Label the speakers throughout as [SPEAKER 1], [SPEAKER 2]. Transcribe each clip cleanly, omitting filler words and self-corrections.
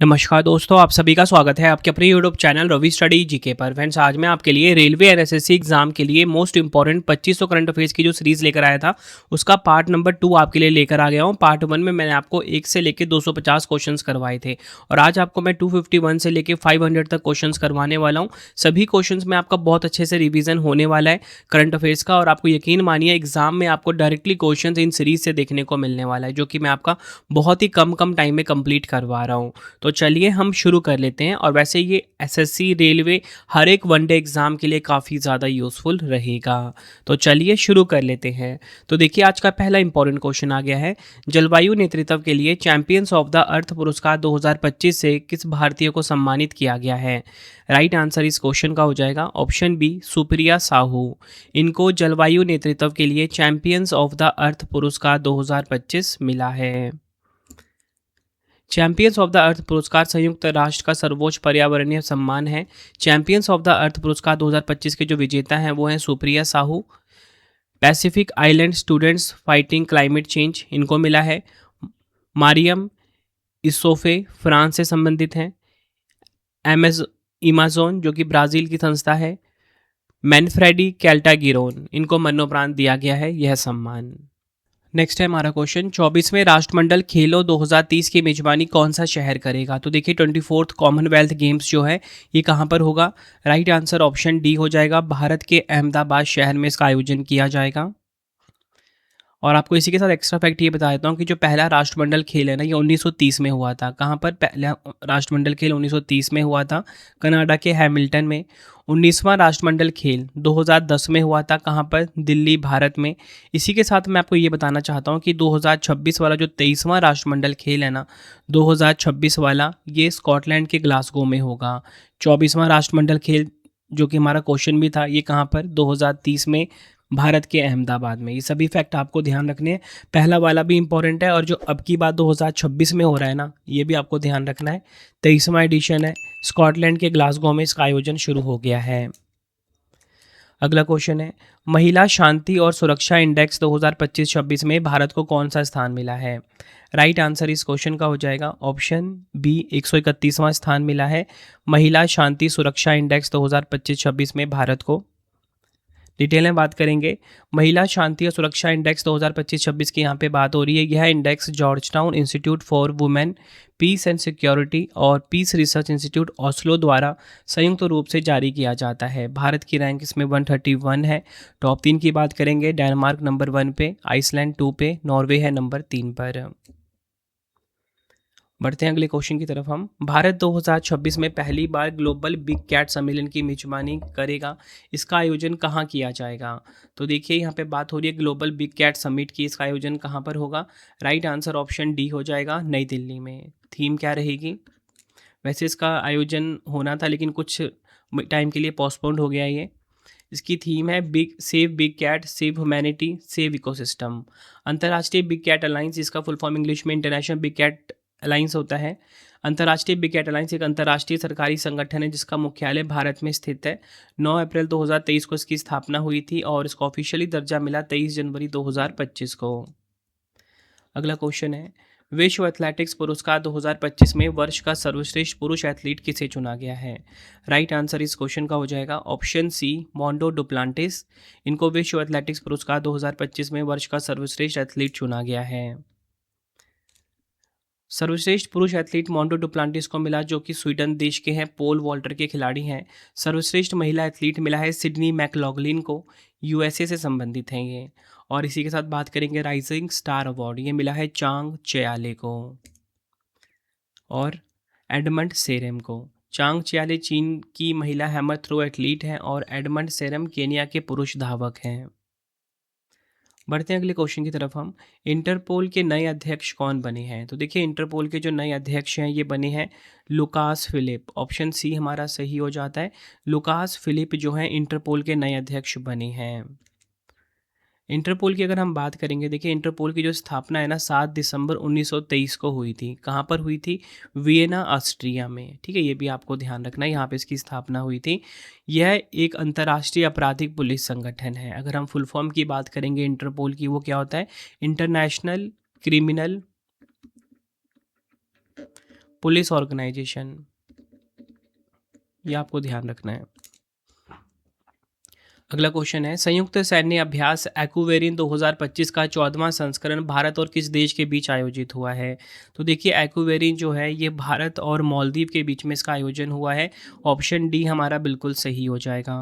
[SPEAKER 1] नमस्कार दोस्तों, आप सभी का स्वागत है आपके अपने YouTube channel Ravi study GK पर। फ्रेंड्स, आज मैं आपके लिए रेलवे और एसएससी एग्जाम के लिए मोस्ट इंपॉर्टेंट 2500 करंट अफेयर्स की जो सीरीज लेकर आया था, उसका पार्ट नंबर 2 आपके लिए लेकर आ गया हूं। पार्ट 1 में मैंने आपको 1 से लेकर 250 क्वेश्चंस करवाए थे और आज आपको मैं 251 से लेकर 500 तक क्वेश्चंस करवाने वाला हूँ। सभी क्वेश्चंस में आपका बहुत अच्छे से रिविजन होने वाला है करंट अफेयर्स का, और आपको यकीन मानिए एग्जाम में आपको डायरेक्टली क्वेश्चन इन सीरीज से देखने को मिलने वाला है, जो कि मैं आपका बहुत ही कम टाइम में कंप्लीट करवा रहा हूँ। तो चलिए हम शुरू कर लेते हैं। और वैसे ये एसएससी रेलवे हर एक वनडे एग्ज़ाम के लिए काफ़ी ज़्यादा यूज़फुल रहेगा। तो चलिए शुरू कर लेते हैं। तो देखिए, आज का पहला इंपॉर्टेंट क्वेश्चन आ गया है। जलवायु नेतृत्व के लिए चैंपियंस ऑफ द अर्थ पुरस्कार 2025 से किस भारतीय को सम्मानित किया गया है? राइट आंसर इस क्वेश्चन का हो जाएगा ऑप्शन बी, सुप्रिया साहू। इनको जलवायु नेतृत्व के लिए चैंपियंस ऑफ द अर्थ पुरस्कार 2025 मिला है। चैंपियंस ऑफ द अर्थ पुरस्कार संयुक्त राष्ट्र का सर्वोच्च पर्यावरणीय सम्मान है। चैंपियंस ऑफ द अर्थ पुरस्कार 2025 के जो विजेता हैं वो हैं Supriya Sahu. Pacific island students fighting climate change, इनको मिला है। मारियम इसोफे फ्रांस से संबंधित हैं। एमेज इमाजोन जो कि ब्राज़ील की संस्था है। मैनफ्रेडी कैल्टागिरोन, इनको मरणोपरांत दिया गया है यह सम्मान। नेक्स्ट है हमारा क्वेश्चन, 24वें राष्ट्रमंडल खेलो 2030 की मेजबानी कौन सा शहर करेगा? तो देखिए, 24th कॉमनवेल्थ गेम्स जो है ये कहाँ पर होगा? राइट आंसर ऑप्शन डी हो जाएगा, भारत के अहमदाबाद शहर में इसका आयोजन किया जाएगा। और आपको इसी के साथ एक्स्ट्रा फैक्ट ये बता देता हूँ कि जो पहला राष्ट्रमंडल खेल है ना, ये 1930 में हुआ था। कहाँ पर पहला राष्ट्रमंडल खेल 1930 में हुआ था? कनाडा के हैमिल्टन में। 19वां राष्ट्रमंडल खेल 2010 में हुआ था। कहाँ पर? दिल्ली, भारत में। इसी के साथ मैं आपको ये बताना चाहता हूँ कि 2026 वाला जो 23वां राष्ट्रमंडल खेल है ना, 2026 वाला, ये स्कॉटलैंड के ग्लासगो में होगा। 24वां राष्ट्रमंडल खेल जो कि हमारा क्वेश्चन भी था, ये कहाँ पर? 2030 में, भारत के अहमदाबाद में। ये सभी फैक्ट आपको ध्यान रखने हैं। पहला वाला भी इंपॉर्टेंट है, और जो अब की बात 2026 में हो रहा है ना, ये भी आपको ध्यान रखना है। 23वां एडिशन है, स्कॉटलैंड के ग्लासगो में इसका आयोजन शुरू हो गया है। अगला क्वेश्चन है, महिला शांति और सुरक्षा इंडेक्स 2025-26 में भारत को कौन सा स्थान मिला है? राइट आंसर इस क्वेश्चन का हो जाएगा ऑप्शन बी, 131वां स्थान मिला है महिला शांति सुरक्षा इंडेक्स 2025-26 में भारत को। डिटेल में बात करेंगे। महिला शांति और सुरक्षा इंडेक्स 2025-26 की यहाँ पे बात हो रही है। यह index Georgetown institute for women peace and security और पीस रिसर्च इंस्टीट्यूट ओस्लो द्वारा संयुक्त रूप से जारी किया जाता है। भारत की रैंक इसमें 131 है। टॉप 3 की बात करेंगे, डेनमार्क नंबर 1 पे, आइसलैंड 2 पे, नॉर्वे है नंबर 3 पर। बढ़ते हैं अगले क्वेश्चन की तरफ हम। भारत 2026 में पहली बार ग्लोबल बिग कैट सम्मेलन की मेजबानी करेगा। इसका आयोजन कहाँ किया जाएगा? तो देखिए, यहाँ पे बात हो रही है ग्लोबल बिग कैट समिट की। इसका आयोजन कहाँ पर होगा? राइट आंसर ऑप्शन डी हो जाएगा, नई दिल्ली में। थीम क्या रहेगी? वैसे इसका आयोजन होना था, लेकिन कुछ टाइम के लिए पोस्टपोन्ड हो गया है ये। इसकी थीम है big cat, save humanity, save ecosystem. अंतर्राष्ट्रीय बिग कैट अलायंस, इसका फुल फॉर्म इंग्लिश में इंटरनेशनल बिग कैट अलायंस होता है। अंतर्राष्ट्रीय बिग कैट अलायंस एक अंतर्राष्ट्रीय सरकारी संगठन है जिसका मुख्यालय भारत में स्थित है। 9 अप्रैल 2023 को इसकी स्थापना हुई थी और इसको ऑफिशियली दर्जा मिला 23 जनवरी 2025 को। अगला क्वेश्चन है, विश्व एथलेटिक्स पुरस्कार 2025 में वर्ष का सर्वश्रेष्ठ पुरुष एथलीट किसे चुना गया है? राइट आंसर इस क्वेश्चन का हो जाएगा ऑप्शन सी, मोंडो डुप्लांटिस। इनको विश्व एथलेटिक्स पुरस्कार 2025 में वर्ष का सर्वश्रेष्ठ एथलीट चुना गया है। सर्वश्रेष्ठ पुरुष एथलीट मोंडो डुप्लांटिस को मिला, जो कि स्वीडन देश के हैं, पोल वॉल्टर के खिलाड़ी हैं। सर्वश्रेष्ठ महिला एथलीट मिला है सिडनी मैकलॉगलिन को, यूएसए से संबंधित हैं ये। और इसी के साथ बात करेंगे राइजिंग स्टार अवार्ड, ये मिला है चांग चयाले को और एडमंड सेरेम को। चांग चयाले चीन की महिला हैमर थ्रो एथलीट हैं और एडमंड सेरेम केनिया के पुरुष धावक हैं। बढ़ते हैं अगले क्वेश्चन की तरफ हम। इंटरपोल के नए अध्यक्ष कौन बने हैं? तो देखिए, इंटरपोल के जो नए अध्यक्ष हैं ये बने हैं लुकास फिलिप। ऑप्शन सी हमारा सही हो जाता है। लुकास फिलिप जो हैं इंटरपोल के नए अध्यक्ष बने हैं। इंटरपोल की अगर हम बात करेंगे, देखिए इंटरपोल की जो स्थापना है ना, 7 दिसंबर 1923 को हुई थी। कहाँ पर हुई थी? वियना ऑस्ट्रिया में। ठीक है, ये भी आपको ध्यान रखना है, यहाँ पे इसकी स्थापना हुई थी। यह एक अंतर्राष्ट्रीय आपराधिक पुलिस संगठन है। अगर हम फुल फॉर्म की बात करेंगे इंटरपोल की, वो क्या होता है? इंटरनेशनल क्रिमिनल पुलिस ऑर्गेनाइजेशन, ये आपको ध्यान रखना है। अगला क्वेश्चन है, संयुक्त सैन्य अभ्यास एक्वेरियन 2025 का 14वां संस्करण भारत और किस देश के बीच आयोजित हुआ है? तो देखिए एक्वेरियन जो है ये भारत और मालदीव के बीच में इसका आयोजन हुआ है। ऑप्शन डी हमारा बिल्कुल सही हो जाएगा।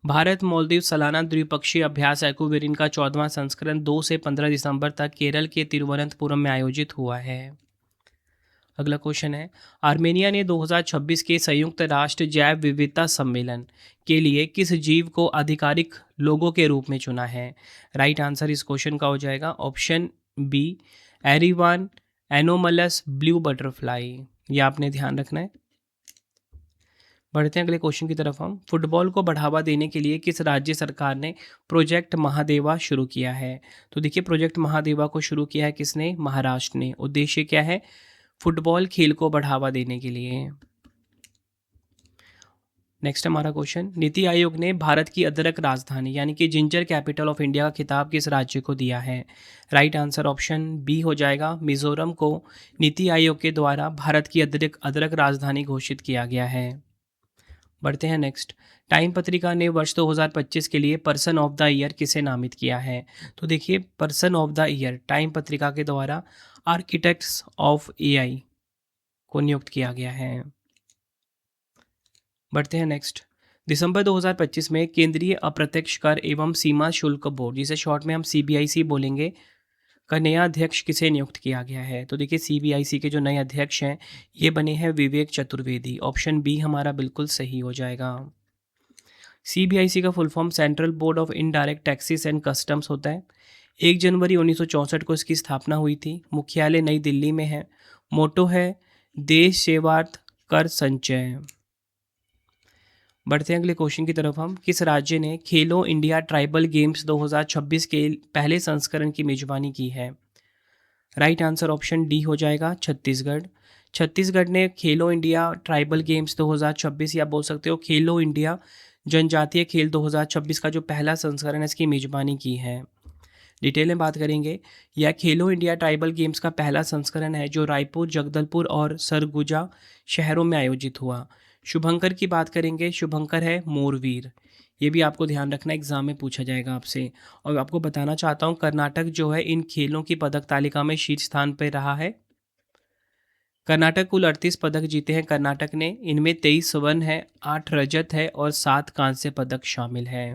[SPEAKER 1] भारत मालदीव सालाना द्विपक्षीय अभ्यास एक्वेरियन का 14वां संस्करण 2 से 15 दिसंबर तक केरल के तिरुवनंतपुरम में आयोजित हुआ है। अगला क्वेश्चन है, आर्मेनिया ने 2026 के संयुक्त राष्ट्र जैव विविधता सम्मेलन के लिए किस जीव को आधिकारिक लोगो के रूप में चुना है? राइट आंसर इस क्वेश्चन का हो जाएगा option B, Erivan anomalous blue butterfly. ये आपने ध्यान रखना है। बढ़ते हैं अगले क्वेश्चन की तरफ। हम फुटबॉल को बढ़ावा देने के लिए किस राज्य सरकार ने प्रोजेक्ट महादेवा शुरू किया है? तो देखिए प्रोजेक्ट महादेवा को शुरू किया है किसने? महाराष्ट्र ने। उद्देश्य क्या है? फुटबॉल खेल को बढ़ावा देने के लिए। नेक्स्ट हमारा क्वेश्चन, नीति आयोग ने भारत की अदरक राजधानी यानी कि जिंजर कैपिटल ऑफ इंडिया का खिताब किस राज्य को दिया है? राइट आंसर ऑप्शन बी हो जाएगा, मिजोरम को नीति आयोग के द्वारा भारत की अदरक राजधानी घोषित किया गया है। बढ़ते हैं नेक्स्ट, टाइम पत्रिका ने वर्ष 2025 के लिए पर्सन ऑफ द ईयर किसे नामित किया है? तो देखिए person of the year time पत्रिका के द्वारा आर्किटेक्ट्स ऑफ एआई को नियुक्त किया गया है। बढ़ते हैं नेक्स्ट, दिसंबर 2025 में केंद्रीय अप्रत्यक्ष कर एवं सीमा शुल्क बोर्ड, जिसे शॉर्ट में हम सीबीआईसी बोलेंगे, का नया अध्यक्ष किसे नियुक्त किया गया है? तो देखिए सीबीआईसी के जो नए अध्यक्ष हैं ये बने हैं विवेक चतुर्वेदी। ऑप्शन बी हमारा बिल्कुल सही हो जाएगा। सीबीआईसी का full form central board of indirect taxes and customs होता है। 1 जनवरी 1964 को इसकी स्थापना हुई थी। मुख्यालय नई दिल्ली में है। मोटो है देश सेवार्थ कर संचय। बढ़ते हैं अगले क्वेश्चन की तरफ। हम किस राज्य ने खेलो इंडिया ट्राइबल गेम्स 2026 के पहले संस्करण की मेजबानी की है? राइट आंसर ऑप्शन डी हो जाएगा, छत्तीसगढ़। छत्तीसगढ़ ने खेलो इंडिया ट्राइबल गेम्स 2026 या बोल सकते हो खेलो इंडिया जनजातीय खेल 2026 का जो पहला संस्करण है इसकी मेजबानी की है। डिटेल में बात करेंगे, यह खेलो इंडिया ट्राइबल गेम्स का पहला संस्करण है जो रायपुर, जगदलपुर और सरगुजा शहरों में आयोजित हुआ। शुभंकर की बात करेंगे, शुभंकर है मोरवीर। ये भी आपको ध्यान रखना, एग्जाम में पूछा जाएगा आपसे। और आपको बताना चाहता हूँ कर्नाटक जो है इन खेलों की पदक तालिका में शीर्ष स्थान पर रहा है। कर्नाटक कुल 38 पदक जीते हैं कर्नाटक ने। इनमें 23 स्वर्ण है, 8 रजत है और 7 कांस्य पदक शामिल है।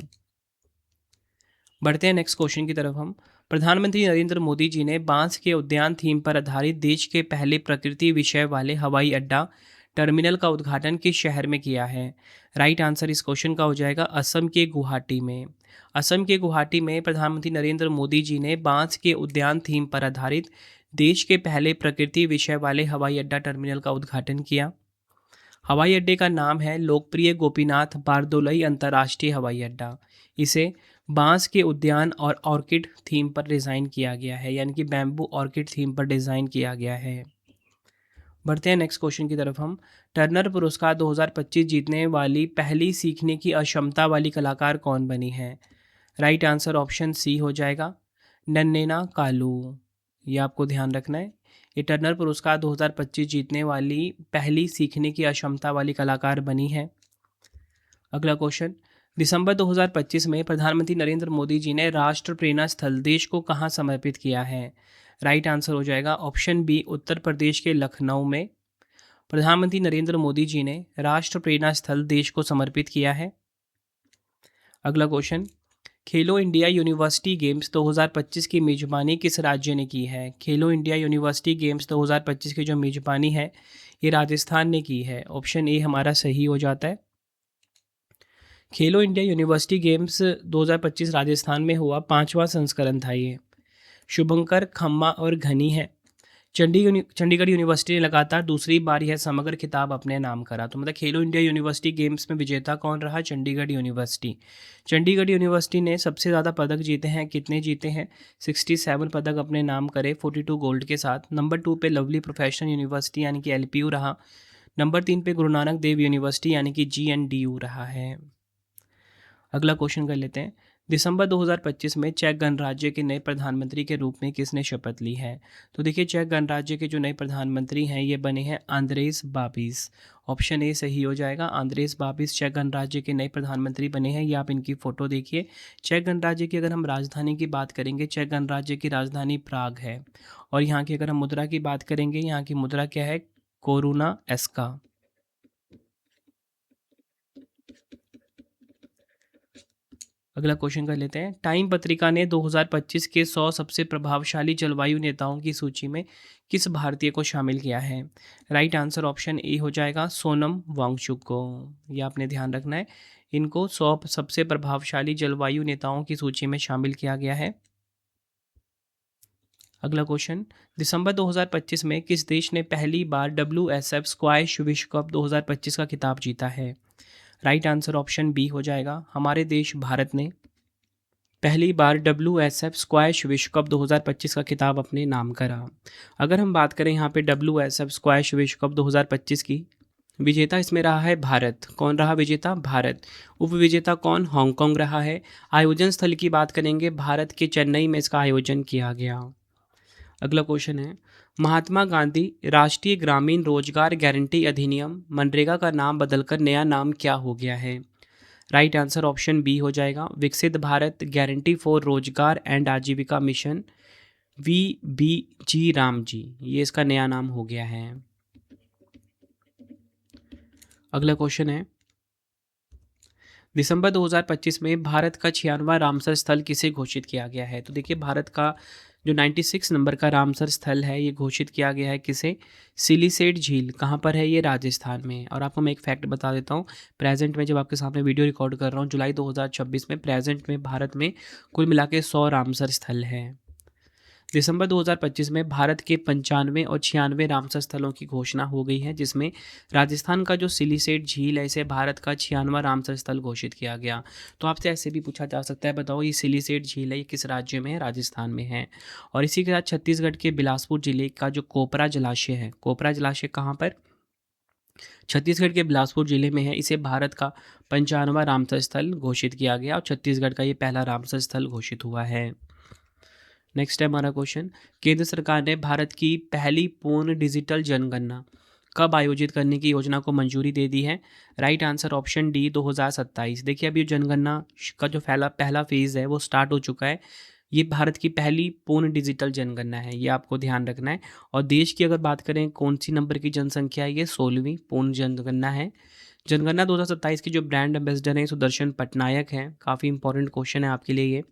[SPEAKER 1] बढ़ते हैं नेक्स्ट क्वेश्चन की तरफ। हम प्रधानमंत्री नरेंद्र मोदी जी ने बांस के उद्यान थीम पर आधारित देश के पहले प्रकृति विषय वाले हवाई अड्डा टर्मिनल का उद्घाटन किस शहर में किया है? राइट आंसर इस क्वेश्चन का हो जाएगा असम के गुवाहाटी में। असम के गुवाहाटी में प्रधानमंत्री नरेंद्र मोदी जी ने बांस के उद्यान थीम पर आधारित देश के पहले प्रकृति विषय वाले हवाई अड्डा टर्मिनल का उद्घाटन किया। हवाई अड्डे का नाम है लोकप्रिय गोपीनाथ बारदोलई अंतर्राष्ट्रीय हवाई अड्डा। इसे बांस के उद्यान और ऑर्किड थीम पर डिज़ाइन किया गया है, यानी कि बैम्बू ऑर्किड थीम पर डिज़ाइन किया गया है। बढ़ते हैं नेक्स्ट क्वेश्चन की तरफ। हम टर्नर पुरस्कार 2025 जीतने वाली पहली सीखने की अक्षमता वाली कलाकार कौन बनी है? राइट आंसर ऑप्शन सी हो जाएगा, नन्नेना कालू। ये आपको ध्यान रखना है। ये टर्नर पुरस्कार 2025 जीतने वाली पहली सीखने की अक्षमता वाली कलाकार बनी है। अगला क्वेश्चन, दिसंबर 2025 में प्रधानमंत्री नरेंद्र मोदी जी ने राष्ट्र प्रेरणा स्थल देश को कहाँ समर्पित किया है? राइट आंसर हो जाएगा ऑप्शन बी, उत्तर प्रदेश के लखनऊ में प्रधानमंत्री नरेंद्र मोदी जी ने राष्ट्र प्रेरणा स्थल देश को समर्पित किया है। अगला क्वेश्चन, खेलो इंडिया यूनिवर्सिटी गेम्स 2025 की मेजबानी किस राज्य ने की है? खेलो इंडिया यूनिवर्सिटी गेम्स 2025 की जो मेजबानी है ये राजस्थान ने की है। ऑप्शन ए हमारा सही हो जाता है। खेलो इंडिया यूनिवर्सिटी गेम्स 2025 राजस्थान में हुआ 5वां संस्करण था ये। शुभंकर, खम्मा और घनी है। चंडीगढ़ यूनिवर्सिटी ने लगातार दूसरी बार यह समग्र खिताब अपने नाम करा। तो मतलब खेलो इंडिया यूनिवर्सिटी गेम्स में विजेता कौन रहा? चंडीगढ़ यूनिवर्सिटी। चंडीगढ़ यूनिवर्सिटी ने सबसे ज़्यादा पदक जीते हैं। कितने जीते हैं? 67 पदक अपने नाम करे, 42 गोल्ड के साथ। नंबर 2 पे लवली प्रोफेशनल यूनिवर्सिटी यानी कि LPU रहा। नंबर 3 पे गुरु नानक देव यूनिवर्सिटी यानी कि GNDU रहा है। अगला क्वेश्चन कर लेते हैं, दिसंबर 2025 में चेक गणराज्य के नए प्रधानमंत्री के रूप में किसने शपथ ली है? तो देखिए, चेक गणराज्य के जो नए प्रधानमंत्री हैं ये बने हैं आंद्रेस बाबिस। ऑप्शन ए सही हो जाएगा। आंद्रेस बाबिस चेक गणराज्य के नए प्रधानमंत्री बने हैं। ये आप इनकी फ़ोटो देखिए। चेक गणराज्य की अगर हम राजधानी की बात करेंगे, चेक गणराज्य की राजधानी प्राग है। और यहाँ की अगर हम मुद्रा की बात करेंगे, यहाँ की मुद्रा क्या है? कोरोना एस्का। अगला क्वेश्चन कर लेते हैं। टाइम पत्रिका ने 2025 के 100 सबसे प्रभावशाली जलवायु नेताओं की सूची में किस भारतीय को शामिल किया है? राइट आंसर ऑप्शन ए हो जाएगा, सोनम वांगचुक को। ये आपने ध्यान रखना है। इनको 100 सबसे प्रभावशाली जलवायु नेताओं की सूची में शामिल किया गया है। अगला क्वेश्चन, दिसंबर 2025 में किस देश ने पहली बार WSF स्क्वैश विश्व कप 2025 का खिताब जीता है? राइट आंसर ऑप्शन बी हो जाएगा, हमारे देश भारत ने पहली बार WSF स्क्वैश विश्व कप 2025 का खिताब अपने नाम करा। अगर हम बात करें यहाँ पे WSF स्क्वैश विश्व कप 2025 की, विजेता इसमें रहा है भारत। कौन रहा विजेता? भारत। उपविजेता कौन? हांगकांग रहा है। आयोजन स्थल की बात करेंगे, भारत के चेन्नई में इसका आयोजन किया गया। अगला क्वेश्चन है, महात्मा गांधी राष्ट्रीय ग्रामीण रोजगार गारंटी अधिनियम मनरेगा का नाम बदलकर नया नाम क्या हो गया है? राइट आंसर ऑप्शन बी हो जाएगा, विकसित भारत गारंटी फॉर रोजगार एंड आजीविका मिशन, VBG राम जी, ये इसका नया नाम हो गया है। अगला क्वेश्चन है, दिसंबर 2025 में भारत का 96वां रामसर स्थल किसे घोषित किया गया है? तो देखिए, भारत का जो 96 नंबर का रामसर स्थल है ये घोषित किया गया है किसे? सिलीसेट झील। कहाँ पर है ये? राजस्थान में। और आपको मैं एक फैक्ट बता देता हूँ, प्रेजेंट में जब आपके सामने वीडियो रिकॉर्ड कर रहा हूँ, जुलाई 2026 में प्रेजेंट में भारत में कुल मिला के 100 रामसर स्थल हैं। दिसंबर 2025 में भारत के 95 और 96 रामसर स्थलों की घोषणा हो गई है, जिसमें राजस्थान का जो सिलीसेट झील है इसे भारत का 96वां रामसर स्थल घोषित किया गया। तो आपसे ऐसे भी पूछा जा सकता है, बताओ ये सिलीसेट झील है ये किस राज्य में है? राजस्थान में है। और इसी के साथ छत्तीसगढ़ के बिलासपुर जिले का जो कोपरा जलाशय है, कोपरा जलाशय कहाँ पर? छत्तीसगढ़ के बिलासपुर जिले में है। इसे भारत का 95वां रामसर स्थल घोषित किया गया और छत्तीसगढ़ का ये पहला रामसर स्थल घोषित हुआ है। नेक्स्ट है हमारा क्वेश्चन, केंद्र सरकार ने भारत की पहली पूर्ण डिजिटल जनगणना कब आयोजित करने की योजना को मंजूरी दे दी है? Right answer option D 2027। देखिए, अभी जनगणना का जो पहला फेज़ है वो स्टार्ट हो चुका है। ये भारत की पहली पूर्ण डिजिटल जनगणना है, ये आपको ध्यान रखना है। और देश की अगर बात करें कौन सी नंबर की जनसंख्या है, ये 16वीं पूर्ण जनगणना है। जनगणना 2027 की जो ब्रांड एम्बेसडर हैं सुदर्शन पटनायक हैं। काफ़ी इंपॉर्टेंट क्वेश्चन है आपके लिए ये।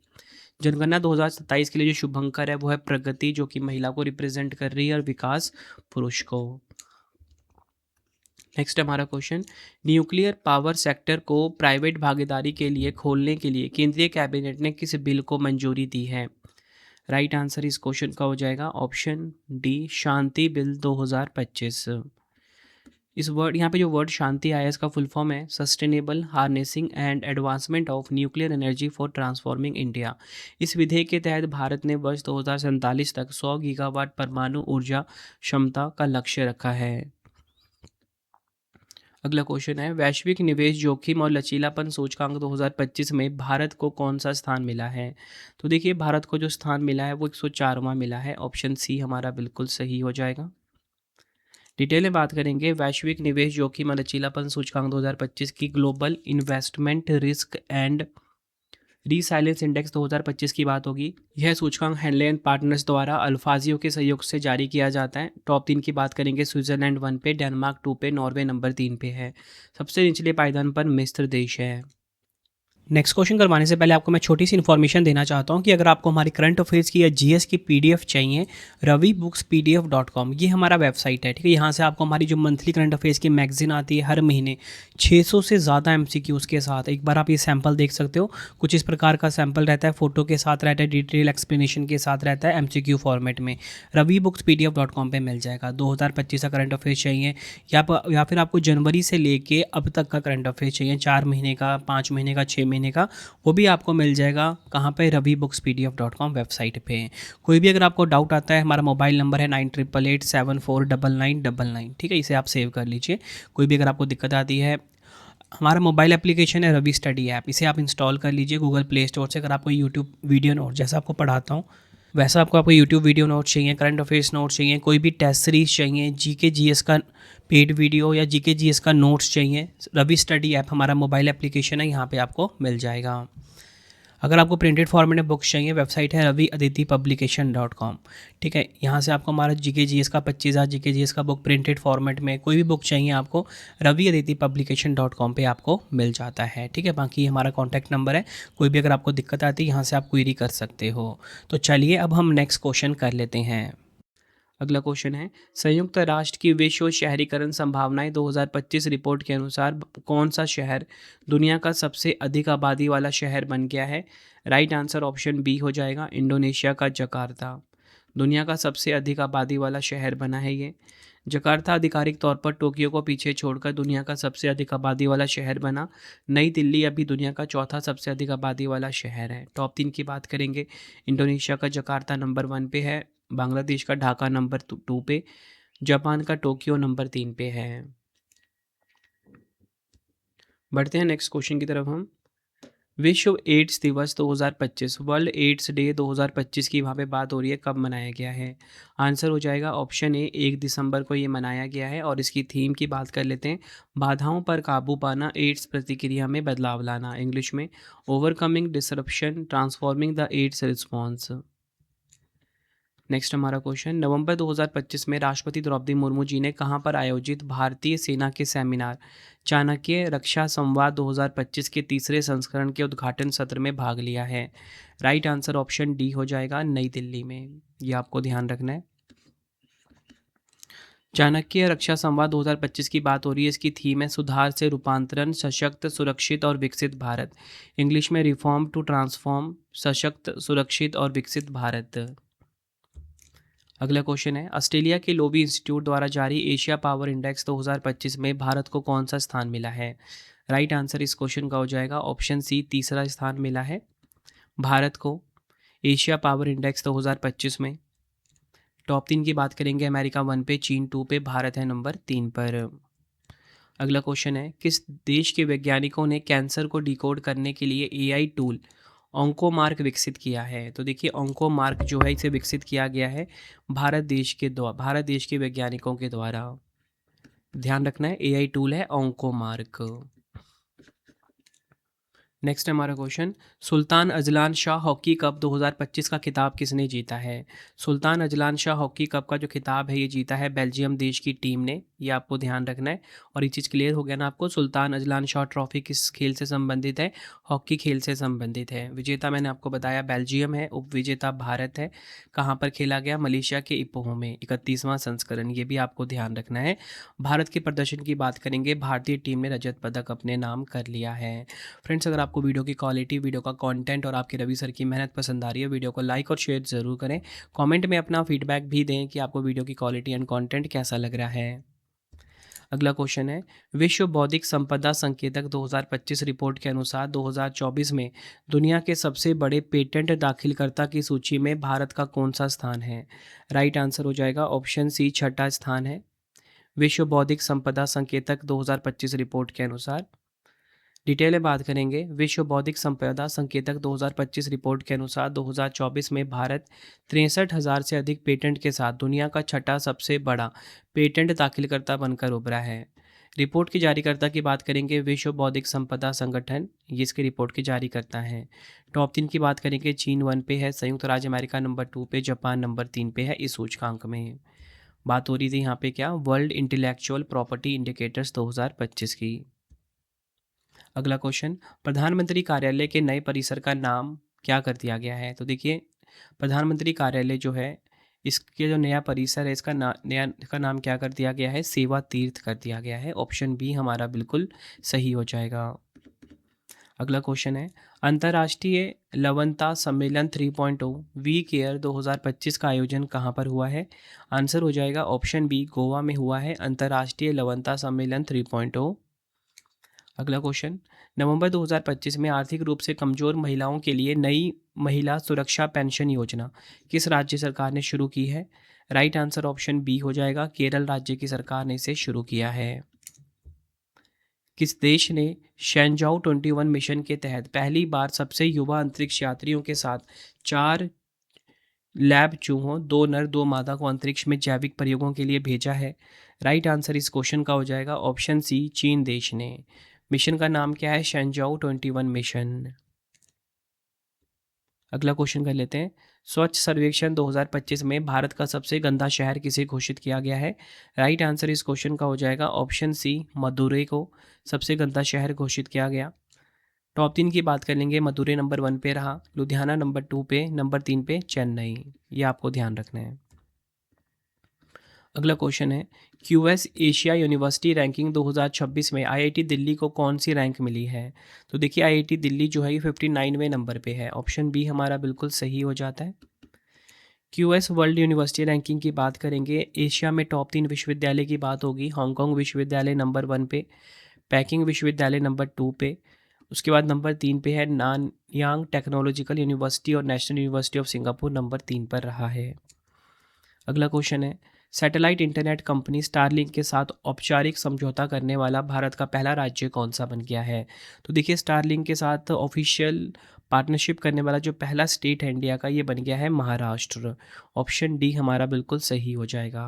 [SPEAKER 1] जनगणना 2027 के लिए जो शुभंकर है वो है प्रगति, जो कि महिला को रिप्रेजेंट कर रही है, और विकास पुरुष को। नेक्स्ट हमारा क्वेश्चन, न्यूक्लियर पावर सेक्टर को प्राइवेट भागीदारी के लिए खोलने के लिए केंद्रीय कैबिनेट ने किस बिल को मंजूरी दी है? राइट आंसर इस क्वेश्चन का हो जाएगा ऑप्शन डी, शांति बिल 2025। इस वर्ड यहाँ पे जो वर्ड शांति आया इसका फुल फॉर्म है sustainable harnessing and advancement of nuclear energy for transforming India. इस विधेयक के तहत भारत ने वर्ष 2047 तक 100 गीगावाट परमाणु ऊर्जा क्षमता का लक्ष्य रखा है। अगला क्वेश्चन है, वैश्विक निवेश जोखिम और लचीलापन सूचकांक 2025 में भारत को कौन सा स्थान मिला है? तो देखिए, भारत को जो स्थान मिला है वो 104वां मिला है। ऑप्शन सी हमारा बिल्कुल सही हो जाएगा। डिटेल में बात करेंगे, वैश्विक निवेश जोखिम और लचीलापन सूचकांक 2025 की global investment risk and resilience index 2025 की बात होगी। यह सूचकांक हैंडले एंड पार्टनर्स द्वारा अल्फाजियो के सहयोग से जारी किया जाता है। टॉप 3 की बात करेंगे, स्विट्जरलैंड 1 पे, डेनमार्क 2 पे, नॉर्वे नंबर 3 पे है। सबसे निचले पायदान पर मिस्र देश है। नेक्स्ट क्वेश्चन करवाने से पहले आपको मैं छोटी सी इन्फॉर्मेशन देना चाहता हूँ कि अगर आपको हमारी करंट अफेयर्स की या जीएस की पीडीएफ चाहिए, ravibookspdf.com ये हमारा वेबसाइट है, ठीक है। यहाँ से आपको हमारी जो मंथली करंट अफेयर्स की मैगजीन आती है हर महीने 600 से ज़्यादा एमसीक्यूज़ के साथ, एक बार आप ये सैम्पल देख सकते हो। कुछ इस प्रकार का सैम्पल रहता है, फोटो के साथ रहता है, डिटेल एक्सप्लेनेशन के साथ रहता है, एमसीक्यू फॉर्मेट में। ravibookspdf.com पे मिल जाएगा। 2025 का करंट अफेयर्स चाहिए या फिर आपको जनवरी से लेके अब तक का करंट अफेयर्स चाहिए, 4 महीने का, 5 महीने का, 6 महीने का, वो भी आपको मिल जाएगा। कहाँ पे? ravibookspdf.com वेबसाइट पे। कोई भी अगर आपको डाउट आता है, हमारा मोबाइल नंबर है 9888749999, ठीक है, इसे आप सेव कर लीजिए। कोई भी अगर आपको दिक्कत आती है हमारा मोबाइल एप्लीकेशन है रवि स्टडी ऐप, इसे आप इंस्टॉल कर लीजिए गूगल प्ले स्टोर से। अगर आपको यूट्यूब वीडियो नोट जैसा आपको पढ़ाता हूँ वैसा आपको यूट्यूब वीडियो नोट्स चाहिए, करंट अफेयर्स नोट्स चाहिए, कोई भी टेस्ट सीरीज चाहिए, जीके जीएस का पेड वीडियो या जीके जीएस का नोट्स चाहिए, रवि स्टडी ऐप हमारा मोबाइल एप्लीकेशन है, यहाँ पे आपको मिल जाएगा। अगर आपको प्रिंटेड फॉर्मेट में बुक्स चाहिए, वेबसाइट है raviaditipublication.com। ठीक है, यहाँ से आपको हमारा जीके जीएस का 25,000 जीके जीएस का बुक प्रिंटेड फॉर्मेट में कोई भी बुक चाहिए आपको raviaditipublication.com पे आपको मिल जाता है। ठीक है, बाकी हमारा कॉन्टैक्ट नंबर है, कोई भी अगर आपको दिक्कत आती है यहाँ से आप क्वेरी कर सकते हो। तो चलिए अब हम नेक्स्ट क्वेश्चन कर लेते हैं। अगला क्वेश्चन है, संयुक्त राष्ट्र की विश्व शहरीकरण संभावनाएं 2025 रिपोर्ट के अनुसार कौन सा शहर दुनिया का सबसे अधिक आबादी वाला शहर बन गया है? राइट आंसर ऑप्शन बी हो जाएगा, इंडोनेशिया का जकार्ता। दुनिया का सबसे अधिक आबादी वाला शहर बना है ये जकार्ता। आधिकारिक तौर पर टोक्यो को पीछे छोड़कर दुनिया का सबसे अधिक आबादी वाला शहर बना। नई दिल्ली अभी दुनिया का चौथा सबसे अधिक आबादी वाला शहर है। टॉप 3 की बात करेंगे, इंडोनेशिया का जकार्ता नंबर 1 पे है, बांग्लादेश का ढाका नंबर 2 पे, जापान का टोक्यो नंबर 3 पे है। बढ़ते हैं नेक्स्ट क्वेश्चन की तरफ हम। विश्व एड्स दिवस 2025, वर्ल्ड एड्स डे 2025 की वहाँ पे बात हो रही है, कब मनाया गया है? आंसर हो जाएगा ऑप्शन ए, 1 दिसंबर को ये मनाया गया है। और इसकी थीम की बात कर लेते हैं, बाधाओं पर काबू पाना, एड्स प्रतिक्रिया में बदलाव लाना, इंग्लिश में overcoming disruption transforming the AIDS response. Next हमारा क्वेश्चन, नवंबर 2025 में राष्ट्रपति द्रौपदी मुर्मू जी ने कहां पर आयोजित भारतीय सेना के सेमिनार चाणक्य रक्षा संवाद 2025 के तीसरे संस्करण के उद्घाटन सत्र में भाग लिया है? राइट आंसर ऑप्शन डी हो जाएगा, नई दिल्ली में। ये आपको ध्यान रखना है। चाणक्य रक्षा संवाद 2025 की बात हो रही है, इसकी थीम है सुधार से रूपांतरण, सशक्त, सुरक्षित और विकसित भारत, इंग्लिश में रिफॉर्म टू ट्रांसफॉर्म, सशक्त, सुरक्षित और विकसित भारत। अगला क्वेश्चन है, ऑस्ट्रेलिया के लोबी इंस्टीट्यूट द्वारा जारी एशिया पावर इंडेक्स 2025 में भारत को कौन सा स्थान मिला है? राइट आंसर इस क्वेश्चन का हो जाएगा ऑप्शन सी, तीसरा स्थान मिला है भारत को एशिया पावर इंडेक्स 2025 में। टॉप 3 की बात करेंगे, अमेरिका 1 पे, चीन 2 पे, भारत है नंबर 3 पर। अगला क्वेश्चन है, किस देश के वैज्ञानिकों ने कैंसर को डिकोड करने के लिए एआई टूल ऑन्कोमार्क विकसित किया है? तो देखिए ऑन्कोमार्क जो है इसे विकसित किया गया है भारत देश के वैज्ञानिकों के द्वारा। ध्यान रखना है, एआई टूल है ऑन्कोमार्क। नेक्स्ट हमारा question, Sultan Azlan Shah hockey cup 2025 का खिताब किसने जीता है? Sultan Azlan Shah hockey cup का जो खिताब है ये जीता है बेल्जियम देश की टीम ने, ये आपको ध्यान रखना है। और ये चीज़ क्लियर हो गया ना आपको, सुल्तान अजलान शाह ट्रॉफी किस खेल से संबंधित है? हॉकी खेल से संबंधित है। विजेता मैंने आपको बताया बेल्जियम है, उपविजेता भारत है। कहाँ पर खेला गया? मलेशिया के इपोह में, 31वां संस्करण, ये भी आपको ध्यान रखना है। भारत के प्रदर्शन की बात करेंगे, भारतीय टीम ने रजत पदक अपने नाम कर लिया है। फ्रेंड्स, अगर आपको वीडियो की क्वालिटी, वीडियो का कंटेंट और आपके रवि सर की मेहनत पसंद आ रही है, वीडियो को लाइक और शेयर ज़रूर करें। कमेंट में अपना फीडबैक भी दें कि आपको वीडियो की क्वालिटी एंड कंटेंट कैसा लग रहा है। अगला क्वेश्चन है, विश्व बौद्धिक संपदा संकेतक 2025 रिपोर्ट के अनुसार 2024 में दुनिया के सबसे बड़े पेटेंट दाखिलकर्ता की सूची में भारत का कौन सा स्थान है? राइट आंसर हो जाएगा ऑप्शन सी, छठा स्थान है विश्व बौद्धिक संपदा संकेतक 2025 रिपोर्ट के अनुसार। डिटेल में बात करेंगे, विश्व बौद्धिक संपदा संकेतक 2025 रिपोर्ट के अनुसार 2024 में भारत 63,000 से अधिक पेटेंट के साथ दुनिया का छठा सबसे बड़ा पेटेंट दाखिलकर्ता बनकर उभरा है। रिपोर्ट की जारीकर्ता की बात करेंगे, विश्व बौद्धिक संपदा संगठन ये इसकी रिपोर्ट की जारीकर्ता है। टॉप 3 की बात करेंगे, चीन 1 पे है, संयुक्त राज्य अमेरिका नंबर 2 पे, जापान नंबर 3 पे है इस सूचकांक में। बात हो रही थी यहाँ पे क्या, वर्ल्ड इंटेलेक्चुअल प्रॉपर्टी इंडिकेटर्स 2025 की। अगला क्वेश्चन, प्रधानमंत्री कार्यालय के नए परिसर का नाम क्या कर दिया गया है? तो देखिए प्रधानमंत्री कार्यालय जो है इसके जो नया परिसर है इसका नाम क्या कर दिया गया है? सेवा तीर्थ कर दिया गया है। ऑप्शन बी हमारा बिल्कुल सही हो जाएगा। अगला क्वेश्चन है, अंतर्राष्ट्रीय लवणता सम्मेलन 3.0 वी केयर 2025 का आयोजन कहाँ पर हुआ है? आंसर हो जाएगा ऑप्शन बी, गोवा में हुआ है अंतर्राष्ट्रीय लवणता सम्मेलन 3.0। अगला क्वेश्चन, नवंबर 2025 में आर्थिक रूप से कमजोर महिलाओं के लिए नई महिला सुरक्षा पेंशन योजना किस राज्य सरकार ने शुरू की है? राइट आंसर ऑप्शन बी हो जाएगा, केरल राज्य की सरकार ने इसे शुरू किया है। किस देश ने शेंजाओ 21 मिशन के तहत पहली बार सबसे युवा अंतरिक्ष यात्रियों के साथ 4 लैब चूहों, 2 नर 2 मादा को अंतरिक्ष में जैविक प्रयोगों के लिए भेजा है? राइट आंसर इस क्वेश्चन का हो जाएगा ऑप्शन सी, चीन देश ने। मिशन का नाम क्या है? शेंजाओ 21 मिशन। अगला क्वेश्चन कर लेते हैं। स्वच्छ सर्वेक्षण 2025 में भारत का सबसे गंदा शहर किसे घोषित किया गया है? राइट आंसर इस क्वेश्चन का हो जाएगा ऑप्शन सी, मदुरै को सबसे गंदा शहर घोषित किया गया। टॉप 3 की बात कर लेंगे। मदुरै नंबर 1 पे रहा, लुधियाना नंबर 2 पे, नंबर 3 पे चेन्नई। ये आपको ध्यान रखना है। अगला क्वेश्चन है, क्यूएस एशिया यूनिवर्सिटी रैंकिंग 2026 में आईआईटी दिल्ली को कौन सी रैंक मिली है? तो देखिए आईआईटी दिल्ली जो है ये 59वें नंबर पे है। ऑप्शन बी हमारा बिल्कुल सही हो जाता है। क्यूएस वर्ल्ड यूनिवर्सिटी रैंकिंग की बात करेंगे, एशिया में टॉप 3 विश्वविद्यालय की बात होगी। हांगकांग विश्वविद्यालय नंबर 1 पे, पैकिंग विश्वविद्यालय नंबर 2 पे, उसके बाद नंबर 3 पे है नानयांग टेक्नोलॉजिकल यूनिवर्सिटी और national university of Singapore number 3 पर रहा है। अगला क्वेश्चन है, सैटेलाइट इंटरनेट कंपनी स्टारलिंक के साथ औपचारिक समझौता करने वाला भारत का पहला राज्य कौन सा बन गया है? तो देखिए स्टारलिंक के साथ ऑफिशियल पार्टनरशिप करने वाला जो पहला स्टेट है इंडिया का, ये बन गया है महाराष्ट्र। ऑप्शन डी हमारा बिल्कुल सही हो जाएगा।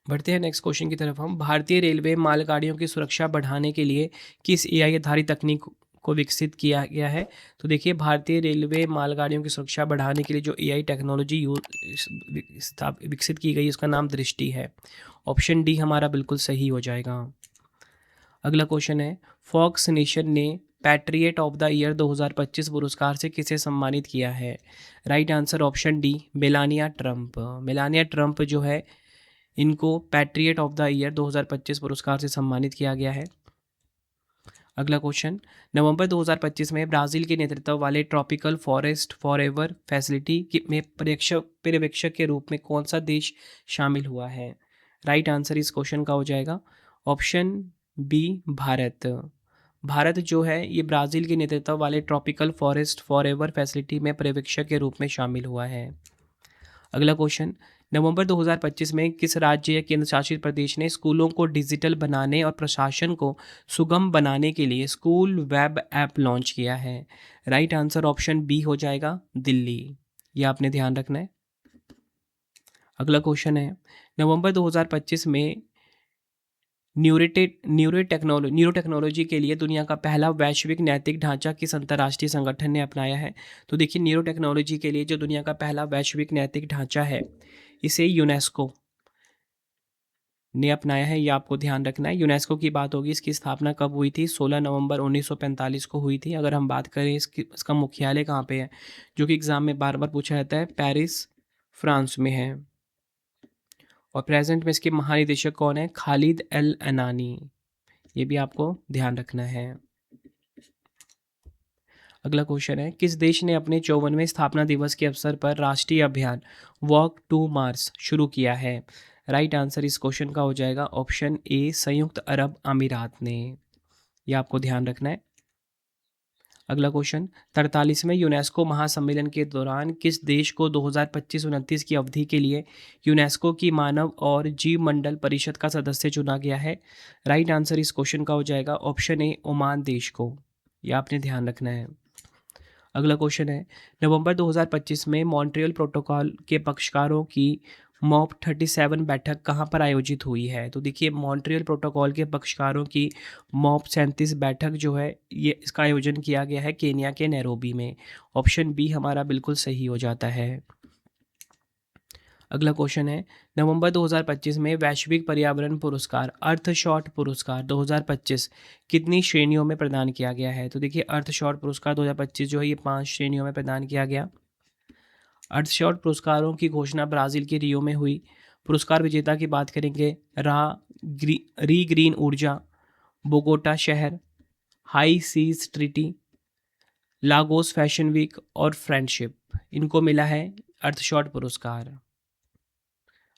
[SPEAKER 1] बढ़ते हैं नेक्स्ट क्वेश्चन की तरफ हम। भारतीय रेलवे मालगाड़ियों की सुरक्षा बढ़ाने के लिए किस एआई आधारित तकनीक को विकसित किया गया है? तो देखिए भारतीय रेलवे मालगाड़ियों की सुरक्षा बढ़ाने के लिए जो एआई टेक्नोलॉजी विकसित की गई उसका नाम दृष्टि है। ऑप्शन डी हमारा बिल्कुल सही हो जाएगा। अगला क्वेश्चन है, फॉक्स नेशन ने पैट्रियट ऑफ द ईयर 2025 पुरस्कार से किसे सम्मानित किया है? Right answer option D, Melania Trump. Melania Trump जो है इनको पैट्रियट ऑफ द ईयर 2025 पुरस्कार से सम्मानित किया गया है। अगला क्वेश्चन, नवंबर 2025 में ब्राज़ील के नेतृत्व वाले ट्रॉपिकल फॉरेस्ट फॉरएवर फैसिलिटी में पर्यवेक्षक के रूप में कौन सा देश शामिल हुआ है? राइट आंसर इस क्वेश्चन का हो जाएगा ऑप्शन बी, भारत। भारत जो है ये ब्राज़ील के नेतृत्व वाले ट्रॉपिकल फॉरेस्ट फॉरएवर फैसिलिटी में पर्यवेक्षक के रूप में शामिल हुआ है। अगला क्वेश्चन, नवंबर 2025 में किस राज्य या केंद्र शासित प्रदेश ने स्कूलों को डिजिटल बनाने और प्रशासन को सुगम बनाने के लिए स्कूल वेब ऐप लॉन्च किया है? राइट आंसर ऑप्शन बी हो जाएगा, दिल्ली। यह आपने ध्यान रखना है। अगला क्वेश्चन है, नवंबर 2025 में न्यूरो टेक्नोलॉजी के लिए दुनिया का पहला वैश्विक नैतिक ढांचा किस अंतर्राष्ट्रीय संगठन ने अपनाया है? तो देखिए न्यूरो टेक्नोलॉजी के लिए जो दुनिया का पहला वैश्विक नैतिक ढांचा है इसे यूनेस्को ने अपनाया है। ये आपको ध्यान रखना है। यूनेस्को की बात होगी, इसकी स्थापना कब हुई थी? 16 नवंबर 1945 को हुई थी। अगर हम बात करें इसका मुख्यालय कहाँ पे है, जो कि एग्जाम में बार बार पूछा जाता है, पेरिस फ्रांस में है। और प्रेजेंट में इसके महानिदेशक कौन है? खालिद एल अनानी। ये भी आपको ध्यान रखना है। अगला क्वेश्चन है, किस देश ने अपने 54वें स्थापना दिवस के अवसर पर राष्ट्रीय अभियान वॉक टू मार्स शुरू किया है? राइट आंसर इस क्वेश्चन का हो जाएगा ऑप्शन ए, संयुक्त अरब अमीरात ने। यह आपको ध्यान रखना है। अगला क्वेश्चन, 43वें यूनेस्को महासम्मेलन के दौरान किस देश को 2025-29 की अवधि के लिए यूनेस्को की मानव और जीव मंडल परिषद का सदस्य चुना गया है? राइट आंसर इस क्वेश्चन का हो जाएगा ऑप्शन ए, ओमान देश को। यह आपने ध्यान रखना है। अगला क्वेश्चन है, नवंबर 2025 में मॉन्ट्रियल प्रोटोकॉल के पक्षकारों की मॉप 37 बैठक कहाँ पर आयोजित हुई है? तो देखिए मॉन्ट्रियल प्रोटोकॉल के पक्षकारों की मॉप 37 बैठक जो है ये इसका आयोजन किया गया है केन्या के नैरोबी में। ऑप्शन बी हमारा बिल्कुल सही हो जाता है। अगला क्वेश्चन है, नवंबर 2025 में वैश्विक पर्यावरण पुरस्कार अर्थशॉट पुरस्कार 2025 कितनी श्रेणियों में प्रदान किया गया है? तो देखिए अर्थशॉट पुरस्कार 2025 जो है ये 5 श्रेणियों में प्रदान किया गया। अर्थशॉट पुरस्कारों की घोषणा ब्राज़ील के रियो में हुई। पुरस्कार विजेता की बात करेंगे, री ग्रीन ऊर्जा, बोगोटा शहर, high seas treaty, Lagos fashion week और फ्रेंडशिप, इनको मिला है अर्थशॉट पुरस्कार।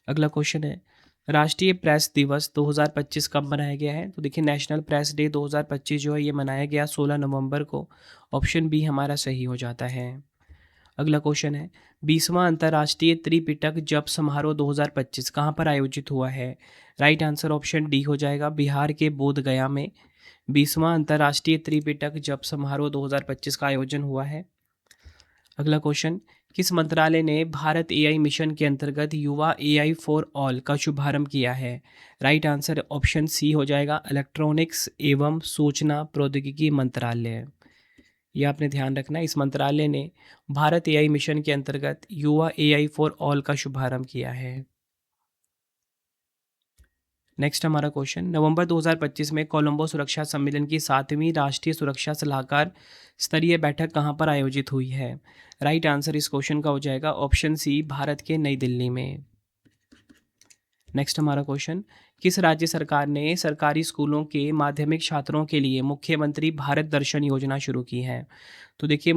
[SPEAKER 1] अगला क्वेश्चन है, राष्ट्रीय प्रेस दिवस 2025 कब मनाया गया है? तो देखिए नेशनल प्रेस डे 2025 जो है ये मनाया गया 16 नवंबर को। ऑप्शन बी हमारा सही हो जाता है। अगला क्वेश्चन है, 20वां अंतर्राष्ट्रीय त्रिपिटक जप समारोह 2025 कहाँ पर आयोजित हुआ है? राइट आंसर ऑप्शन डी हो जाएगा, बिहार के बोध गया में 20वां अंतर्राष्ट्रीय त्रिपिटक जप समारोह 2025 का आयोजन हुआ है। अगला क्वेश्चन, किस मंत्रालय ने भारत एआई मिशन के अंतर्गत युवा एआई फॉर ऑल का शुभारंभ किया है? राइट आंसर ऑप्शन सी हो जाएगा, इलेक्ट्रॉनिक्स एवं सूचना प्रौद्योगिकी मंत्रालय। ये आपने ध्यान रखना है, इस मंत्रालय ने भारत एआई मिशन के अंतर्गत युवा एआई फॉर ऑल का शुभारंभ किया है। नेक्स्ट हमारा क्वेश्चन, नवंबर 2025 में कोलंबो सुरक्षा सम्मेलन की 7वीं राष्ट्रीय सुरक्षा सलाहकार स्तरीय बैठक कहाँ पर आयोजित हुई है? राइट आंसर इस क्वेश्चन का हो जाएगा ऑप्शन सी, भारत के नई दिल्ली में। नेक्स्ट हमारा क्वेश्चन, किस राज्य सरकार ने सरकारी स्कूलों के माध्यमिक छात्रों के लिए मुख्यमंत्री भारत दर्शन योजना शुरू की है? तो देखिए,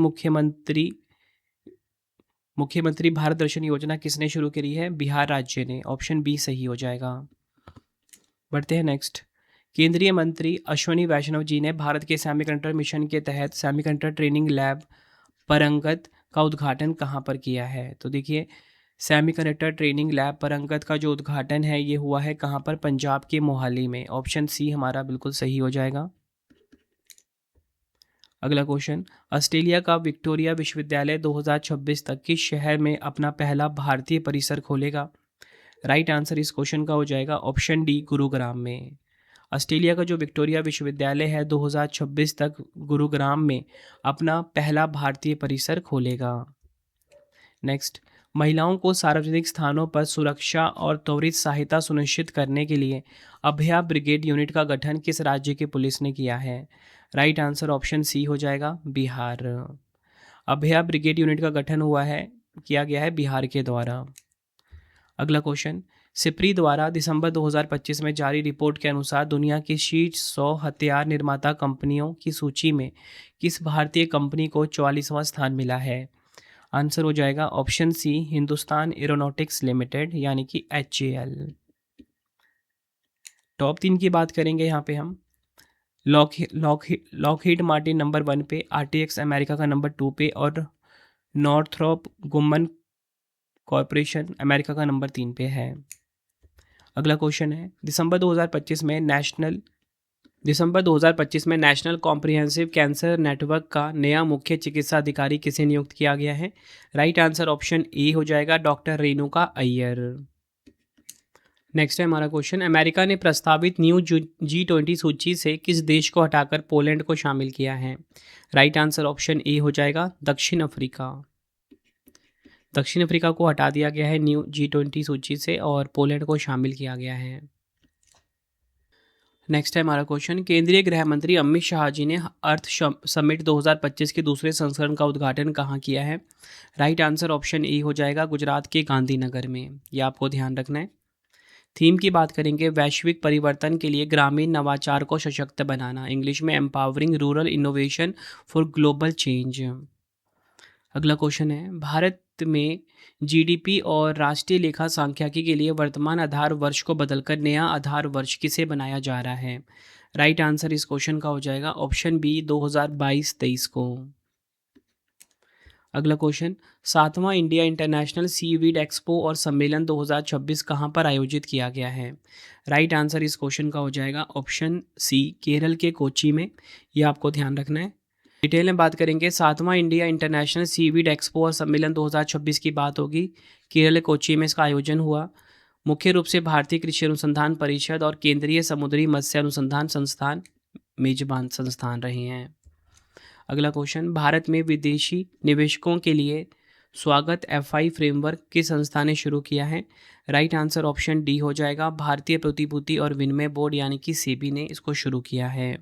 [SPEAKER 1] मुख्यमंत्री भारत दर्शन योजना किसने शुरू करी है? बिहार राज्य ने। ऑप्शन बी सही हो जाएगा। बढ़ते हैं नेक्स्ट, केंद्रीय मंत्री अश्विनी वैष्णव जी ने भारत के सेमीकंडक्टर मिशन के तहत सेमीकंडक्टर ट्रेनिंग लैब परंगत का उद्घाटन कहाँ पर किया है? तो देखिए, सेमीकंडक्टर ट्रेनिंग लैब परंगत का जो उद्घाटन है ये हुआ है कहाँ पर? पंजाब के मोहाली में। ऑप्शन सी हमारा बिल्कुल सही हो जाएगा। अगला क्वेश्चन, ऑस्ट्रेलिया का विक्टोरिया विश्वविद्यालय 2026 तक किस शहर में अपना पहला भारतीय परिसर खोलेगा? राइट आंसर इस क्वेश्चन का हो जाएगा ऑप्शन डी, गुरुग्राम में। ऑस्ट्रेलिया का जो विक्टोरिया विश्वविद्यालय है 2026 तक गुरुग्राम में अपना पहला भारतीय परिसर खोलेगा। नेक्स्ट, महिलाओं को सार्वजनिक स्थानों पर सुरक्षा और त्वरित सहायता सुनिश्चित करने के लिए अभया ब्रिगेड यूनिट का गठन किस राज्य की पुलिस ने किया है? राइट आंसर ऑप्शन सी हो जाएगा, बिहार। अभया ब्रिगेड यूनिट का गठन किया गया है बिहार के द्वारा। अगला क्वेश्चन, सिप्री द्वारा दिसंबर 2025 में जारी रिपोर्ट के अनुसार दुनिया की शीर्ष 100 हथियार निर्माता कंपनियों की सूची में किस भारतीय कंपनी को 44वां स्थान मिला है? आंसर हो जाएगा option C, Hindustan aeronautics limited यानी कि HAL। टॉप 3 की बात करेंगे यहाँ पे हम, लॉकहीड मार्टिन नंबर 1 पे, RTX अमेरिका का नंबर 2 पे और नॉर्थरोप गुम्मन कॉरपोरेशन अमेरिका का नंबर 3 पे है। अगला क्वेश्चन है, दिसंबर 2025 में नेशनल कॉम्प्रिहेंसिव कैंसर नेटवर्क का नया मुख्य चिकित्सा अधिकारी किसे नियुक्त किया गया है? राइट आंसर ऑप्शन ए हो जाएगा, डॉक्टर रेणुका अय्यर। नेक्स्ट है हमारा क्वेश्चन, अमेरिका ने प्रस्तावित न्यू G20 सूची से किस देश को हटाकर पोलैंड को शामिल किया है? राइट आंसर ऑप्शन ए हो जाएगा, दक्षिण अफ्रीका। दक्षिण अफ्रीका को हटा दिया गया है न्यू G20 सूची से और पोलैंड को शामिल किया गया है। नेक्स्ट है हमारा क्वेश्चन, केंद्रीय गृह मंत्री अमित शाह जी ने अर्थ समिट 2025 के दूसरे संस्करण का उद्घाटन कहाँ किया है? राइट आंसर ऑप्शन ए हो जाएगा, गुजरात के गांधीनगर में। ये आपको ध्यान रखना है। थीम की बात करेंगे, वैश्विक परिवर्तन के लिए ग्रामीण नवाचार को सशक्त बनाना, इंग्लिश में empowering rural innovation for global change. अगला क्वेश्चन है, भारत में GDP और राष्ट्रीय लेखा सांख्यिकी के लिए वर्तमान आधार वर्ष को बदलकर नया आधार वर्ष किसे बनाया जा रहा है? राइट आंसर इस क्वेश्चन का हो जाएगा ऑप्शन बी, 2022-23 को। अगला क्वेश्चन, 7वां इंडिया इंटरनेशनल सीवीड एक्सपो और सम्मेलन 2026 कहाँ पर आयोजित किया गया है? राइट आंसर इस क्वेश्चन का हो जाएगा ऑप्शन सी, केरल के कोच्चि में। ये आपको ध्यान रखना है। डिटेल में बात करेंगे, 7वां इंडिया इंटरनेशनल सीवीड एक्सपो और सम्मेलन 2026 की बात होगी। केरल कोच्चि में इसका आयोजन हुआ। मुख्य रूप से भारतीय कृषि अनुसंधान परिषद और केंद्रीय समुद्री मत्स्य अनुसंधान संस्थान मेजबान संस्थान रहे हैं। अगला क्वेश्चन, भारत में विदेशी निवेशकों के लिए स्वागत FI फ्रेमवर्क किस संस्था ने शुरू किया है? राइट आंसर ऑप्शन डी हो जाएगा, भारतीय प्रतिभूति और विनिमय बोर्ड यानी कि सेबी ने इसको शुरू किया है।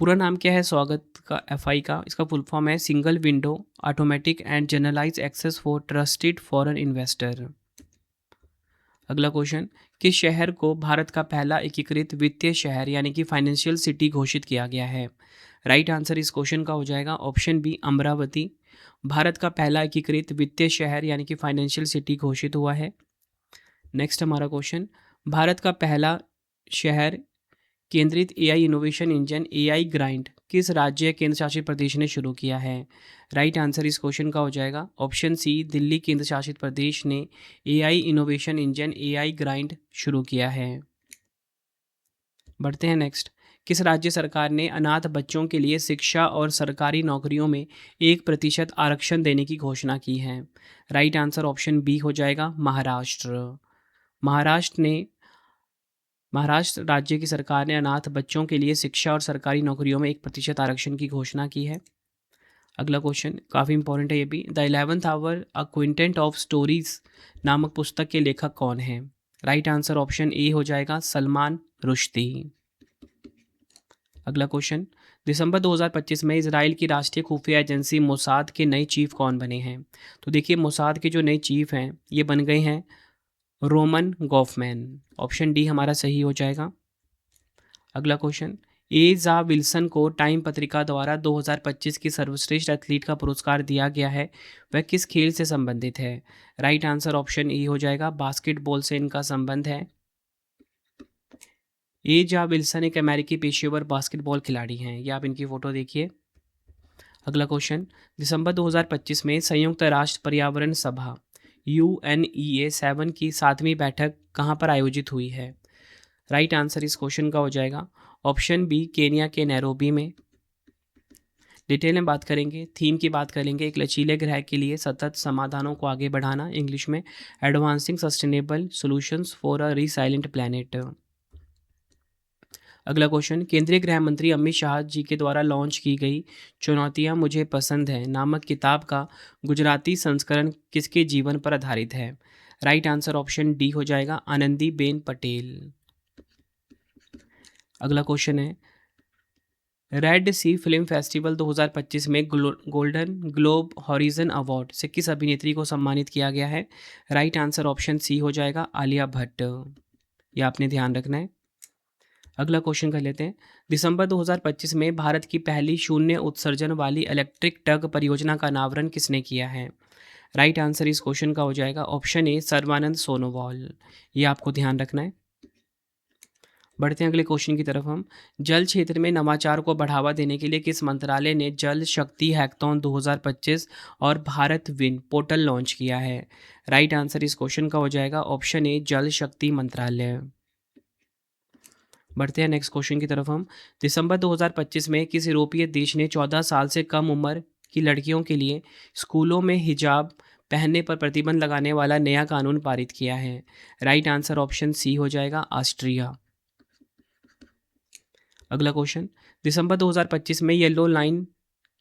[SPEAKER 1] पूरा नाम क्या है स्वागत का FI का? इसका फुल फॉर्म है single window automatic and generalise access for trusted foreign investor. अगला क्वेश्चन, किस शहर को भारत का पहला एकीकृत वित्तीय शहर यानी कि फाइनेंशियल सिटी घोषित किया गया है? राइट आंसर इस क्वेश्चन का हो जाएगा ऑप्शन बी, अमरावती। भारत का पहला एकीकृत वित्तीय शहर यानी कि फाइनेंशियल सिटी घोषित हुआ है। नेक्स्ट हमारा क्वेश्चन, भारत का पहला शहर केंद्रित AI innovation engine AI grind किस राज्य केंद्र शासित प्रदेश ने शुरू किया है? राइट आंसर इस क्वेश्चन का हो जाएगा ऑप्शन सी, दिल्ली केंद्र शासित प्रदेश ने AI innovation engine AI grind शुरू किया है। बढ़ते हैं नेक्स्ट। किस राज्य सरकार ने अनाथ बच्चों के लिए शिक्षा और सरकारी नौकरियों में 1% आरक्षण देने की घोषणा की है? राइट आंसर ऑप्शन बी हो जाएगा महाराष्ट्र। महाराष्ट्र राज्य की सरकार ने अनाथ बच्चों के लिए शिक्षा और सरकारी नौकरियों में 1% आरक्षण की घोषणा की है। अगला क्वेश्चन काफ़ी इंपॉर्टेंट है ये भी। The 11th hour a quintet of stories नामक पुस्तक के लेखक कौन है? राइट आंसर ऑप्शन ए हो जाएगा सलमान रुश्दी। अगला क्वेश्चन, दिसंबर 2025 में इजराइल की राष्ट्रीय खुफिया एजेंसी मोसाद के नए चीफ कौन बने हैं? तो देखिए मोसाद के जो नए चीफ हैं ये बन गए हैं रोमन गॉफमैन। ऑप्शन डी हमारा सही हो जाएगा। अगला क्वेश्चन, एजा विल्सन को टाइम पत्रिका द्वारा 2025 की सर्वश्रेष्ठ एथलीट का पुरस्कार दिया गया है, वह किस खेल से संबंधित है? राइट आंसर ऑप्शन ए हो जाएगा बास्केटबॉल से इनका संबंध है। एजा विल्सन एक अमेरिकी पेशेवर बास्केटबॉल खिलाड़ी हैं, ये आप इनकी फ़ोटो देखिए। अगला क्वेश्चन, दिसंबर 2025 में संयुक्त राष्ट्र पर्यावरण सभा UNEA 7 की 7वीं बैठक कहाँ पर आयोजित हुई है? राइट आंसर इस क्वेश्चन का हो जाएगा ऑप्शन बी केनिया के नैरोबी में। डिटेल में बात करेंगे, थीम की बात करेंगे, एक लचीले ग्रह के लिए सतत समाधानों को आगे बढ़ाना, इंग्लिश में advancing sustainable solutions for a resilient planet. अगला क्वेश्चन, केंद्रीय गृह मंत्री अमित शाह जी के द्वारा लॉन्च की गई चुनौतियां मुझे पसंद है नामक किताब का गुजराती संस्करण किसके जीवन पर आधारित है? राइट आंसर ऑप्शन डी हो जाएगा आनंदीबेन पटेल। अगला क्वेश्चन है, रेड सी फिल्म फेस्टिवल 2025 में गोल्डन ग्लोब हॉरिजन अवार्ड से किस अभिनेत्री को सम्मानित किया गया है? राइट आंसर ऑप्शन सी हो जाएगा आलिया भट्ट। ये आपने ध्यान रखना है। अगला क्वेश्चन कर लेते हैं, दिसंबर 2025 में भारत की पहली शून्य उत्सर्जन वाली इलेक्ट्रिक ट्रक परियोजना का अनावरण किसने किया है? राइट आंसर इस क्वेश्चन का हो जाएगा ऑप्शन ए सर्बानंद सोनोवाल। ये आपको ध्यान रखना है। बढ़ते हैं अगले क्वेश्चन की तरफ हम। जल क्षेत्र में नवाचार को बढ़ावा देने के लिए किस मंत्रालय ने जल शक्ति हैकथॉन 2025 और भारत विन पोर्टल लॉन्च किया है? राइट आंसर इस क्वेश्चन का हो जाएगा ऑप्शन ए जल शक्ति मंत्रालय। बढ़ते हैं नेक्स्ट क्वेश्चन की तरफ हम। दिसंबर 2025 में किस यूरोपीय देश ने 14 साल से कम उम्र की लड़कियों के लिए स्कूलों में हिजाब पहनने पर प्रतिबंध लगाने वाला नया कानून पारित किया है? राइट आंसर ऑप्शन सी हो जाएगा ऑस्ट्रिया। अगला क्वेश्चन, दिसंबर 2025 में येलो लाइन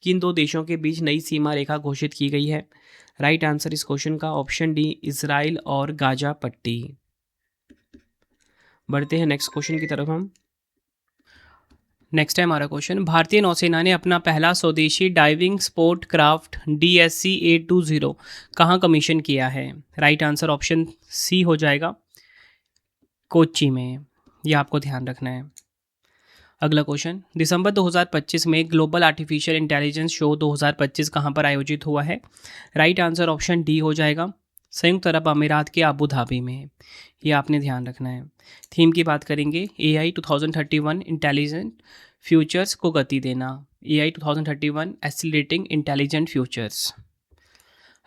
[SPEAKER 1] किन दो देशों के बीच नई सीमा रेखा घोषित की गई है? राइट आंसर इस क्वेश्चन का ऑप्शन डी इजराइल और गाजा पट्टी। बढ़ते हैं नेक्स्ट क्वेश्चन की तरफ हम। नेक्स्ट है हमारा क्वेश्चन, भारतीय नौसेना ने अपना पहला स्वदेशी डाइविंग स्पोर्ट क्राफ्ट DSC 820 कहाँ कमीशन किया है? राइट आंसर ऑप्शन सी हो जाएगा कोच्चि में। यह आपको ध्यान रखना है। अगला क्वेश्चन, दिसंबर 2025 में ग्लोबल आर्टिफिशियल इंटेलिजेंस शो 2025 कहाँ पर आयोजित हुआ है? राइट आंसर ऑप्शन डी हो जाएगा संयुक्त अरब अमीरात के आबू धाबी में। ये आपने ध्यान रखना है। थीम की बात करेंगे, AI 2031 इंटेलिजेंट फ्यूचर्स को गति देना, AI 2031 एक्सीलरेटिंग इंटेलिजेंट फ्यूचर्स।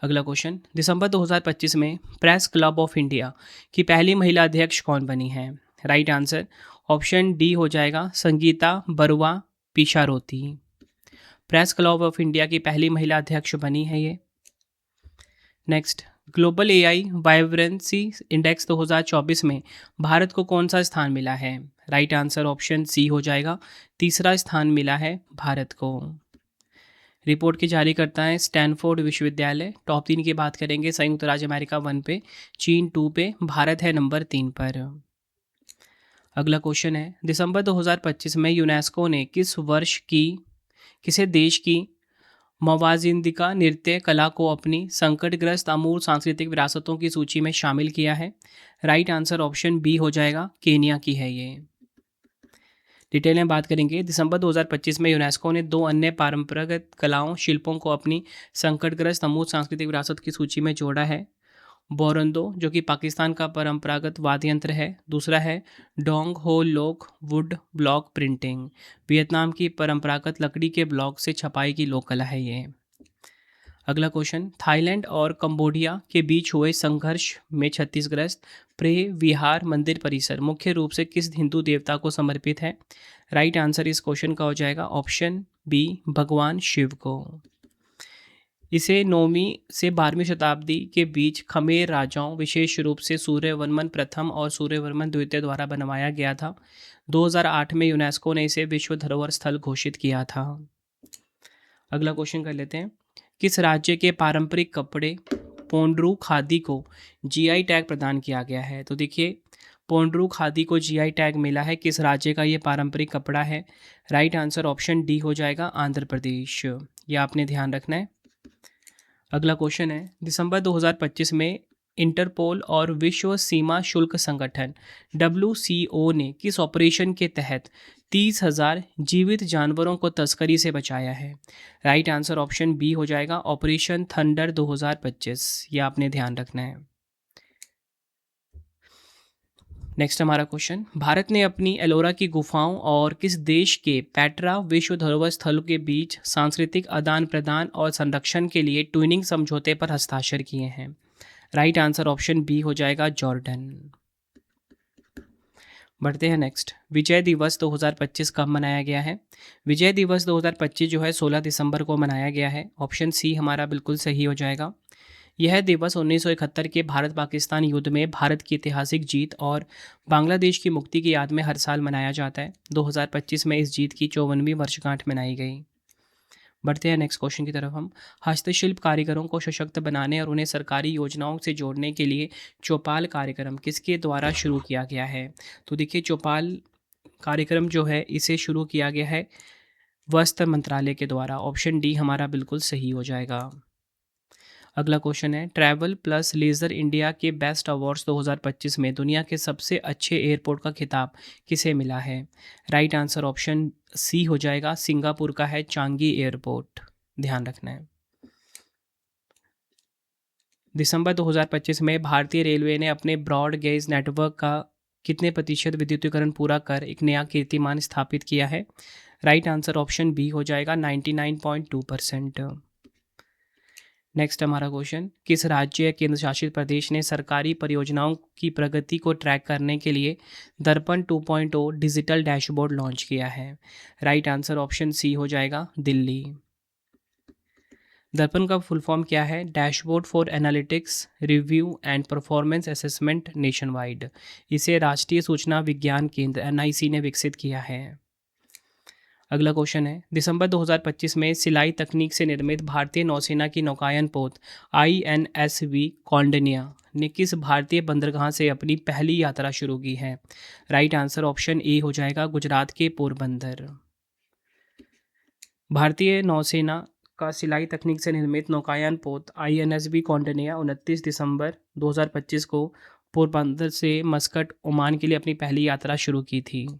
[SPEAKER 1] अगला क्वेश्चन, दिसंबर 2025 में प्रेस क्लब ऑफ इंडिया की पहली महिला अध्यक्ष कौन बनी है? राइट आंसर ऑप्शन डी हो जाएगा Sangeeta Barua Pisharoty. Press club of India की पहली महिला अध्यक्ष बनी है ये। Next, global AI vibrancy index 2024 में भारत को कौन सा स्थान मिला है? राइट आंसर ऑप्शन सी हो जाएगा तीसरा स्थान मिला है भारत को। रिपोर्ट की जारी करता है स्टैनफोर्ड विश्वविद्यालय। टॉप 3 की बात करेंगे, संयुक्त राज्य अमेरिका 1 पे, चीन 2 पे, भारत है नंबर 3 पर। अगला क्वेश्चन है, दिसंबर 2025 में यूनेस्को ने किसे देश की मवाजिंदिका नृत्य कला को अपनी संकटग्रस्त अमूल सांस्कृतिक विरासतों की सूची में शामिल किया है? राइट आंसर ऑप्शन बी हो जाएगा केनिया की है ये। डिटेल में बात करेंगे, दिसंबर 2025 में यूनेस्को ने 2 अन्य परंपरागत कलाओं शिल्पों को अपनी संकटग्रस्त अमूल सांस्कृतिक विरासत की सूची में जोड़ा है। बोरंदो जो कि पाकिस्तान का परंपरागत वाद्य यंत्र है। दूसरा है डोंग हो लोक वुड ब्लॉक प्रिंटिंग, वियतनाम की परंपरागत लकड़ी के ब्लॉक से छपाई की लोक कला है ये। अगला क्वेश्चन, थाईलैंड और कंबोडिया के बीच हुए संघर्ष में क्षतिग्रस्त प्रे विहार मंदिर परिसर मुख्य रूप से किस हिंदू देवता को समर्पित है? राइट आंसर इस क्वेश्चन का हो जाएगा ऑप्शन बी, भगवान शिव को। इसे 9वीं से 12वीं शताब्दी के बीच खमेर राजाओं, विशेष रूप से सूर्यवर्मन प्रथम और सूर्यवर्मन द्वितीय द्वारा बनवाया गया था। 2008 में यूनेस्को ने इसे विश्व धरोहर स्थल घोषित किया था। अगला क्वेश्चन कर लेते हैं, किस राज्य के पारंपरिक कपड़े पोंड्रू खादी को जीआई टैग प्रदान किया गया है? तो देखिए, पोंड्रू खादी को जीआई टैग मिला है, किस राज्य का ये पारंपरिक कपड़ा है? राइट आंसर ऑप्शन डी हो जाएगा, आंध्र प्रदेश। ये आपने ध्यान रखना है। अगला क्वेश्चन है, दिसंबर 2025 में इंटरपोल और विश्व सीमा शुल्क संगठन WCO ने किस ऑपरेशन के तहत 30,000 जीवित जानवरों को तस्करी से बचाया है? राइट आंसर ऑप्शन बी हो जाएगा, ऑपरेशन थंडर 2025। यह आपने ध्यान रखना है। नेक्स्ट हमारा क्वेश्चन, भारत ने अपनी एलोरा की गुफाओं और किस देश के पेट्रा विश्व धरोहर स्थलों के बीच सांस्कृतिक आदान प्रदान और संरक्षण के लिए ट्विनिंग समझौते पर हस्ताक्षर किए हैं? राइट आंसर ऑप्शन बी हो जाएगा, जॉर्डन। बढ़ते हैं नेक्स्ट, विजय दिवस 2025 कब मनाया गया है? विजय दिवस 2025 जो है 16 दिसंबर को मनाया गया है। ऑप्शन सी हमारा बिल्कुल सही हो जाएगा। यह दिवस 1971 के भारत पाकिस्तान युद्ध में भारत की ऐतिहासिक जीत और बांग्लादेश की मुक्ति की याद में हर साल मनाया जाता है। 2025 में इस जीत की 54वीं वर्षगांठ मनाई गई। बढ़ते हैं नेक्स्ट क्वेश्चन की तरफ हम, हस्तशिल्प कारीगरों को सशक्त बनाने और उन्हें सरकारी योजनाओं से जोड़ने के लिए चौपाल कार्यक्रम किसके द्वारा शुरू किया गया है? तो देखिए, चौपाल कार्यक्रम जो है इसे शुरू किया गया है वस्त्र मंत्रालय के द्वारा। ऑप्शन डी हमारा बिल्कुल सही हो जाएगा। अगला क्वेश्चन है, ट्रैवल प्लस लीजर इंडिया के बेस्ट अवार्ड्स 2025 में दुनिया के सबसे अच्छे एयरपोर्ट का खिताब किसे मिला है? राइट आंसर ऑप्शन सी हो जाएगा, सिंगापुर का है चांगी एयरपोर्ट। ध्यान रखना है। दिसंबर 2025 में भारतीय रेलवे ने अपने ब्रॉड गेज नेटवर्क का कितने प्रतिशत विद्युतीकरण पूरा कर एक नया कीर्तिमान स्थापित किया है? राइट आंसर ऑप्शन बी हो जाएगा, 99.2%। नेक्स्ट हमारा क्वेश्चन, किस राज्य या केंद्र शासित प्रदेश ने सरकारी परियोजनाओं की प्रगति को ट्रैक करने के लिए दर्पण 2.0 डिजिटल डैशबोर्ड लॉन्च किया है? राइट आंसर ऑप्शन सी हो जाएगा, दिल्ली। दर्पण का फुल फॉर्म क्या है? Dashboard for analytics review and performance assessment nation wide. इसे राष्ट्रीय सूचना विज्ञान केंद्र NIC ने विकसित किया है। अगला क्वेश्चन है, दिसंबर 2025 में सिलाई तकनीक से निर्मित भारतीय नौसेना की नौकायन पोत INSV कौंडन्या ने किस भारतीय बंदरगाह से अपनी पहली यात्रा शुरू की है? राइट आंसर ऑप्शन ए हो जाएगा, गुजरात के पोरबंदर। भारतीय नौसेना का सिलाई तकनीक से निर्मित नौकायन पोत INSV कौंडन्या 29 दिसंबर 2025 को पोरबंदर से मस्कट ओमान के लिए अपनी पहली यात्रा शुरू की थी।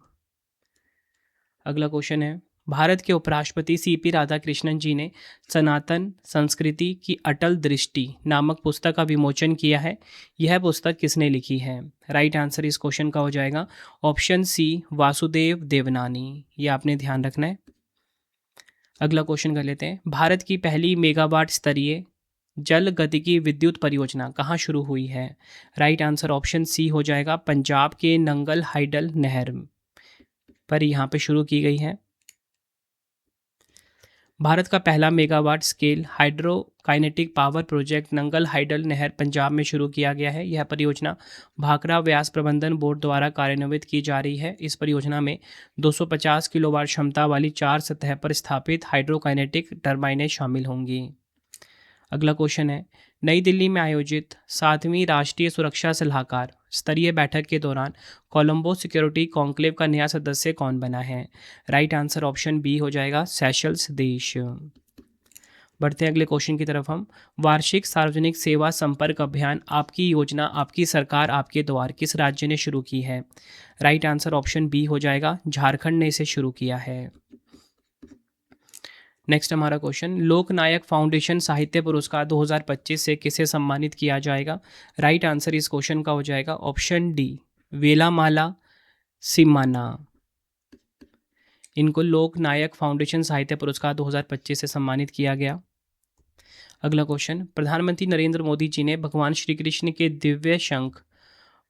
[SPEAKER 1] अगला क्वेश्चन है, भारत के उपराष्ट्रपति CP राधाकृष्णन जी ने सनातन संस्कृति की अटल दृष्टि नामक पुस्तक का विमोचन किया है। यह पुस्तक किसने लिखी है? राइट आंसर इस क्वेश्चन का हो जाएगा, ऑप्शन सी, वासुदेव देवनानी। ये आपने ध्यान रखना है। अगला क्वेश्चन कर लेते हैं, भारत की पहली मेगावाट स्तरीय जल गतिकी विद्युत परियोजना कहाँ शुरू हुई है? राइट आंसर ऑप्शन सी हो जाएगा, पंजाब के नंगल हाइडल नहर पर यहाँ पे शुरू की गई है। भारत का पहला megawatt scale hydrokinetic power project Nangal hydel नहर पंजाब में शुरू किया गया है। यह परियोजना भाखड़ा व्यास प्रबंधन बोर्ड द्वारा कार्यान्वित की जा रही है। इस परियोजना में 250 किलोवाट क्षमता वाली 4 सतह पर स्थापित हाइड्रोकाइनेटिक टर्बाइनें शामिल होंगी। अगला क्वेश्चन है, नई दिल्ली में आयोजित 7वीं राष्ट्रीय सुरक्षा सलाहकार स्तरीय बैठक के दौरान कोलंबो सिक्योरिटी कॉन्क्लेव का नया सदस्य कौन बना है? राइट आंसर ऑप्शन बी हो जाएगा, सेशल्स देश। बढ़ते हैं अगले क्वेश्चन की तरफ हम, वार्षिक सार्वजनिक सेवा संपर्क अभियान आपकी योजना आपकी सरकार आपके द्वार किस राज्य ने शुरू की है? राइट आंसर ऑप्शन बी हो जाएगा, झारखंड ने इसे शुरू किया है। नेक्स्ट हमारा क्वेश्चन, लोकनायक फाउंडेशन साहित्य पुरस्कार 2025 से किसे सम्मानित किया जाएगा? राइट आंसर इस क्वेश्चन का हो जाएगा ऑप्शन डी, वेलामाला सिमाना। इनको लोकनायक फाउंडेशन साहित्य पुरस्कार 2025 से सम्मानित किया गया। अगला क्वेश्चन, प्रधानमंत्री नरेंद्र मोदी जी ने भगवान श्री कृष्ण के दिव्य शंख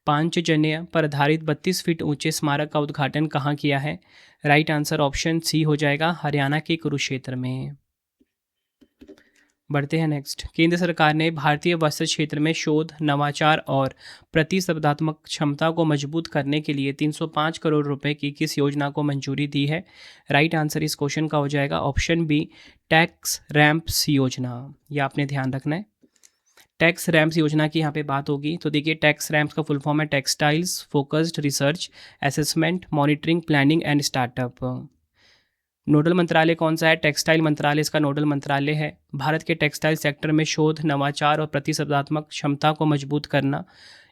[SPEAKER 1] पांचजन्य पर आधारित 32 फीट ऊंचे स्मारक का उद्घाटन कहाँ किया है? राइट आंसर ऑप्शन सी हो जाएगा, हरियाणा के कुरुक्षेत्र में। बढ़ते हैं नेक्स्ट, केंद्र सरकार ने भारतीय वस्त्र क्षेत्र में शोध, नवाचार और प्रतिस्पर्धात्मक क्षमता को मजबूत करने के लिए 305 करोड़ रुपए की किस योजना को मंजूरी दी है? राइट आंसर इस क्वेश्चन का हो जाएगा ऑप्शन बी, टैक्स रैंप्स योजना। यह आपने ध्यान रखना है। टैक्स रैम्प्स योजना की यहाँ पे बात होगी तो देखिए, टैक्स रैम्प्स का फुल फॉर्म है textiles focused research assessment monitoring planning and startup. Nodal मंत्रालय कौन सा है? टेक्सटाइल मंत्रालय इसका नोडल मंत्रालय है। भारत के टेक्सटाइल सेक्टर में शोध, नवाचार और प्रतिस्पर्धात्मक क्षमता को मजबूत करना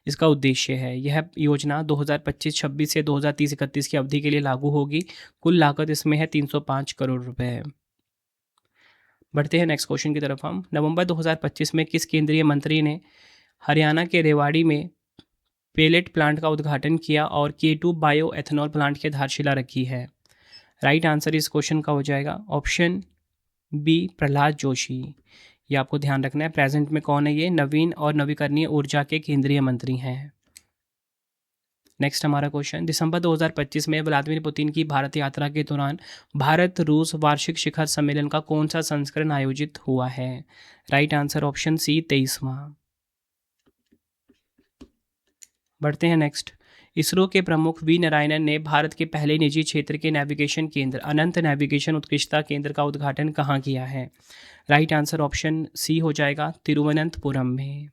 [SPEAKER 1] इसका उद्देश्य है। यह योजना 2025-26 से 2030-31 की अवधि के लिए लागू होगी। कुल लागत इसमें है 305 करोड़ रुपए। बढ़ते हैं नेक्स्ट क्वेश्चन की तरफ हम। नवंबर 2025 में किस केंद्रीय मंत्री ने हरियाणा के रेवाड़ी में पेलेट प्लांट का उद्घाटन किया और K2 बायो एथेनॉल प्लांट की आधारशिला रखी है? राइट आंसर इस क्वेश्चन का हो जाएगा ऑप्शन बी, प्रहलाद जोशी। ये आपको ध्यान रखना है। प्रेजेंट में कौन है ये? नवीन और नवीकरणीय ऊर्जा के केंद्रीय मंत्री हैं। नेक्स्ट हमारा क्वेश्चन, दिसंबर 2025 में व्लादिमीर पुतिन की भारत यात्रा के दौरान भारत रूस वार्षिक शिखर सम्मेलन का कौन सा संस्करण आयोजित हुआ है? राइट आंसर ऑप्शन सी, 23वां। बढ़ते हैं नेक्स्ट, इसरो के प्रमुख वी नारायणन ने भारत के पहले निजी क्षेत्र के नेविगेशन केंद्र अनंत नेविगेशन उत्कृष्टता केंद्र का उद्घाटन कहाँ किया है? राइट आंसर ऑप्शन सी हो जाएगा, तिरुवनंतपुरम में।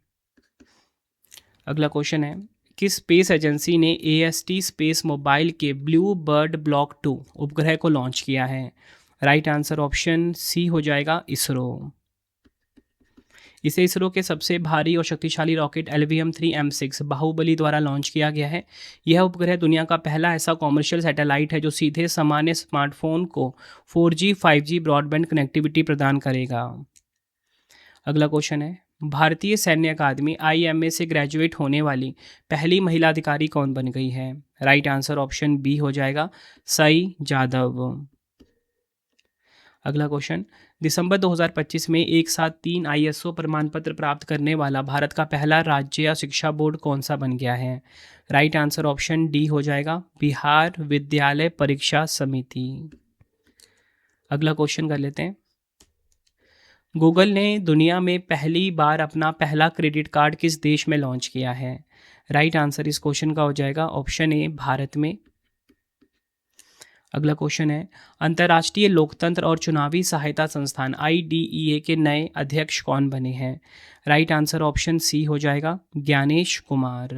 [SPEAKER 1] अगला क्वेश्चन है, किस स्पेस एजेंसी ने AST स्पेस मोबाइल के ब्लू बर्ड ब्लॉक 2 उपग्रह को लॉन्च किया है? राइट आंसर ऑप्शन सी हो जाएगा, इसरो। इसे इसरो के सबसे भारी और शक्तिशाली रॉकेट LVM-3 M6 बाहुबली द्वारा लॉन्च किया गया है। यह उपग्रह दुनिया का पहला ऐसा कॉमर्शियल सैटेलाइट है जो सीधे सामान्य स्मार्टफोन को 4G 5G ब्रॉडबैंड कनेक्टिविटी प्रदान करेगा। अगला क्वेश्चन है, भारतीय सैन्य अकादमी IMA से ग्रेजुएट होने वाली पहली महिला अधिकारी कौन बन गई है? राइट आंसर ऑप्शन बी हो जाएगा, साई जादव। अगला क्वेश्चन, दिसंबर 2025 में एक साथ 3 ISO प्रमाण पत्र प्राप्त करने वाला भारत का पहला राज्य या शिक्षा बोर्ड कौन सा बन गया है? राइट आंसर ऑप्शन डी हो जाएगा, बिहार विद्यालय परीक्षा समिति। अगला क्वेश्चन कर लेते हैं, गूगल ने दुनिया में पहली बार अपना पहला क्रेडिट कार्ड किस देश में लॉन्च किया है? राइट आंसर इस क्वेश्चन का हो जाएगा ऑप्शन ए, भारत में। अगला क्वेश्चन है, अंतर्राष्ट्रीय लोकतंत्र और चुनावी सहायता संस्थान IDEA के नए अध्यक्ष कौन बने हैं? राइट आंसर ऑप्शन सी हो जाएगा, ज्ञानेश कुमार।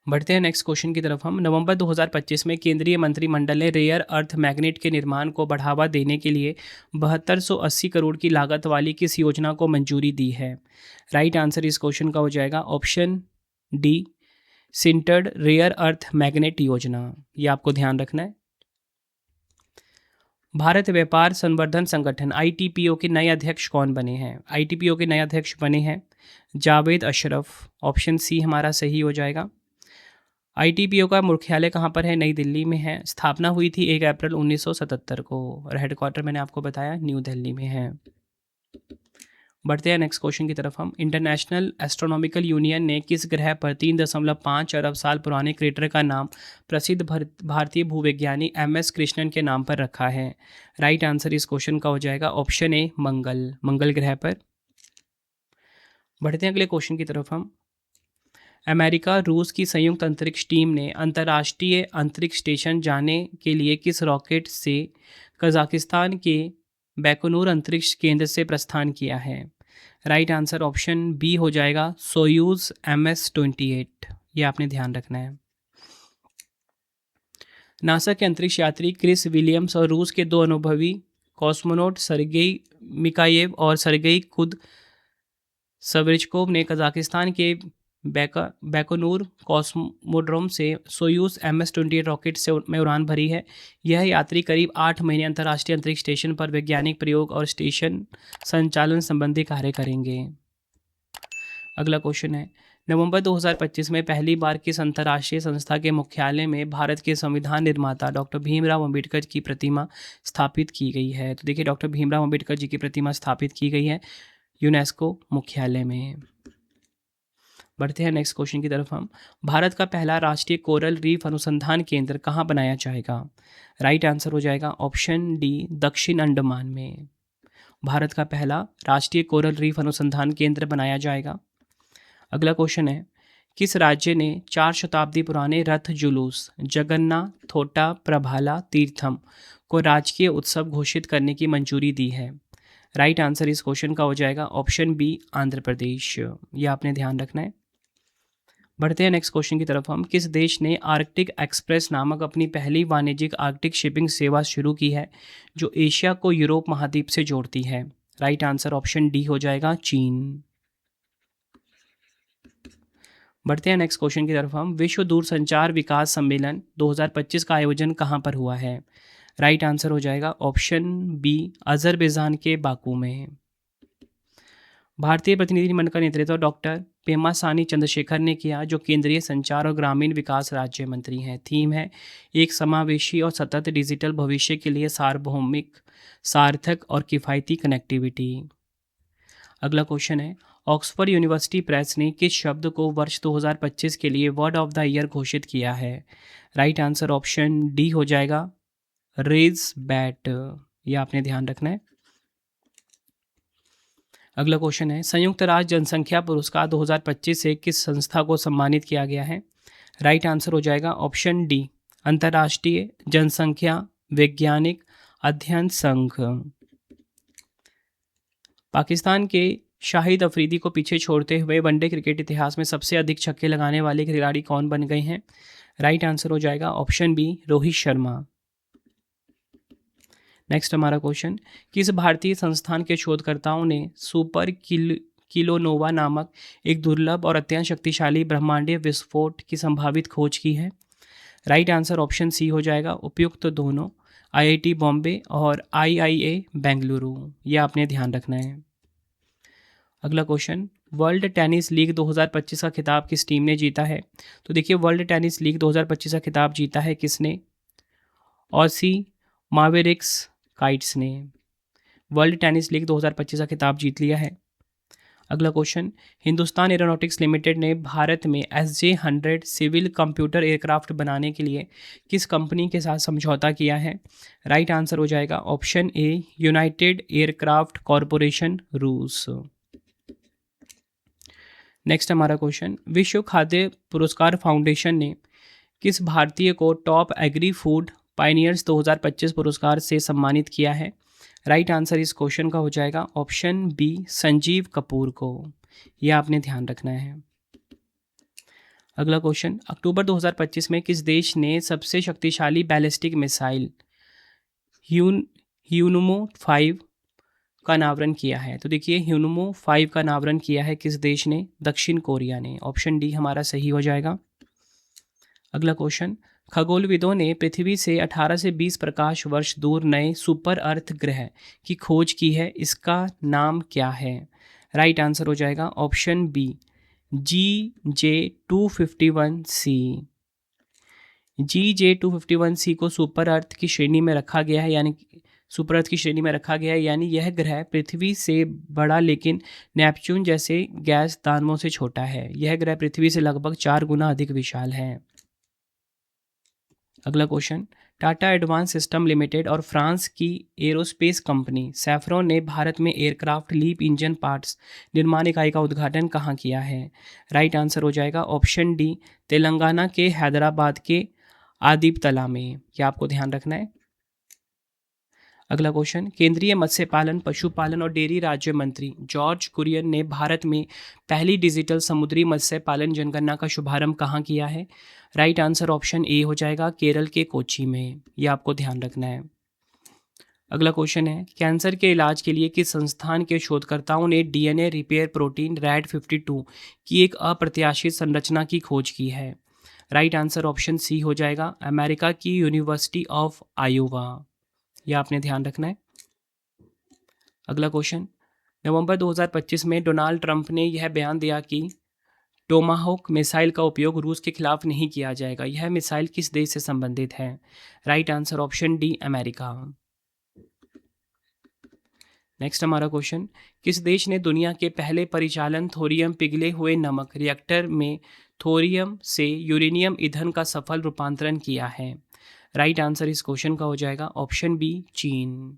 [SPEAKER 1] बढ़ते हैं नेक्स्ट क्वेश्चन की तरफ हम। नवंबर 2025 में केंद्रीय मंत्रिमंडल ने रेयर अर्थ मैग्नेट के निर्माण को बढ़ावा देने के लिए 7280 करोड़ की लागत वाली किस योजना को मंजूरी दी है? राइट आंसर इस क्वेश्चन का हो जाएगा option D, sintered rare earth magnet योजना। ये आपको ध्यान रखना है। भारत व्यापार संवर्धन संगठन ITPO के नए अध्यक्ष कौन बने हैं? ITPO के नए अध्यक्ष बने हैं जावेद अशरफ। ऑप्शन सी हमारा सही हो जाएगा। ITPO का मुख्यालय कहाँ पर है? नई दिल्ली में है। स्थापना हुई थी 1 अप्रैल 1977 को और हेडक्वार्टर मैंने आपको बताया न्यू दिल्ली में है। बढ़ते हैं नेक्स्ट क्वेश्चन की तरफ हम। इंटरनेशनल एस्ट्रोनॉमिकल यूनियन ने किस ग्रह पर 3.5 अरब साल पुराने क्रेटर का नाम प्रसिद्ध भारतीय भूवैज्ञानिक MS कृष्णन के नाम पर रखा है? राइट आंसर इस क्वेश्चन का हो जाएगा ऑप्शन ए, मंगल ग्रह पर। बढ़ते हैं अगले क्वेश्चन की तरफ हम। अमेरिका रूस की संयुक्त अंतरिक्ष टीम ने अंतर्राष्ट्रीय अंतरिक्ष स्टेशन जाने के लिए किस रॉकेट से कजाकिस्तान के बैकोनूर अंतरिक्ष केंद्र से प्रस्थान किया है? राइट आंसर ऑप्शन बी हो जाएगा, सोयूज MS-28। ये आपने ध्यान रखना है। नासा के अंतरिक्ष यात्री क्रिस विलियम्स और रूस के 2 अनुभवी कॉस्मोनॉट सर्गेई मिकायेव और सर्गेई खुद सवरिचकोव ने कजाकिस्तान के बैकोनूर कॉस्मोड्रोम से सोयूज MS-28 रॉकेट से में उड़ान भरी है। यह यात्री करीब 8 महीने अंतर्राष्ट्रीय अंतरिक्ष स्टेशन पर वैज्ञानिक प्रयोग और स्टेशन संचालन संबंधी कार्य करेंगे। अगला क्वेश्चन है, नवंबर 2025 में पहली बार किस अंतर्राष्ट्रीय संस्था के मुख्यालय में भारत के संविधान निर्माता डॉक्टर भीमराव अंबेडकर की प्रतिमा स्थापित की गई है? तो देखिए, डॉक्टर भीमराव अंबेडकर जी की प्रतिमा स्थापित की गई है यूनेस्को मुख्यालय में। बढ़ते हैं नेक्स्ट क्वेश्चन की तरफ हम। भारत का पहला राष्ट्रीय कोरल रीफ अनुसंधान केंद्र कहाँ बनाया जाएगा? राइट आंसर हो जाएगा ऑप्शन डी, दक्षिण अंडमान में। भारत का पहला राष्ट्रीय कोरल रीफ अनुसंधान केंद्र बनाया जाएगा। अगला क्वेश्चन है, किस राज्य ने 4 शताब्दी पुराने रथ जुलूस जगन्नाथ थोटा प्रभाला तीर्थम को राजकीय उत्सव घोषित करने की मंजूरी दी है? राइट आंसर इस क्वेश्चन का हो जाएगा ऑप्शन बी, आंध्र प्रदेश। यह आपने ध्यान रखना है। बढ़ते हैं नेक्स्ट क्वेश्चन की तरफ हम। किस देश ने आर्कटिक एक्सप्रेस नामक अपनी पहली वाणिज्यिक आर्कटिक शिपिंग सेवा शुरू की है जो एशिया को यूरोप महाद्वीप से जोड़ती है? राइट आंसर ऑप्शन डी हो जाएगा, चीन। बढ़ते हैं नेक्स्ट क्वेश्चन की तरफ हम। विश्व दूरसंचार विकास सम्मेलन 2025 का आयोजन कहाँ पर हुआ है? राइट आंसर हो जाएगा ऑप्शन बी, अजरबैजान के बाकू में। भारतीय प्रतिनिधिमंडल का नेतृत्व डॉक्टर पेमासानी चंद्रशेखर ने किया जो केंद्रीय संचार और ग्रामीण विकास राज्य मंत्री हैं। थीम है एक समावेशी और सतत डिजिटल भविष्य के लिए सार्वभौमिक, सार्थक और किफ़ायती कनेक्टिविटी। अगला क्वेश्चन है, ऑक्सफोर्ड यूनिवर्सिटी प्रेस ने किस शब्द को वर्ष 2025 के लिए वर्ड ऑफ द ईयर घोषित किया है? राइट आंसर ऑप्शन डी हो जाएगा, रेज बैट। यह आपने ध्यान रखना है। अगला क्वेश्चन है, संयुक्त राष्ट्र जनसंख्या पुरस्कार 2025 से किस संस्था को सम्मानित किया गया है? राइट आंसर हो जाएगा ऑप्शन डी, अंतर्राष्ट्रीय जनसंख्या वैज्ञानिक अध्ययन संघ। पाकिस्तान के शाहिद अफरीदी को पीछे छोड़ते हुए वनडे क्रिकेट इतिहास में सबसे अधिक छक्के लगाने वाले खिलाड़ी कौन बन गए हैं? राइट आंसर हो जाएगा option B, Rohit Sharma. Next हमारा क्वेश्चन, किस भारतीय संस्थान के शोधकर्ताओं ने सुपर किलोनोवा नामक एक दुर्लभ और अत्यंत शक्तिशाली ब्रह्मांडीय विस्फोट की संभावित खोज की है? राइट आंसर ऑप्शन सी हो जाएगा, उपयुक्त तो दोनों, IIT बॉम्बे और IIA बेंगलुरु। यह आपने ध्यान रखना है। अगला क्वेश्चन, वर्ल्ड टेनिस लीग 2025 का खिताब किस टीम ने जीता है? तो देखिए, वर्ल्ड टेनिस लीग 2025 का खिताब जीता है किसने? ऑसी मावेरिक्स काइट्स ने वर्ल्ड टेनिस लीग 2025 का खिताब जीत लिया है। अगला क्वेश्चन, हिंदुस्तान एरोनॉटिक्स लिमिटेड ने भारत में SJ-100 सिविल कंप्यूटर एयरक्राफ्ट बनाने के लिए किस कंपनी के साथ समझौता किया है? राइट आंसर हो जाएगा option A, United aircraft corporation रूस। नेक्स्ट हमारा क्वेश्चन, विश्व खाद्य पुरस्कार फाउंडेशन ने किस भारतीय को टॉप एग्री फूड पायनियर्स 2025 पुरस्कार से सम्मानित किया है? राइट आंसर इस क्वेश्चन का हो जाएगा ऑप्शन बी, संजीव कपूर को। यह आपने ध्यान रखना है। अगला क्वेश्चन, अक्टूबर 2025 में किस देश ने सबसे शक्तिशाली बैलिस्टिक मिसाइल ह्यूनुमो 5 का अनावरण किया है? तो देखिए, ह्यूनुमो 5 का अनावरण किया है किस देश ने? दक्षिण कोरिया ने। ऑप्शन डी हमारा सही हो जाएगा। अगला क्वेश्चन, खगोलविदों ने पृथ्वी से 18 से 20 प्रकाश वर्ष दूर नए सुपर अर्थ ग्रह की खोज की है, इसका नाम क्या है? राइट आंसर हो जाएगा ऑप्शन बी, GJ251c। GJ251c को सुपर अर्थ की श्रेणी में रखा गया है, यानी यह ग्रह पृथ्वी से बड़ा लेकिन नेपच्यून जैसे गैस दानवों से छोटा है। यह ग्रह पृथ्वी से लगभग 4 गुना अधिक विशाल है। अगला question, Tata advance system limited और फ्रांस की एरोस्पेस कंपनी सैफ्रॉन ने भारत में एयरक्राफ्ट लीप इंजन पार्ट्स निर्माण इकाई का उद्घाटन कहाँ किया है? राइट आंसर हो जाएगा ऑप्शन डी, तेलंगाना के हैदराबाद के आदिबतला में। क्या आपको ध्यान रखना है। अगला क्वेश्चन, केंद्रीय मत्स्य पालन, पशुपालन और डेयरी राज्य मंत्री जॉर्ज कुरियन ने भारत में पहली डिजिटल समुद्री मत्स्य पालन जनगणना का शुभारंभ कहाँ किया है? राइट आंसर ऑप्शन ए हो जाएगा, केरल के कोच्चि में। यह आपको ध्यान रखना है। अगला क्वेश्चन है, कैंसर के इलाज के लिए किस संस्थान के शोधकर्ताओं ने डीएनए रिपेयर प्रोटीन RAD52 की एक अप्रत्याशित संरचना की खोज की है? राइट आंसर ऑप्शन सी हो जाएगा, अमेरिका की यूनिवर्सिटी ऑफ आयोवा। यह आपने ध्यान रखना है। अगला क्वेश्चन, नवंबर 2025 में डोनाल्ड ट्रंप ने यह बयान दिया कि टोमाहोक मिसाइल का उपयोग रूस के खिलाफ नहीं किया जाएगा। यह मिसाइल किस देश से संबंधित है? Right answer option D, America. Next हमारा क्वेश्चन, किस देश ने दुनिया के पहले परिचालन थोरियम पिघले हुए नमक रिएक्टर में थोरियम से यूरेनियम ईंधन का सफल रूपांतरण किया है? राइट आंसर इस क्वेश्चन का हो जाएगा ऑप्शन बी, चीन।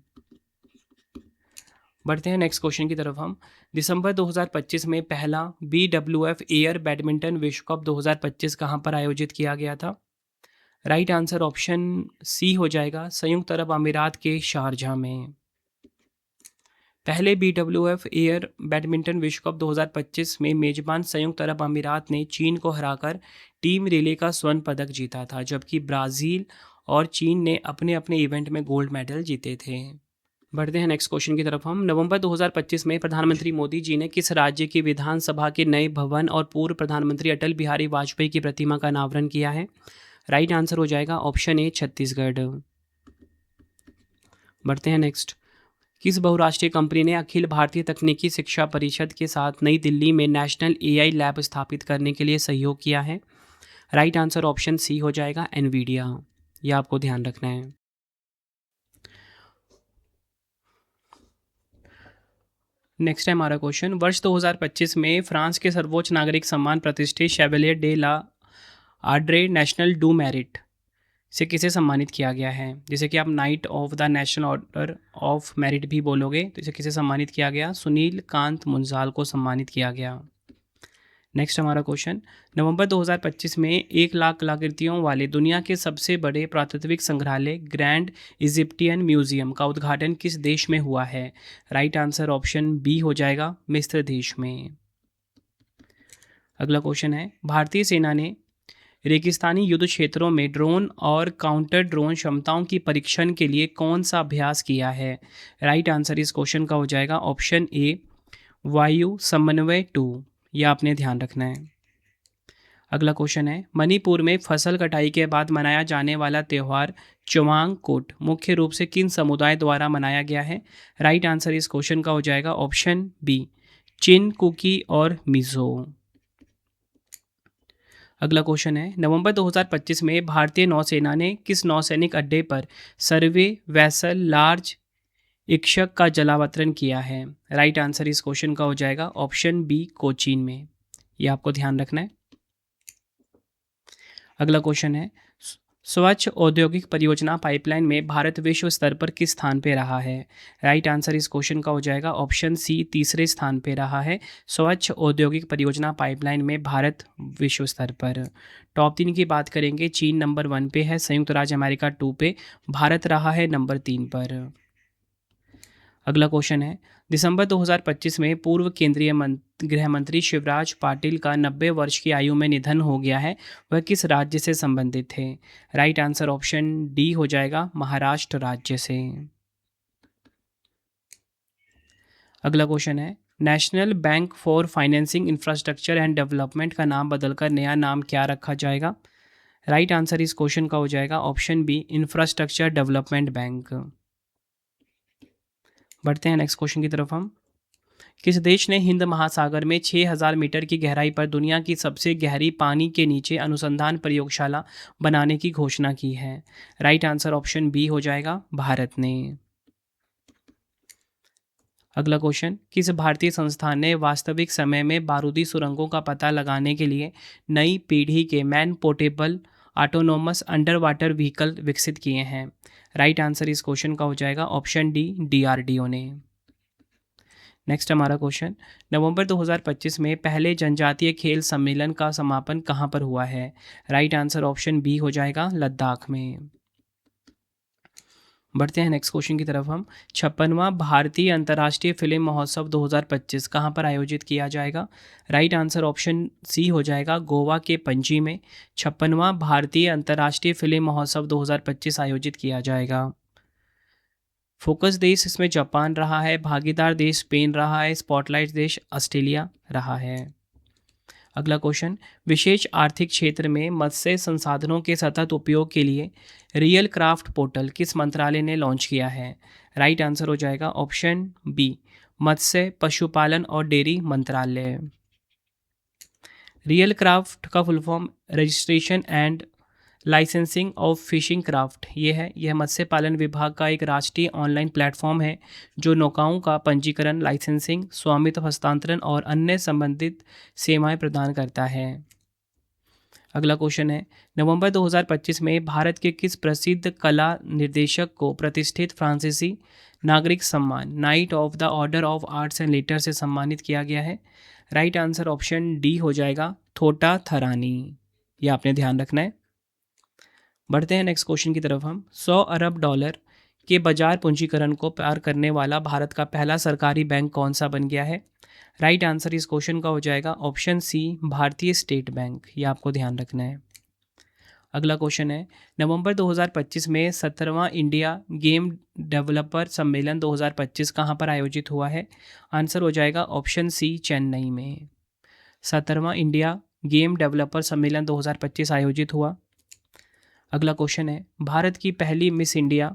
[SPEAKER 1] बढ़ते हैं नेक्स्ट क्वेश्चन की तरफ हम। दिसंबर 2025 में पहला BWF एयर बैडमिंटन विश्व कप 2025 कहाँ पर आयोजित किया गया था? राइट आंसर ऑप्शन सी हो जाएगा, संयुक्त अरब अमीरात के शारजाह में। पहले BWF एयर बैडमिंटन विश्व कप 2025 में मेजबान संयुक्त अरब अमीरात ने चीन को हराकर टीम रिले का स्वर्ण पदक जीता था, जबकि ब्राज़ील और चीन ने अपने अपने इवेंट में गोल्ड मेडल जीते थे। बढ़ते हैं नेक्स्ट क्वेश्चन की तरफ हम। नवंबर 2025 में प्रधानमंत्री मोदी जी ने किस राज्य की विधानसभा के नए भवन और पूर्व प्रधानमंत्री अटल बिहारी वाजपेयी की प्रतिमा का अनावरण किया है? राइट आंसर हो जाएगा ऑप्शन ए, छत्तीसगढ़। बढ़ते हैं नेक्स्ट, किस बहुराष्ट्रीय कंपनी ने अखिल भारतीय तकनीकी शिक्षा परिषद के साथ नई दिल्ली में नेशनल AI लैब स्थापित करने के लिए सहयोग किया है? राइट आंसर ऑप्शन सी हो जाएगा, एनवीडिया। यह आपको ध्यान रखना है। नेक्स्ट है हमारा क्वेश्चन, वर्ष 2025 में फ्रांस के सर्वोच्च नागरिक सम्मान प्रतिष्ठित chevalier de la ordre national du merit से किसे सम्मानित किया गया है? जैसे कि आप knight of the national order of merit भी बोलोगे, तो इसे किसे सम्मानित किया गया? सुनील कांत मुंजाल को सम्मानित किया गया। नेक्स्ट हमारा क्वेश्चन, नवंबर 2025 में 1 लाख कलाकृतियों वाले दुनिया के सबसे बड़े पुरातात्विक संग्रहालय ग्रैंड इजिप्टियन म्यूजियम का उद्घाटन किस देश में हुआ है? राइट आंसर ऑप्शन बी हो जाएगा, मिस्र देश में। अगला क्वेश्चन है, भारतीय सेना ने रेगिस्तानी युद्ध क्षेत्रों में ड्रोन और काउंटर ड्रोन क्षमताओं की परीक्षण के लिए कौन सा अभ्यास किया है? राइट आंसर इस क्वेश्चन का हो जाएगा ऑप्शन ए, वायु समन्वय 2। यह आपने ध्यान रखना है। अगला क्वेश्चन है, मणिपुर में फसल कटाई के बाद मनाया जाने वाला त्यौहार चुवांग कोट मुख्य रूप से किन समुदाय द्वारा मनाया गया है? राइट आंसर इस क्वेश्चन का हो जाएगा ऑप्शन बी, चिन, कुकी और मिजो। अगला क्वेश्चन है, नवंबर 2025 में भारतीय नौसेना ने किस नौसैनिक अड्डे पर सर्वे वेसल लार्ज इक्षक का जलावतरण किया है? राइट आंसर इस क्वेश्चन का हो जाएगा ऑप्शन बी, कोचीन में। यह आपको ध्यान रखना है। अगला क्वेश्चन है, स्वच्छ औद्योगिक परियोजना पाइपलाइन में भारत विश्व स्तर पर किस स्थान पे रहा है? राइट आंसर इस क्वेश्चन का हो जाएगा ऑप्शन सी, तीसरे स्थान पे रहा है। स्वच्छ औद्योगिक परियोजना पाइपलाइन में भारत विश्व स्तर पर। टॉप 3 की बात करेंगे, चीन नंबर 1 पे है, संयुक्त राज्य अमेरिका 2 पे, भारत रहा है नंबर 3 पर। अगला क्वेश्चन है, दिसंबर 2025 में पूर्व केंद्रीय गृह मंत्री शिवराज पाटिल का 90 वर्ष की आयु में निधन हो गया है, वह किस राज्य से संबंधित थे? राइट आंसर ऑप्शन डी हो जाएगा, महाराष्ट्र राज्य से। अगला क्वेश्चन है, national bank for financing infrastructure and development का नाम बदलकर नया नाम क्या रखा जाएगा? राइट आंसर इस क्वेश्चन का हो जाएगा option B, infrastructure development bank. बढ़ते हैं नेक्स्ट क्वेश्चन की तरफ हम। किस देश ने हिंद महासागर में 6000 मीटर की गहराई पर दुनिया की सबसे गहरी पानी के नीचे अनुसंधान प्रयोगशाला बनाने की घोषणा की है? राइट आंसर ऑप्शन बी हो जाएगा, भारत ने। अगला क्वेश्चन, किस भारतीय संस्थान ने वास्तविक समय में बारूदी सुरंगों का पता लगाने के लिए नई पीढ़ी के man portable autonomous under water vehicle विकसित किए हैं? राइट आंसर इस क्वेश्चन का हो जाएगा ऑप्शन डी, DRDO ने। नेक्स्ट हमारा क्वेश्चन, नवंबर 2025 में पहले जनजातीय खेल सम्मेलन का समापन कहाँ पर हुआ है? राइट आंसर ऑप्शन बी हो जाएगा, लद्दाख में। बढ़ते हैं नेक्स्ट क्वेश्चन की तरफ हम। 56वां भारतीय अंतर्राष्ट्रीय फिल्म महोत्सव 2025 कहाँ पर आयोजित किया जाएगा? राइट आंसर ऑप्शन सी हो जाएगा, गोवा के पणजी में 56वां भारतीय अंतर्राष्ट्रीय फिल्म महोत्सव 2025 आयोजित किया जाएगा। फोकस देश इसमें जापान रहा है, भागीदार देश स्पेन रहा है, स्पॉटलाइट देश ऑस्ट्रेलिया रहा है। अगला क्वेश्चन, विशेष आर्थिक क्षेत्र में मत्स्य संसाधनों के सतत उपयोग के लिए रियल क्राफ्ट पोर्टल किस मंत्रालय ने लॉन्च किया है? राइट आंसर हो जाएगा ऑप्शन बी, मत्स्य पशुपालन और डेयरी मंत्रालय। रियल क्राफ्ट का full form registration and licensing of fishing craft ये है। यह मत्स्य पालन विभाग का एक राष्ट्रीय ऑनलाइन प्लेटफॉर्म है जो नौकाओं का पंजीकरण, लाइसेंसिंग, स्वामित्व हस्तांतरण और अन्य संबंधित सेवाएं प्रदान करता है। अगला क्वेश्चन है, नवंबर 2025 में भारत के किस प्रसिद्ध कला निर्देशक को प्रतिष्ठित फ्रांसीसी नागरिक सम्मान night of the order of arts and later से सम्मानित किया गया है? राइट आंसर ऑप्शन डी हो जाएगा, थोटा थरानी। ये आपने ध्यान रखना है। बढ़ते हैं नेक्स्ट क्वेश्चन की तरफ हम। 100 अरब डॉलर के बाजार पूंजीकरण को पार करने वाला भारत का पहला सरकारी बैंक कौन सा बन गया है? राइट आंसर इस क्वेश्चन का हो जाएगा ऑप्शन सी, भारतीय स्टेट बैंक। ये आपको ध्यान रखना है। अगला क्वेश्चन है, नवंबर 2025 में 17वां इंडिया गेम डेवलपर सम्मेलन 2025 कहाँ पर आयोजित हुआ है? आंसर हो जाएगा ऑप्शन सी, चेन्नई में। 17वां इंडिया गेम डेवलपर सम्मेलन 2025 आयोजित हुआ। अगला क्वेश्चन है, भारत की पहली मिस इंडिया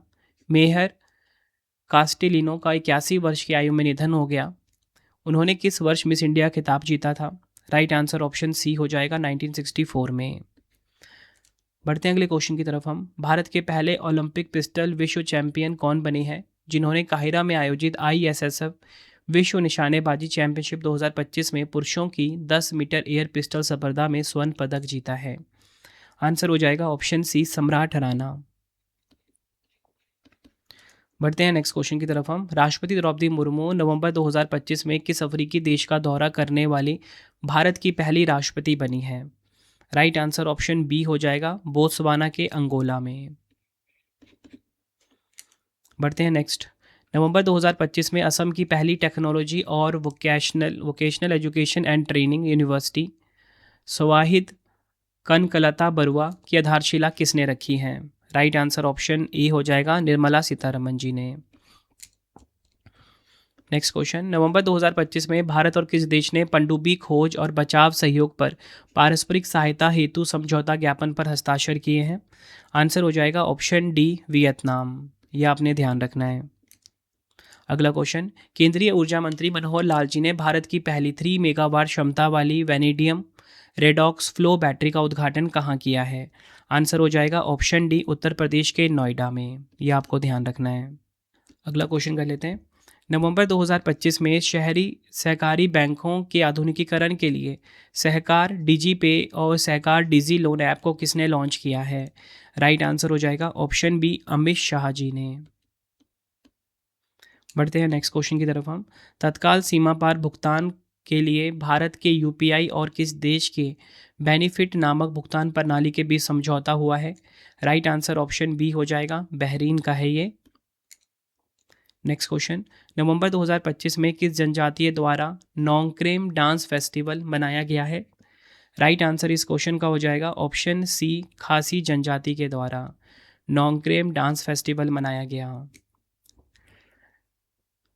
[SPEAKER 1] मेहर कास्टेलिनो का 81 वर्ष की आयु में निधन हो गया। उन्होंने किस वर्ष मिस इंडिया खिताब जीता था? राइट आंसर ऑप्शन सी हो जाएगा 1964 में। बढ़ते हैं अगले क्वेश्चन की तरफ हम। भारत के पहले ओलंपिक पिस्टल विश्व चैंपियन कौन बने हैं जिन्होंने काहिरा में आयोजित ISSF विश्व निशानेबाजी चैंपियनशिप 2025 में पुरुषों की 10 मीटर एयर पिस्टल स्पर्धा में स्वर्ण पदक जीता है? आंसर हो जाएगा ऑप्शन सी, सम्राट राणा। बढ़ते हैं नेक्स्ट क्वेश्चन की तरफ हम। राष्ट्रपति द्रौपदी मुर्मू नवंबर 2025 में किस अफ्रीकी देश का दौरा करने वाली भारत की पहली राष्ट्रपति बनी है? राइट आंसर ऑप्शन बी हो जाएगा, बोत्सवाना के अंगोला में। बढ़ते हैं नेक्स्ट। नवंबर 2025 में असम की पहली टेक्नोलॉजी और vocational education and training university Swahid Kanaklata Barua की आधारशिला किसने रखी है? राइट आंसर ऑप्शन ए हो जाएगा, निर्मला सीतारमन जी ने। नेक्स्ट क्वेश्चन, नवंबर 2025 में भारत और किस देश ने पनडुब्बी खोज और बचाव सहयोग पर पारस्परिक सहायता हेतु समझौता ज्ञापन पर हस्ताक्षर किए हैं? आंसर हो जाएगा ऑप्शन डी, वियतनाम। यह आपने ध्यान रखना है। अगला क्वेश्चन, केंद्रीय ऊर्जा मंत्री मनोहर लाल जी ने भारत की पहली 3 मेगावाट क्षमता वाली वेनेडियम रेडॉक्स फ्लो बैटरी का उद्घाटन कहाँ किया है? आंसर हो जाएगा ऑप्शन डी, उत्तर प्रदेश के नोएडा में। यह आपको ध्यान रखना है। अगला क्वेश्चन कर लेते हैं। नवंबर 2025 में शहरी सहकारी बैंकों के आधुनिकीकरण के लिए सहकार डिजीपे और सहकार डिजी लोन ऐप को किसने लॉन्च किया है? राइट आंसर हो जाएगा ऑप्शन बी, अमित शाह जी ने। बढ़ते हैं नेक्स्ट क्वेश्चन की तरफ हम। तत्काल सीमा पार भुगतान के लिए भारत के UPI और किस देश के बेनिफिट नामक भुगतान प्रणाली के बीच समझौता हुआ है? राइट आंसर ऑप्शन बी हो जाएगा, बहरीन का है ये। नेक्स्ट क्वेश्चन, नवंबर 2025 में किस जनजातीय द्वारा नोंगक्रेम डांस फेस्टिवल मनाया गया है? राइट आंसर इस क्वेश्चन का हो जाएगा ऑप्शन सी, खासी जनजाति के द्वारा नोंगक्रेम डांस फेस्टिवल मनाया गया।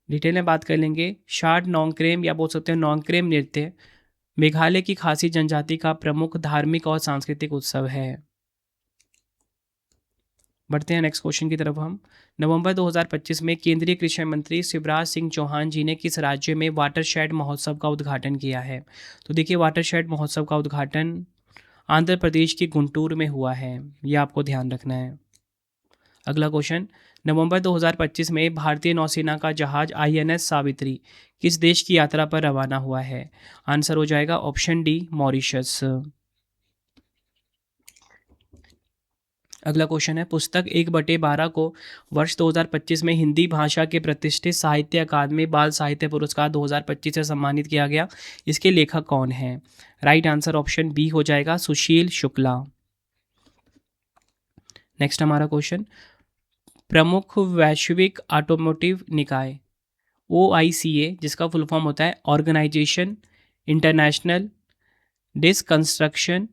[SPEAKER 1] डिटेल में बात कर लेंगे। शार्ट नोंगक्रेम या बोल सकते हैं नोंगक्रेम नृत्य मेघालय की खासी जनजाति का प्रमुख धार्मिक और सांस्कृतिक उत्सव है। बढ़ते हैं नेक्स्ट क्वेश्चन की तरफ हम। नवंबर 2025 में केंद्रीय कृषि मंत्री शिवराज सिंह चौहान जी ने किस राज्य में वाटरशेड महोत्सव का उद्घाटन किया है? तो देखिए, वाटरशेड महोत्सव का उद्घाटन आंध्र प्रदेश के गुंटूर में हुआ है। यह आपको ध्यान रखना है। अगला क्वेश्चन, नवंबर 2025 में भारतीय नौसेना का जहाज INS सावित्री किस देश की यात्रा पर रवाना हुआ है? आंसर हो जाएगा ऑप्शन डी, मॉरिशस। अगला क्वेश्चन है, पुस्तक 1/12 को वर्ष 2025 में हिंदी भाषा के प्रतिष्ठित साहित्य अकादमी बाल साहित्य पुरस्कार 2025 से सम्मानित किया गया। इसके लेखक कौन हैं? राइट आंसर ऑप्शन बी हो जाएगा, सुशील शुक्ला। नेक्स्ट हमारा क्वेश्चन, प्रमुख वैश्विक ऑटोमोटिव निकाय OICA, जिसका फुल फॉर्म होता है ऑर्गेनाइजेशन इंटरनेशनल डिसकंस्ट्रक्शन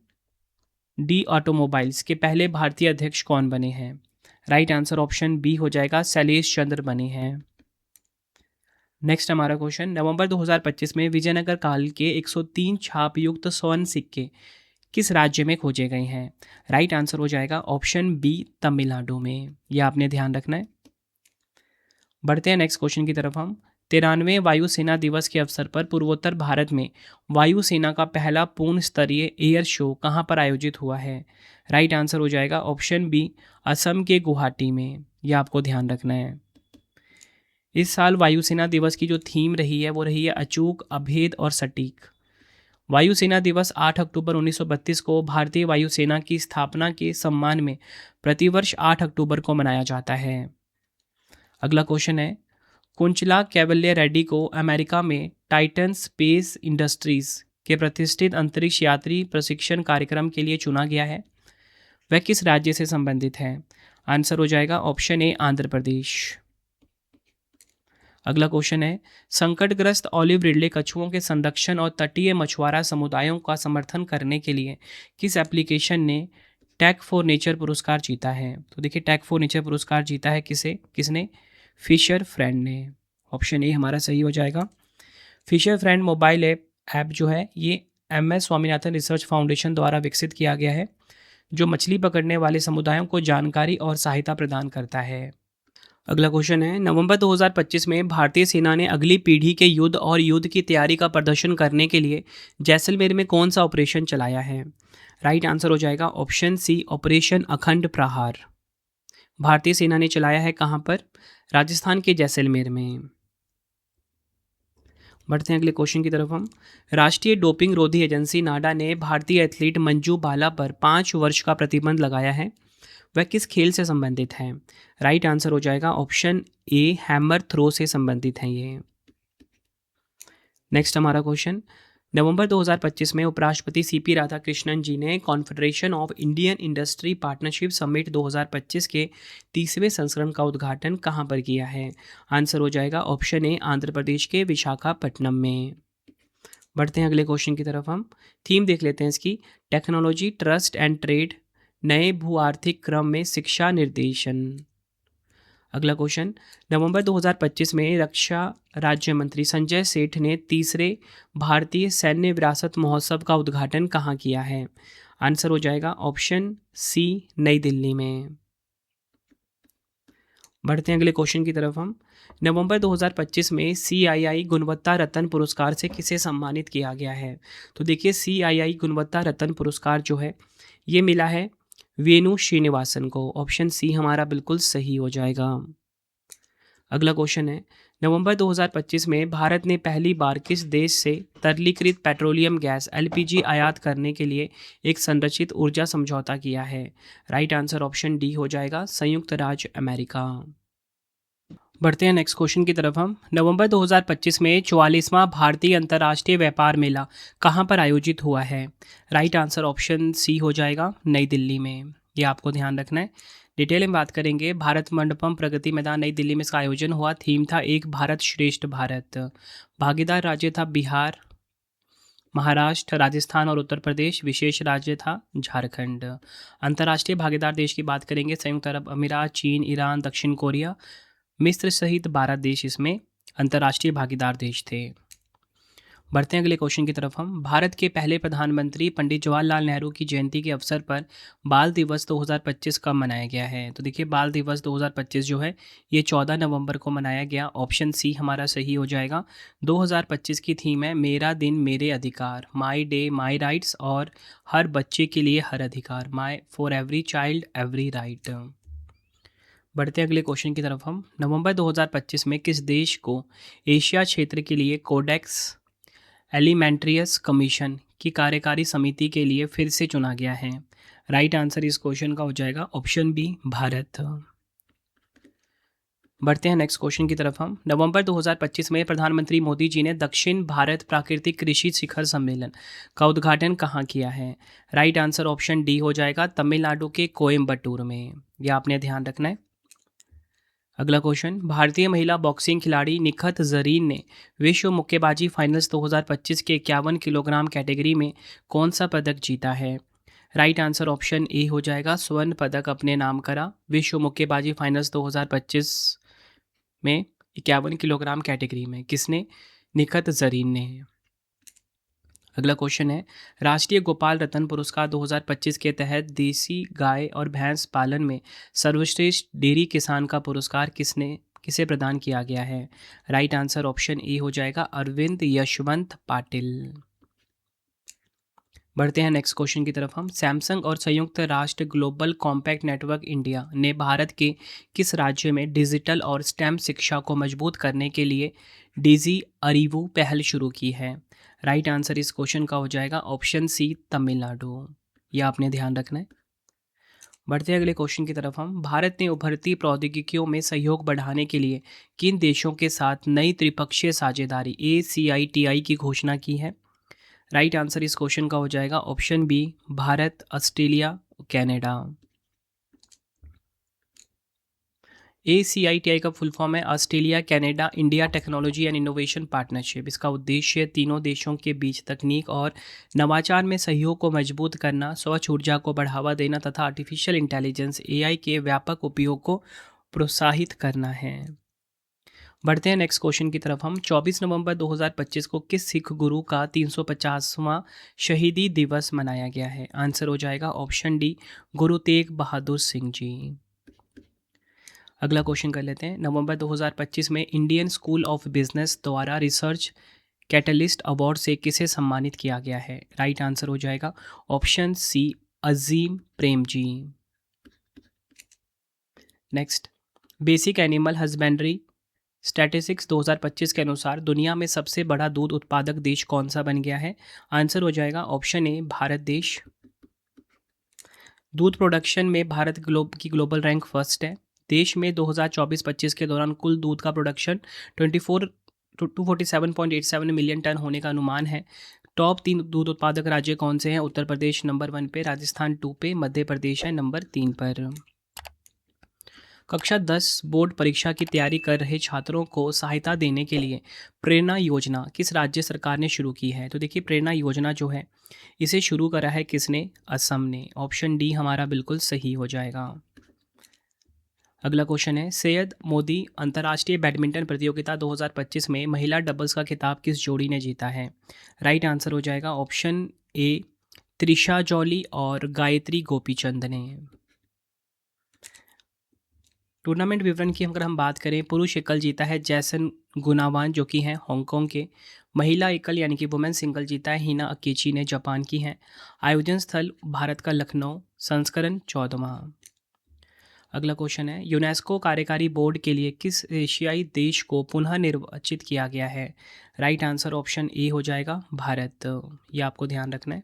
[SPEAKER 1] डी ऑटोमोबाइल्स के पहले भारतीय अध्यक्ष कौन बने हैं? राइट आंसर ऑप्शन बी हो जाएगा, शैलेश चंद्र बने हैं। नेक्स्ट हमारा क्वेश्चन, नवंबर 2025 में विजयनगर काल के 103 छाप युक्त स्वर्ण सिक्के किस राज्य में खोजे गए हैं? राइट आंसर हो जाएगा ऑप्शन बी, तमिलनाडु में। यह आपने ध्यान रखना है। बढ़ते हैं नेक्स्ट क्वेश्चन की तरफ हम। 93वें वायुसेना दिवस के अवसर पर पूर्वोत्तर भारत में वायुसेना का पहला पूर्ण स्तरीय एयर शो कहाँ पर आयोजित हुआ है? राइट आंसर हो जाएगा ऑप्शन बी, असम के गुवाहाटी में। यह आपको ध्यान रखना है। इस साल वायुसेना दिवस की जो थीम रही है वो रही है अचूक, अभेद और सटीक। वायुसेना दिवस 8 अक्टूबर 1932 को भारतीय वायुसेना की स्थापना के सम्मान में प्रतिवर्ष 8 अक्टूबर को मनाया जाता है। अगला क्वेश्चन है, कुंचला कैवल्य रेड्डी को अमेरिका में टाइटन स्पेस इंडस्ट्रीज के प्रतिष्ठित अंतरिक्ष यात्री प्रशिक्षण कार्यक्रम के लिए चुना गया है। वह किस राज्य से संबंधित है? आंसर हो जाएगा ऑप्शन ए, आंध्र प्रदेश। अगला क्वेश्चन है, संकटग्रस्त ऑलिव रिडले कछुओं के संरक्षण और तटीय मछुआरा समुदायों का समर्थन करने के लिए किस एप्लीकेशन ने टैग फॉर नेचर पुरस्कार जीता है? तो देखिए, टैग फॉर नेचर पुरस्कार जीता है किसने? फिशर फ्रेंड ने। ऑप्शन ए हमारा सही हो जाएगा। फिशर फ्रेंड मोबाइल ऐप जो है ये MS स्वामीनाथन रिसर्च फाउंडेशन द्वारा विकसित किया गया है, जो मछली पकड़ने वाले समुदायों को जानकारी और सहायता प्रदान करता है। अगला क्वेश्चन है, नवंबर 2025 में भारतीय सेना ने अगली पीढ़ी के युद्ध और युद्ध की तैयारी का प्रदर्शन करने के लिए जैसलमेर में कौन सा ऑपरेशन चलाया है? राइट आंसर हो जाएगा ऑप्शन सी, ऑपरेशन अखंड प्रहार। भारतीय सेना ने चलाया है कहाँ पर? राजस्थान के जैसलमेर में। बढ़ते हैं अगले क्वेश्चन की तरफ हम। राष्ट्रीय डोपिंग रोधी एजेंसी नाडा ने भारतीय एथलीट मंजू बाला पर 5 वर्ष का प्रतिबंध लगाया है। वह किस खेल से संबंधित है? राइट आंसर हो जाएगा ऑप्शन ए, हैमर थ्रो से संबंधित है ये। नेक्स्ट हमारा क्वेश्चन, नवंबर 2025 में उपराष्ट्रपति CP राधाकृष्णन जी ने confederation of Indian industry partnership summit 2025 के 30वें संस्करण का उद्घाटन कहाँ पर किया है? आंसर हो जाएगा ऑप्शन ए, आंध्र प्रदेश के विशाखापट्टनम में। बढ़ते हैं अगले क्वेश्चन की तरफ हम। थीम देख लेते हैं इसकी, टेक्नोलॉजी, ट्रस्ट एंड ट्रेड, नए भू आर्थिक क्रम में शिक्षा निर्देशन। अगला क्वेश्चन, नवंबर 2025 में रक्षा राज्य मंत्री संजय सेठ ने तीसरे भारतीय सैन्य विरासत महोत्सव का उद्घाटन कहाँ किया है? आंसर हो जाएगा ऑप्शन सी, नई दिल्ली में। बढ़ते हैं अगले क्वेश्चन की तरफ हम। नवंबर 2025 में CII गुणवत्ता रत्न पुरस्कार से किसे सम्मानित किया गया है? तो देखिए, CII गुणवत्ता रत्न पुरस्कार जो है ये मिला है वेणु श्रीनिवासन को। ऑप्शन सी हमारा बिल्कुल सही हो जाएगा। अगला क्वेश्चन है, नवंबर 2025 में भारत ने पहली बार किस देश से तरलीकृत पेट्रोलियम गैस LPG आयात करने के लिए एक संरचित ऊर्जा समझौता किया है? राइट आंसर ऑप्शन डी हो जाएगा, संयुक्त राज्य अमेरिका। बढ़ते हैं नेक्स्ट क्वेश्चन की तरफ हम। नवंबर 2025 में 44वां भारतीय अंतर्राष्ट्रीय व्यापार मेला कहाँ पर आयोजित हुआ है? राइट आंसर ऑप्शन सी हो जाएगा, नई दिल्ली में। ये आपको ध्यान रखना है। डिटेल में बात करेंगे, भारत मंडपम प्रगति मैदान नई दिल्ली में इसका आयोजन हुआ। थीम था एक भारत श्रेष्ठ भारत। भागीदार राज्य था बिहार, महाराष्ट्र, राजस्थान और उत्तर प्रदेश। विशेष राज्य था झारखंड। अंतर्राष्ट्रीय भागीदार देश की बात करेंगे, संयुक्त अरब अमीरात, चीन, ईरान, दक्षिण कोरिया, मिस्र सहित 12 देश इसमें अंतर्राष्ट्रीय भागीदार देश थे। बढ़ते हैं अगले क्वेश्चन की तरफ हम। भारत के पहले प्रधानमंत्री पंडित जवाहरलाल नेहरू की जयंती के अवसर पर बाल दिवस 2025 कब मनाया गया है? तो देखिए, बाल दिवस 2025 जो है ये 14 नवंबर को मनाया गया। ऑप्शन सी हमारा सही हो जाएगा। 2025 की थीम है मेरा दिन मेरे अधिकार, माई डे माई राइट्स, और हर बच्चे के लिए हर अधिकार, माई for every child every right. बढ़ते हैं अगले क्वेश्चन की तरफ हम। नवंबर 2025 में किस देश को एशिया क्षेत्र के लिए कोडेक्स एलिमेंट्रियस कमीशन की कार्यकारी समिति के लिए फिर से चुना गया है? राइट आंसर इस क्वेश्चन का हो जाएगा ऑप्शन बी, भारत। बढ़ते हैं नेक्स्ट क्वेश्चन की तरफ हम। नवंबर 2025 में प्रधानमंत्री मोदी जी ने दक्षिण भारत प्राकृतिक कृषि शिखर सम्मेलन का उद्घाटन कहाँ किया है? राइट आंसर ऑप्शन डी हो जाएगा, तमिलनाडु के कोयम्बटूर में। यह आपने ध्यान रखना है। अगला क्वेश्चन, भारतीय महिला बॉक्सिंग खिलाड़ी निखत जरीन ने विश्व मुक्केबाजी फाइनल्स 2025 के 51 किलोग्राम कैटेगरी में कौन सा पदक जीता है? राइट आंसर ऑप्शन ए हो जाएगा, स्वर्ण पदक अपने नाम करा। विश्व मुक्केबाजी फाइनल्स 2025 में 51 किलोग्राम कैटेगरी में किसने? निखत जरीन ने। अगला क्वेश्चन है, राष्ट्रीय गोपाल रत्न पुरस्कार 2025 के तहत देसी गाय और भैंस पालन में सर्वश्रेष्ठ डेयरी किसान का पुरस्कार किसे प्रदान किया गया है? राइट आंसर ऑप्शन ए हो जाएगा, अरविंद यशवंत पाटिल। बढ़ते हैं नेक्स्ट क्वेश्चन की तरफ हम। सैमसंग और संयुक्त राष्ट्र ग्लोबल कॉम्पैक्ट नेटवर्क इंडिया ने भारत के किस राज्य में डिजिटल और स्टेम शिक्षा को मजबूत करने के लिए डिजी अरीवू पहल शुरू की है? राइट आंसर इस क्वेश्चन का हो जाएगा ऑप्शन सी, तमिलनाडु। यह आपने ध्यान रखना है। बढ़ते हैं अगले क्वेश्चन की तरफ हम। भारत ने उभरती प्रौद्योगिकियों में सहयोग बढ़ाने के लिए किन देशों के साथ नई त्रिपक्षीय साझेदारी ACITI की घोषणा की है? राइट आंसर इस क्वेश्चन का हो जाएगा option B, Bharat, Australia, Canada. ACITI का फुल फॉर्म है Australia Canada India technology and innovation partnership. इसका उद्देश्य तीनों देशों के बीच तकनीक और नवाचार में सहयोग को मजबूत करना, स्वच्छ ऊर्जा को बढ़ावा देना तथा आर्टिफिशियल इंटेलिजेंस AI के व्यापक उपयोग को प्रोत्साहित करना है। बढ़ते हैं नेक्स्ट क्वेश्चन की तरफ हम। 24 नवंबर 2025 को किस सिख गुरु का 350वां शहीदी दिवस मनाया गया है? आंसर हो जाएगा ऑप्शन डी, गुरु तेग बहादुर सिंह जी। अगला क्वेश्चन कर लेते हैं। नवंबर 2025 में इंडियन स्कूल ऑफ बिजनेस द्वारा रिसर्च कैटलिस्ट अवार्ड से किसे सम्मानित किया गया है? राइट आंसर हो जाएगा option C, Azim Premji. Next, basic animal husbandry statistics 2025 के अनुसार दुनिया में सबसे बड़ा दूध उत्पादक देश कौन सा बन गया है? आंसर हो जाएगा ऑप्शन ए, भारत देश। दूध प्रोडक्शन में भारत की ग्लोबल रैंक फर्स्ट है। देश में 2024-25 के दौरान कुल दूध का प्रोडक्शन 247.87 मिलियन टन होने का अनुमान है। टॉप 3 दूध उत्पादक राज्य कौन से हैं? उत्तर प्रदेश नंबर 1 पे, राजस्थान 2 पे, मध्य प्रदेश है नंबर 3 पर। कक्षा 10 बोर्ड परीक्षा की तैयारी कर रहे छात्रों को सहायता देने के लिए प्रेरणा योजना किस राज्य सरकार ने शुरू की है? तो देखिए, प्रेरणा योजना जो है इसे शुरू करा है किसने? असम ने। ऑप्शन डी हमारा बिल्कुल सही हो जाएगा। अगला क्वेश्चन है, सैयद मोदी अंतर्राष्ट्रीय बैडमिंटन प्रतियोगिता 2025 में महिला डबल्स का खिताब किस जोड़ी ने जीता है? राइट आंसर हो जाएगा ऑप्शन ए, त्रिशा जॉली और गायत्री गोपीचंद ने। टूर्नामेंट विवरण की अगर हम बात करें, पुरुष एकल जीता है जैसन गुनावान जो कि हैं हांगकांग के। महिला एकल यानी कि वुमेन सिंगल जीता है हिना अकेची ने, जापान की हैं। आयोजन स्थल भारत का लखनऊ, संस्करण 14वां। अगला क्वेश्चन है, यूनेस्को कार्यकारी बोर्ड के लिए किस एशियाई देश को पुनः निर्वाचित किया गया है? राइट आंसर ऑप्शन ए हो जाएगा, भारत। ये आपको ध्यान रखना है।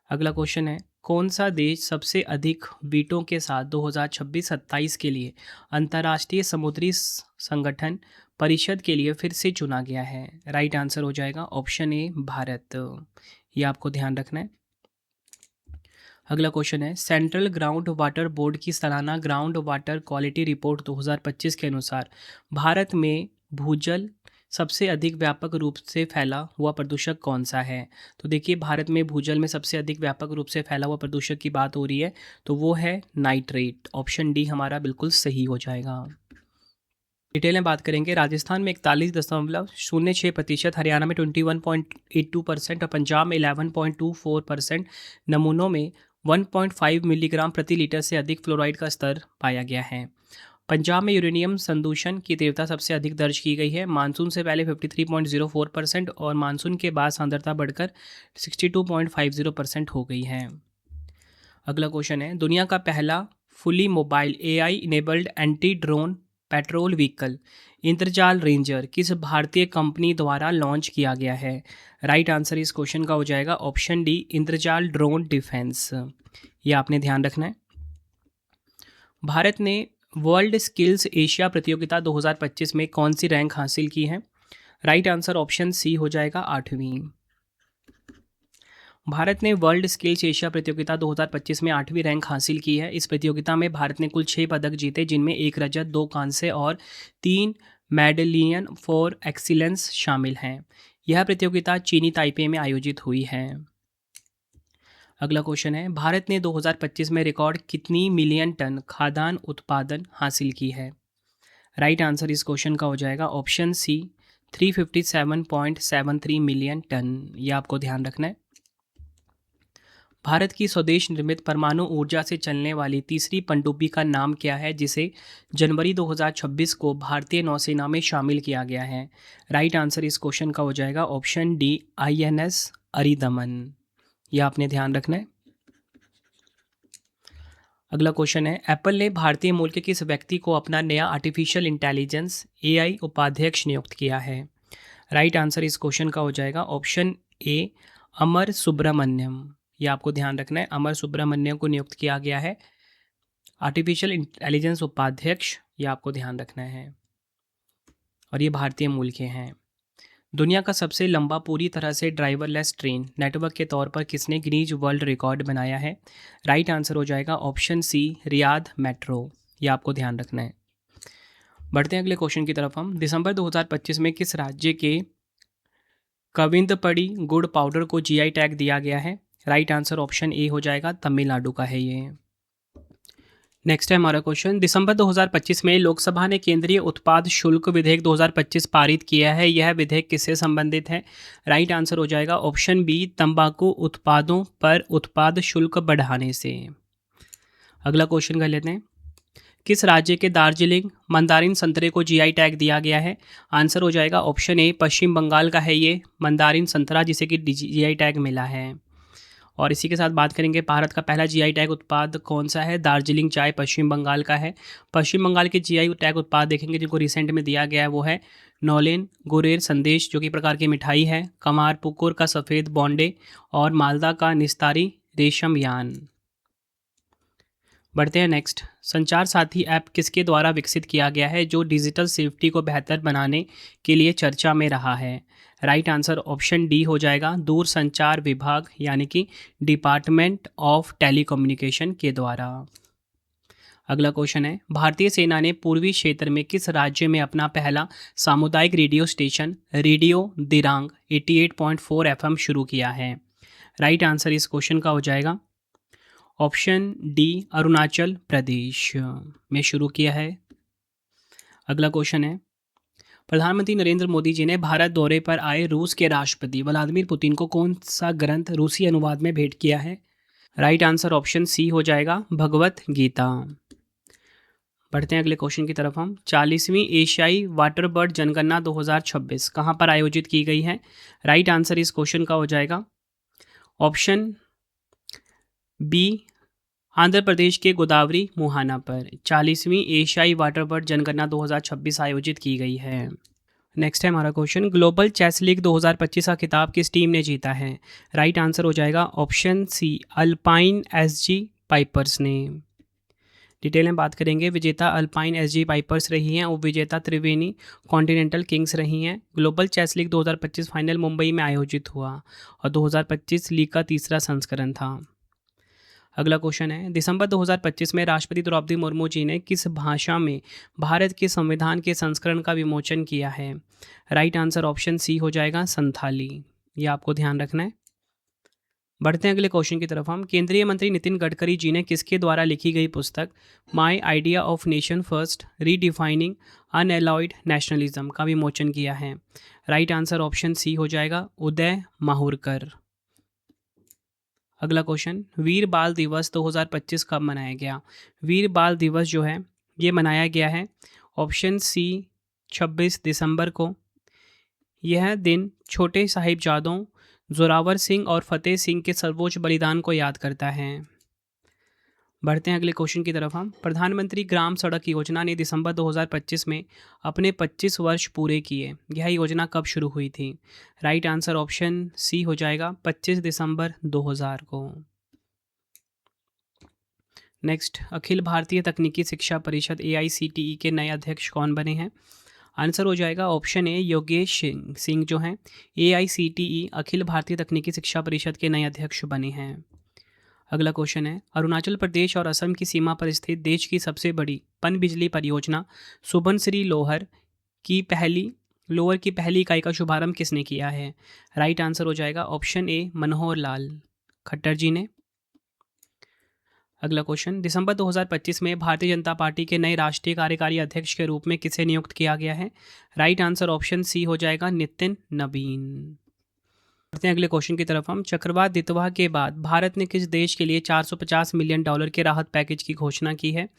[SPEAKER 1] अगला क्वेश्चन है, कौन सा देश सबसे अधिक वीटों के साथ 2026-27 के लिए अंतर्राष्ट्रीय समुद्री संगठन परिषद के लिए फिर से चुना गया है? राइट आंसर हो जाएगा ऑप्शन ए, भारत। ये आपको ध्यान रखना है। अगला क्वेश्चन है, सेंट्रल ग्राउंड वाटर बोर्ड की सालाना ग्राउंड वाटर क्वालिटी रिपोर्ट 2025 के अनुसार भारत में भूजल सबसे अधिक व्यापक रूप से फैला हुआ प्रदूषक कौन सा है? तो देखिए, भारत में भूजल में सबसे अधिक व्यापक रूप से फैला हुआ प्रदूषक की बात हो रही है, तो वो है नाइट्रेट। ऑप्शन डी हमारा बिल्कुल सही हो जाएगा। डिटेल में बात करेंगे, राजस्थान में 41.06%, हरियाणा में 21.82% और पंजाब में 11.24% नमूनों में 1.5 मिलीग्राम प्रति लीटर से अधिक फ्लोराइड का स्तर पाया गया है। पंजाब में यूरेनियम संदूषण की तीव्रता सबसे अधिक दर्ज की गई है। मानसून से पहले 53.04% और मानसून के बाद सांद्रता बढ़कर 62.50% हो गई है। अगला क्वेश्चन है, दुनिया का पहला fully mobile AI enabled anti drone patrol vehicle Indrajal ranger किस भारतीय कंपनी द्वारा लॉन्च किया गया है? राइट आंसर इस क्वेश्चन का हो जाएगा ऑप्शन डी, इंद्रजाल ड्रोन डिफेंस। ये आपने ध्यान रखना है। भारत ने वर्ल्ड स्किल्स एशिया प्रतियोगिता 2025 में कौन सी रैंक हासिल की है? राइट आंसर ऑप्शन सी हो जाएगा, 8वीं। भारत ने वर्ल्ड स्किल्स एशिया प्रतियोगिता 2025 में 8वीं रैंक हासिल की है। इस प्रतियोगिता में भारत ने कुल 6 पदक जीते, जिनमें 1 रजत, 2 कांस्य और 3 मेडलियन फॉर एक्सीलेंस शामिल हैं। यह प्रतियोगिता चीनी ताइपे में आयोजित हुई है। अगला क्वेश्चन है, भारत ने 2025 में रिकॉर्ड कितनी मिलियन टन खाद्यान्न उत्पादन हासिल की है? राइट आंसर इस क्वेश्चन का हो जाएगा ऑप्शन सी 357.73 मिलियन टन। ये आपको ध्यान रखना है। भारत की स्वदेश निर्मित परमाणु ऊर्जा से चलने वाली तीसरी पनडुब्बी का नाम क्या है, जिसे जनवरी 2026 को भारतीय नौसेना में शामिल किया गया है? राइट आंसर इस क्वेश्चन का हो जाएगा ऑप्शन डी INS अरिदमन। यह आपने ध्यान रखना है। अगला क्वेश्चन है, एप्पल ने भारतीय मूल के किस व्यक्ति को अपना नया आर्टिफिशियल इंटेलिजेंस AI उपाध्यक्ष नियुक्त किया है? राइट आंसर इस क्वेश्चन का हो जाएगा ऑप्शन ए अमर सुब्रमण्यम। ये आपको ध्यान रखना है, अमर सुब्रमण्यम को नियुक्त किया गया है आर्टिफिशियल इंटेलिजेंस उपाध्यक्ष। ये आपको ध्यान रखना है और ये भारतीय मूल के हैं। दुनिया का सबसे लंबा पूरी तरह से ड्राइवरलेस ट्रेन नेटवर्क के तौर पर किसने गिनीज वर्ल्ड रिकॉर्ड बनाया है? राइट आंसर हो जाएगा ऑप्शन सी रियाद मेट्रो। ये आपको ध्यान रखना है। बढ़ते हैं अगले क्वेश्चन की तरफ हम। दिसंबर 2025 में किस राज्य के कविंदपड़ी गुड़ पाउडर को GI टैग दिया गया है? राइट आंसर ऑप्शन ए हो जाएगा तमिलनाडु का है ये। नेक्स्ट है हमारा क्वेश्चन, दिसंबर 2025 में लोकसभा ने केंद्रीय उत्पाद शुल्क विधेयक 2025 पारित किया है। यह विधेयक किससे संबंधित है? राइट आंसर हो जाएगा ऑप्शन बी तंबाकू उत्पादों पर उत्पाद शुल्क बढ़ाने से। अगला क्वेश्चन कर लेते हैं, किस राज्य के दार्जिलिंग मंदारिन संतरे को GI टैग दिया गया है? आंसर हो जाएगा ऑप्शन ए पश्चिम बंगाल का है ये मंदारिन संतरा, जिसे कि GI टैग मिला है। और इसी के साथ बात करेंगे भारत का पहला GI टैग उत्पाद कौन सा है? दार्जिलिंग चाय पश्चिम बंगाल का है। पश्चिम बंगाल के GI टैग उत्पाद देखेंगे जिनको रिसेंट में दिया गया है वो है नौलेन गुरेर संदेश, जो कि प्रकार की मिठाई है, कमारपुकुर का सफ़ेद बॉन्डे और मालदा का निस्तारी रेशम यान। बढ़ते हैं नेक्स्ट, संचार साथी ऐप किसके द्वारा विकसित किया गया है जो डिजिटल सेफ्टी को बेहतर बनाने के लिए चर्चा में रहा है? राइट आंसर ऑप्शन डी हो जाएगा दूर संचार विभाग यानी कि डिपार्टमेंट ऑफ टेलीकम्युनिकेशन के द्वारा। अगला क्वेश्चन है, भारतीय सेना ने पूर्वी क्षेत्र में किस राज्य में अपना पहला सामुदायिक radio station radio Dirang 88.4 FM शुरू किया है? राइट आंसर इस क्वेश्चन का हो जाएगा ऑप्शन डी अरुणाचल प्रदेश में शुरू किया है। अगला क्वेश्चन है, प्रधानमंत्री नरेंद्र मोदी जी ने भारत दौरे पर आए रूस के राष्ट्रपति व्लादिमीर पुतिन को कौन सा ग्रंथ रूसी अनुवाद में भेंट किया है? राइट आंसर ऑप्शन सी हो जाएगा भगवत गीता। बढ़ते हैं अगले क्वेश्चन की तरफ हम। 40वीं एशियाई वाटर बर्ड जनगणना 2026 कहाँ पर आयोजित की गई है? राइट आंसर इस क्वेश्चन का हो जाएगा ऑप्शन बी आंध्र प्रदेश के गोदावरी मुहाना पर 40वीं एशियाई वाटर बर्ड जनगणना 2026 आयोजित की गई है। नेक्स्ट है हमारा क्वेश्चन, ग्लोबल चेस लीग 2025 का खिताब किस टीम ने जीता है? राइट आंसर हो जाएगा option C Alpine SG Pipers ने। डिटेल में बात करेंगे, विजेता अल्पाइन SG पाइपर्स रही हैं और विजेता त्रिवेणी कॉन्टिनेंटल किंग्स रही हैं। Global chess league 2025 final Mumbai में आयोजित हुआ और 2025 लीग का तीसरा संस्करण था। अगला क्वेश्चन है, दिसंबर 2025 में राष्ट्रपति द्रौपदी मुर्मू जी ने किस भाषा में भारत के संविधान के संस्करण का विमोचन किया है? राइट आंसर ऑप्शन सी हो जाएगा संथाली। ये आपको ध्यान रखना है। बढ़ते हैं अगले क्वेश्चन की तरफ हम। केंद्रीय मंत्री नितिन गडकरी जी ने किसके द्वारा लिखी गई पुस्तक my idea of nation first redefining unalloyed nationalism का विमोचन किया है? राइट आंसर ऑप्शन सी हो जाएगा उदय माहुरकर। अगला क्वेश्चन, वीर बाल दिवस 2025 कब मनाया गया? वीर बाल दिवस जो है ये मनाया गया है ऑप्शन सी 26 दिसंबर को। यह दिन छोटे साहिबजादों जोरावर सिंह और फतेह सिंह के सर्वोच्च बलिदान को याद करता है। बढ़ते हैं अगले क्वेश्चन की तरफ हम। प्रधानमंत्री ग्राम सड़क योजना ने दिसंबर 2025 में अपने 25 वर्ष पूरे किए। यह योजना कब शुरू हुई थी? राइट आंसर ऑप्शन सी हो जाएगा 25 दिसंबर 2000 को। नेक्स्ट, अखिल भारतीय तकनीकी शिक्षा परिषद AICTE के नए अध्यक्ष कौन बने हैं? आंसर हो जाएगा ऑप्शन ए योगेश सिंह जो हैं AICTE अखिल भारतीय तकनीकी शिक्षा परिषद के नए अध्यक्ष बने हैं। अगला क्वेश्चन है, अरुणाचल प्रदेश और असम की सीमा पर स्थित देश की सबसे बड़ी पनबिजली परियोजना सुबनसिरी लोहर की पहली इकाई का शुभारंभ किसने किया है? राइट आंसर हो जाएगा ऑप्शन ए मनोहर लाल खट्टर जी ने। अगला क्वेश्चन, दिसंबर 2025 में भारतीय जनता पार्टी के नए राष्ट्रीय कार्यकारी अध्यक्ष के रूप में किसे नियुक्त किया गया है? राइट आंसर ऑप्शन सी हो जाएगा नितिन नवीन। बढ़ते हैं अगले क्वेश्चन की तरफ हम। चक्रवात दितवा के बाद भारत ने किस देश के लिए $450 मिलियन के राहत पैकेज की घोषणा की है?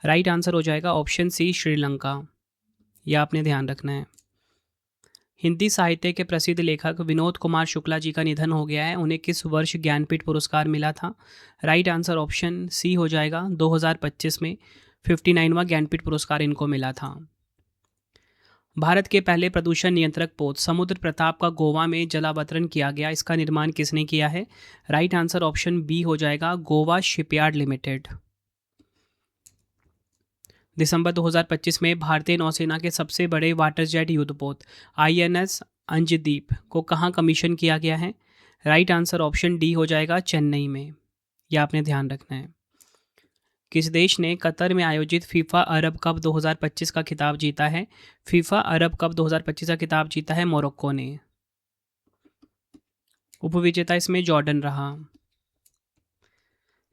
[SPEAKER 1] राइट आंसर हो जाएगा ऑप्शन सी श्रीलंका। यह आपने ध्यान रखना है। हिंदी साहित्य के प्रसिद्ध लेखक विनोद कुमार शुक्ला जी का निधन हो गया है। उन्हें किस वर्ष ज्ञानपीठ पुरस्कार मिला था? राइट आंसर ऑप्शन सी हो जाएगा 2025 में 59वां ज्ञानपीठ पुरस्कार इनको मिला था। भारत के पहले प्रदूषण नियंत्रक पोत समुद्र प्रताप का गोवा में जलावतरण किया गया, इसका निर्माण किसने किया है? राइट आंसर ऑप्शन बी हो जाएगा गोवा शिपयार्ड लिमिटेड। दिसंबर 2025 में भारतीय नौसेना के सबसे बड़े वाटर जेट युद्धपोत INS अंजदीप को कहाँ कमीशन किया गया है? राइट आंसर ऑप्शन डी हो जाएगा चेन्नई में। यह आपने ध्यान रखना है। किस देश ने कतर में आयोजित फीफा अरब कप 2025 का खिताब जीता है? फीफा अरब कप 2025 का खिताब जीता है मोरक्को ने। उपविजेता इसमें जॉर्डन रहा।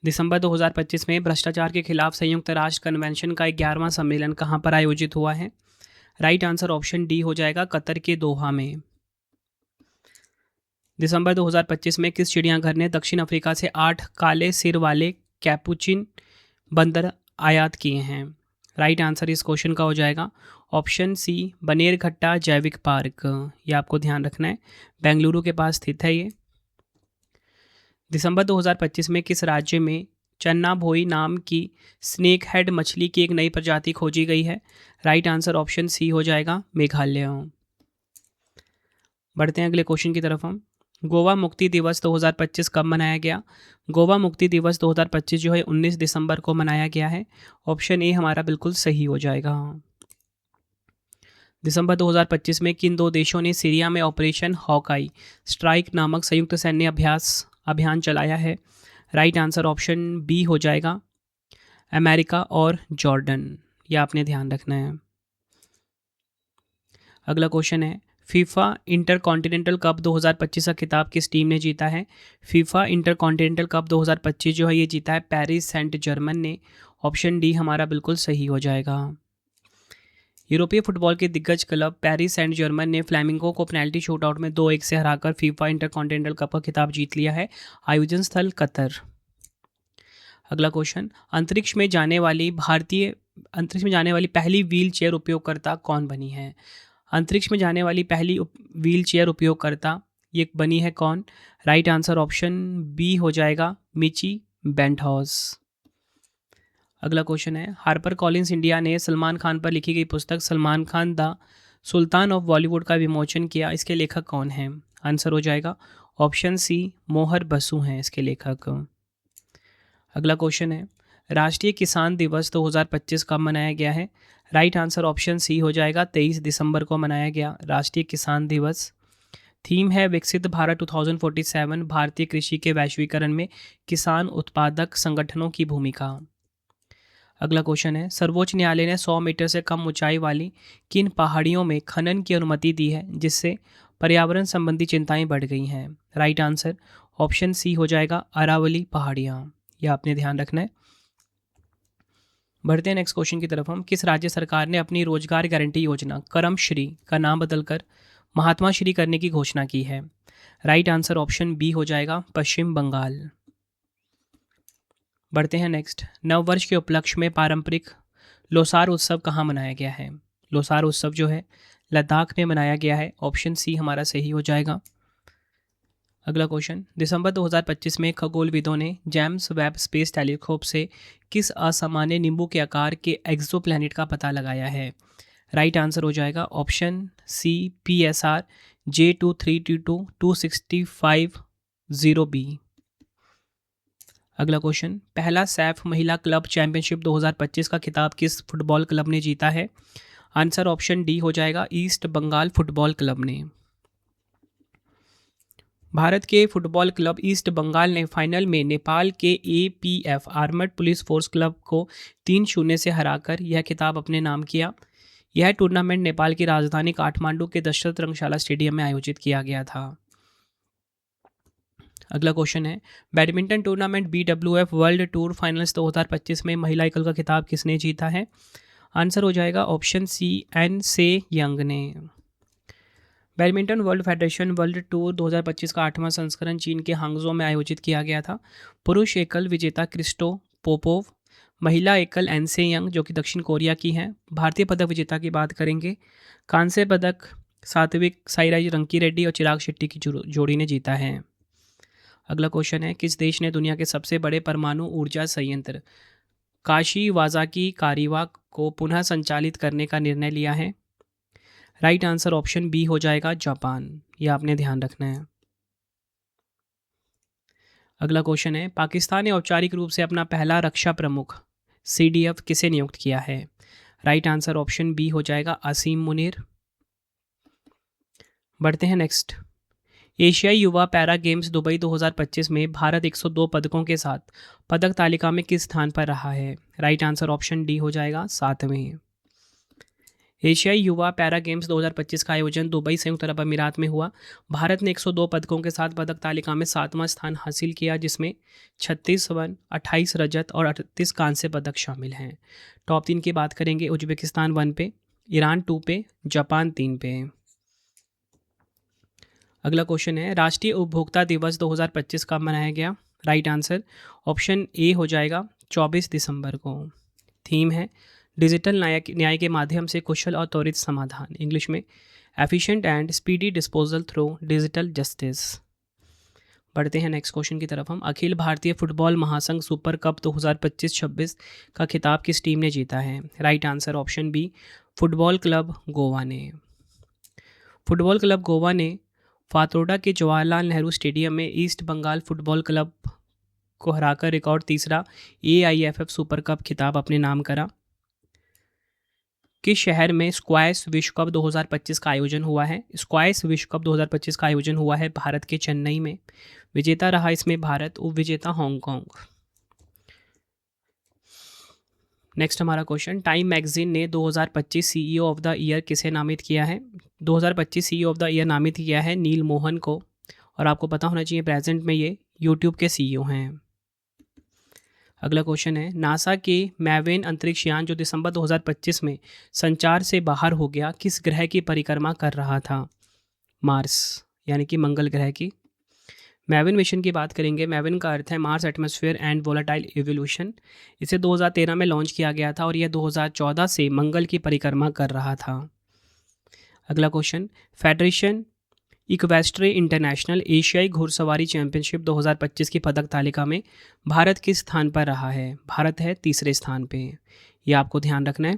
[SPEAKER 1] दिसंबर 2025 में भ्रष्टाचार के खिलाफ संयुक्त राष्ट्र कन्वेंशन का 11वां सम्मेलन कहाँ पर आयोजित हुआ है? राइट आंसर ऑप्शन डी हो जाएगा कतर के दोहा में। दिसंबर 2025 में किस चिड़ियाघर ने दक्षिण अफ्रीका से 8 काले सिर वाले कैपुचिन बंदर आयात किए हैं? राइट आंसर इस क्वेश्चन का हो जाएगा ऑप्शन सी बनेरघट्टा जैविक पार्क। ये आपको ध्यान रखना है, बेंगलुरु के पास स्थित है ये। दिसंबर 2025 में किस राज्य में चन्ना भोई नाम की स्नेक हेड मछली की एक नई प्रजाति खोजी गई है? राइट आंसर ऑप्शन सी हो जाएगा मेघालय। बढ़ते हैं अगले क्वेश्चन की तरफ हम। गोवा मुक्ति दिवस 2025 कब मनाया गया? गोवा मुक्ति दिवस 2025 जो है 19 दिसंबर को मनाया गया है। ऑप्शन ए हमारा बिल्कुल सही हो जाएगा। दिसंबर 2025 में किन दो देशों ने सीरिया में ऑपरेशन हॉकाई स्ट्राइक नामक संयुक्त सैन्य अभियान चलाया है? राइट आंसर ऑप्शन बी हो जाएगा अमेरिका और जॉर्डन। यह आपने ध्यान रखना है। अगला क्वेश्चन है, फीफा इंटरकॉन्टिनेंटल कप 2025 का खिताब किस टीम ने जीता है? फीफा इंटरकॉन्टिनेंटल कप 2025 जो है ये जीता है पेरिस सेंट जर्मन ने। ऑप्शन डी हमारा बिल्कुल सही हो जाएगा। यूरोपीय फुटबॉल के दिग्गज क्लब पेरिस सेंट जर्मन ने फ्लैमिंगो को पेनल्टी शूटआउट में 2-1 से हराकर फीफा इंटरकॉन्टिनेंटल कप का खिताब जीत लिया है। आयोजन स्थल कतर। अगला क्वेश्चन, अंतरिक्ष में जाने वाली पहली व्हील चेयर उपयोगकर्ता कौन बनी है? अंतरिक्ष में जाने वाली पहली व्हील चेयर उपयोगकर्ता ये बनी है कौन? राइट आंसर ऑप्शन बी हो जाएगा मिची बेंटहॉस। अगला क्वेश्चन है, हार्पर कॉलिंस इंडिया ने सलमान खान पर लिखी गई पुस्तक Salman Khan the sultan of Bollywood का विमोचन किया, इसके लेखक कौन हैं? आंसर हो जाएगा ऑप्शन सी मोहर बसु हैं इसके लेखक। अगला क्वेश्चन है, राष्ट्रीय किसान दिवस 2025 कब मनाया गया है? राइट आंसर ऑप्शन सी हो जाएगा 23 दिसंबर को मनाया गया राष्ट्रीय किसान दिवस। थीम है विकसित भारत 2047, भारतीय कृषि के वैश्वीकरण में किसान उत्पादक संगठनों की भूमिका। अगला क्वेश्चन है, सर्वोच्च न्यायालय ने 100 मीटर से कम ऊंचाई वाली किन पहाड़ियों में खनन की अनुमति दी है जिससे पर्यावरण संबंधी चिंताएं बढ़ गई हैं? राइट आंसर ऑप्शन सी हो जाएगा अरावली पहाड़ियाँ। यह आपने ध्यान रखना है। बढ़ते हैं नेक्स्ट क्वेश्चन की तरफ हम। किस राज्य सरकार ने अपनी रोजगार गारंटी योजना करमश्री का नाम बदलकर महात्मा श्री करने की घोषणा की है? राइट आंसर ऑप्शन बी हो जाएगा पश्चिम बंगाल। बढ़ते हैं नेक्स्ट, नववर्ष के उपलक्ष्य में पारंपरिक लोसार उत्सव कहाँ मनाया गया है? लोसार उत्सव जो है लद्दाख में मनाया गया है। ऑप्शन सी हमारा सही हो जाएगा। अगला क्वेश्चन, दिसंबर 2025 में खगोलविदों ने जेम्स वेब स्पेस टेलीस्कोप से किस असामान्य नींबू के आकार के एक्सोप्लैनेट का पता लगाया है? राइट आंसर हो जाएगा ऑप्शन सी PSR J2322 265 अगला क्वेश्चन, पहला सैफ महिला क्लब चैंपियनशिप 2025 का खिताब किस फुटबॉल क्लब ने जीता है? आंसर ऑप्शन डी हो जाएगा ईस्ट बंगाल फुटबॉल क्लब ने। भारत के फुटबॉल क्लब ईस्ट बंगाल ने फाइनल में नेपाल के APF armoured police force club को 3-0 से हराकर यह खिताब अपने नाम किया। यह टूर्नामेंट नेपाल की राजधानी काठमांडू के दशरथ रंगशाला स्टेडियम में आयोजित किया गया था। अगला क्वेश्चन है, badminton tournament BWF world tour finals 2025 में महिला एकल का खिताब किसने जीता है? आंसर हो जाएगा ऑप्शन सी, एन से यंग ने। Badminton world federation world tour 2025 का 8वां संस्करण चीन के हांगझो में आयोजित किया गया था। पुरुष एकल विजेता क्रिस्टो पोपोव, महिला एकल एन से यंग जो कि दक्षिण कोरिया की हैं। भारतीय पदक विजेता की बात करेंगे, कांस्य पदक सात्विक साईराज रंकीरेड्डी और चिराग शेट्टी की जोड़ी ने जीता है। अगला क्वेश्चन है, किस देश ने दुनिया के सबसे बड़े परमाणु ऊर्जा संयंत्र काशीवाज़ाकी कारिवा को पुनः संचालित करने का निर्णय लिया है? राइट आंसर ऑप्शन बी हो जाएगा जापान। यह आपने ध्यान रखना है। अगला क्वेश्चन है, पाकिस्तान ने औपचारिक रूप से अपना पहला रक्षा प्रमुख CDF किसे नियुक्त किया है? राइट आंसर ऑप्शन बी हो जाएगा असीम मुनीर। बढ़ते हैं नेक्स्ट। एशियाई युवा पैरा गेम्स दुबई 2025 में भारत 102 पदकों के साथ पदक तालिका में किस स्थान पर रहा है? राइट आंसर ऑप्शन डी हो जाएगा 7वें। एशियाई युवा पैरा गेम्स 2025 का आयोजन दुबई संयुक्त अरब अमीरात में हुआ। भारत ने 102 पदकों के साथ पदक तालिका में 7वां स्थान हासिल किया, जिसमें 36 स्वर्ण, 28 रजत और 38 कांस्य पदक शामिल हैं। टॉप 3 की बात करेंगे, उज्बेकिस्तान 1 पे, ईरान 2 पे, जापान 3 पे। अगला क्वेश्चन है, राष्ट्रीय उपभोक्ता दिवस 2025 कब मनाया गया? राइट आंसर ऑप्शन ए हो जाएगा 24 दिसंबर को। थीम है डिजिटल न्याय के माध्यम से कुशल और त्वरित समाधान, इंग्लिश में efficient and speedy disposal through digital justice. बढ़ते हैं नेक्स्ट क्वेश्चन की तरफ हम। अखिल भारतीय फुटबॉल महासंघ सुपर कप 2025-26 का खिताब किस टीम ने जीता है? Right answer option B, football club Goa ने। फुटबॉल क्लब गोवा ने फातोडा के जवाहरलाल नेहरू स्टेडियम में ईस्ट बंगाल फुटबॉल क्लब को हराकर रिकॉर्ड तीसरा AIFF सुपर कप खिताब अपने नाम करा। किस शहर में स्क्वैश विश्व कप 2025 का आयोजन हुआ है? स्क्वैश विश्व कप 2025 का आयोजन हुआ है भारत के चेन्नई में। विजेता रहा इसमें भारत, उपविजेता हांगकांग। नेक्स्ट हमारा क्वेश्चन, टाइम मैगजीन ने 2025 CEO ऑफ द ईयर किसे नामित किया है? 2025 CEO ऑफ द ईयर नामित किया है नील मोहन को, और आपको पता होना चाहिए प्रेजेंट में ये यूट्यूब के CEO हैं। अगला क्वेश्चन है, नासा के मैवेन अंतरिक्ष यान जो दिसंबर 2025 में संचार से बाहर हो गया, किस ग्रह की परिक्रमा कर रहा था? मार्स, यानी कि मंगल ग्रह की। मैविन मिशन की बात करेंगे, मैविन का अर्थ है Mars atmosphere and volatile evolution. इसे 2013 में लॉन्च किया गया था और यह 2014 से मंगल की परिक्रमा कर रहा था। अगला क्वेश्चन, फेडरेशन इक्वेस्ट्रे इंटरनेशनल एशियाई घुड़सवारी चैंपियनशिप 2025 की पदक तालिका में भारत किस स्थान पर रहा है? भारत है तीसरे स्थान पे, यह आपको ध्यान रखना है।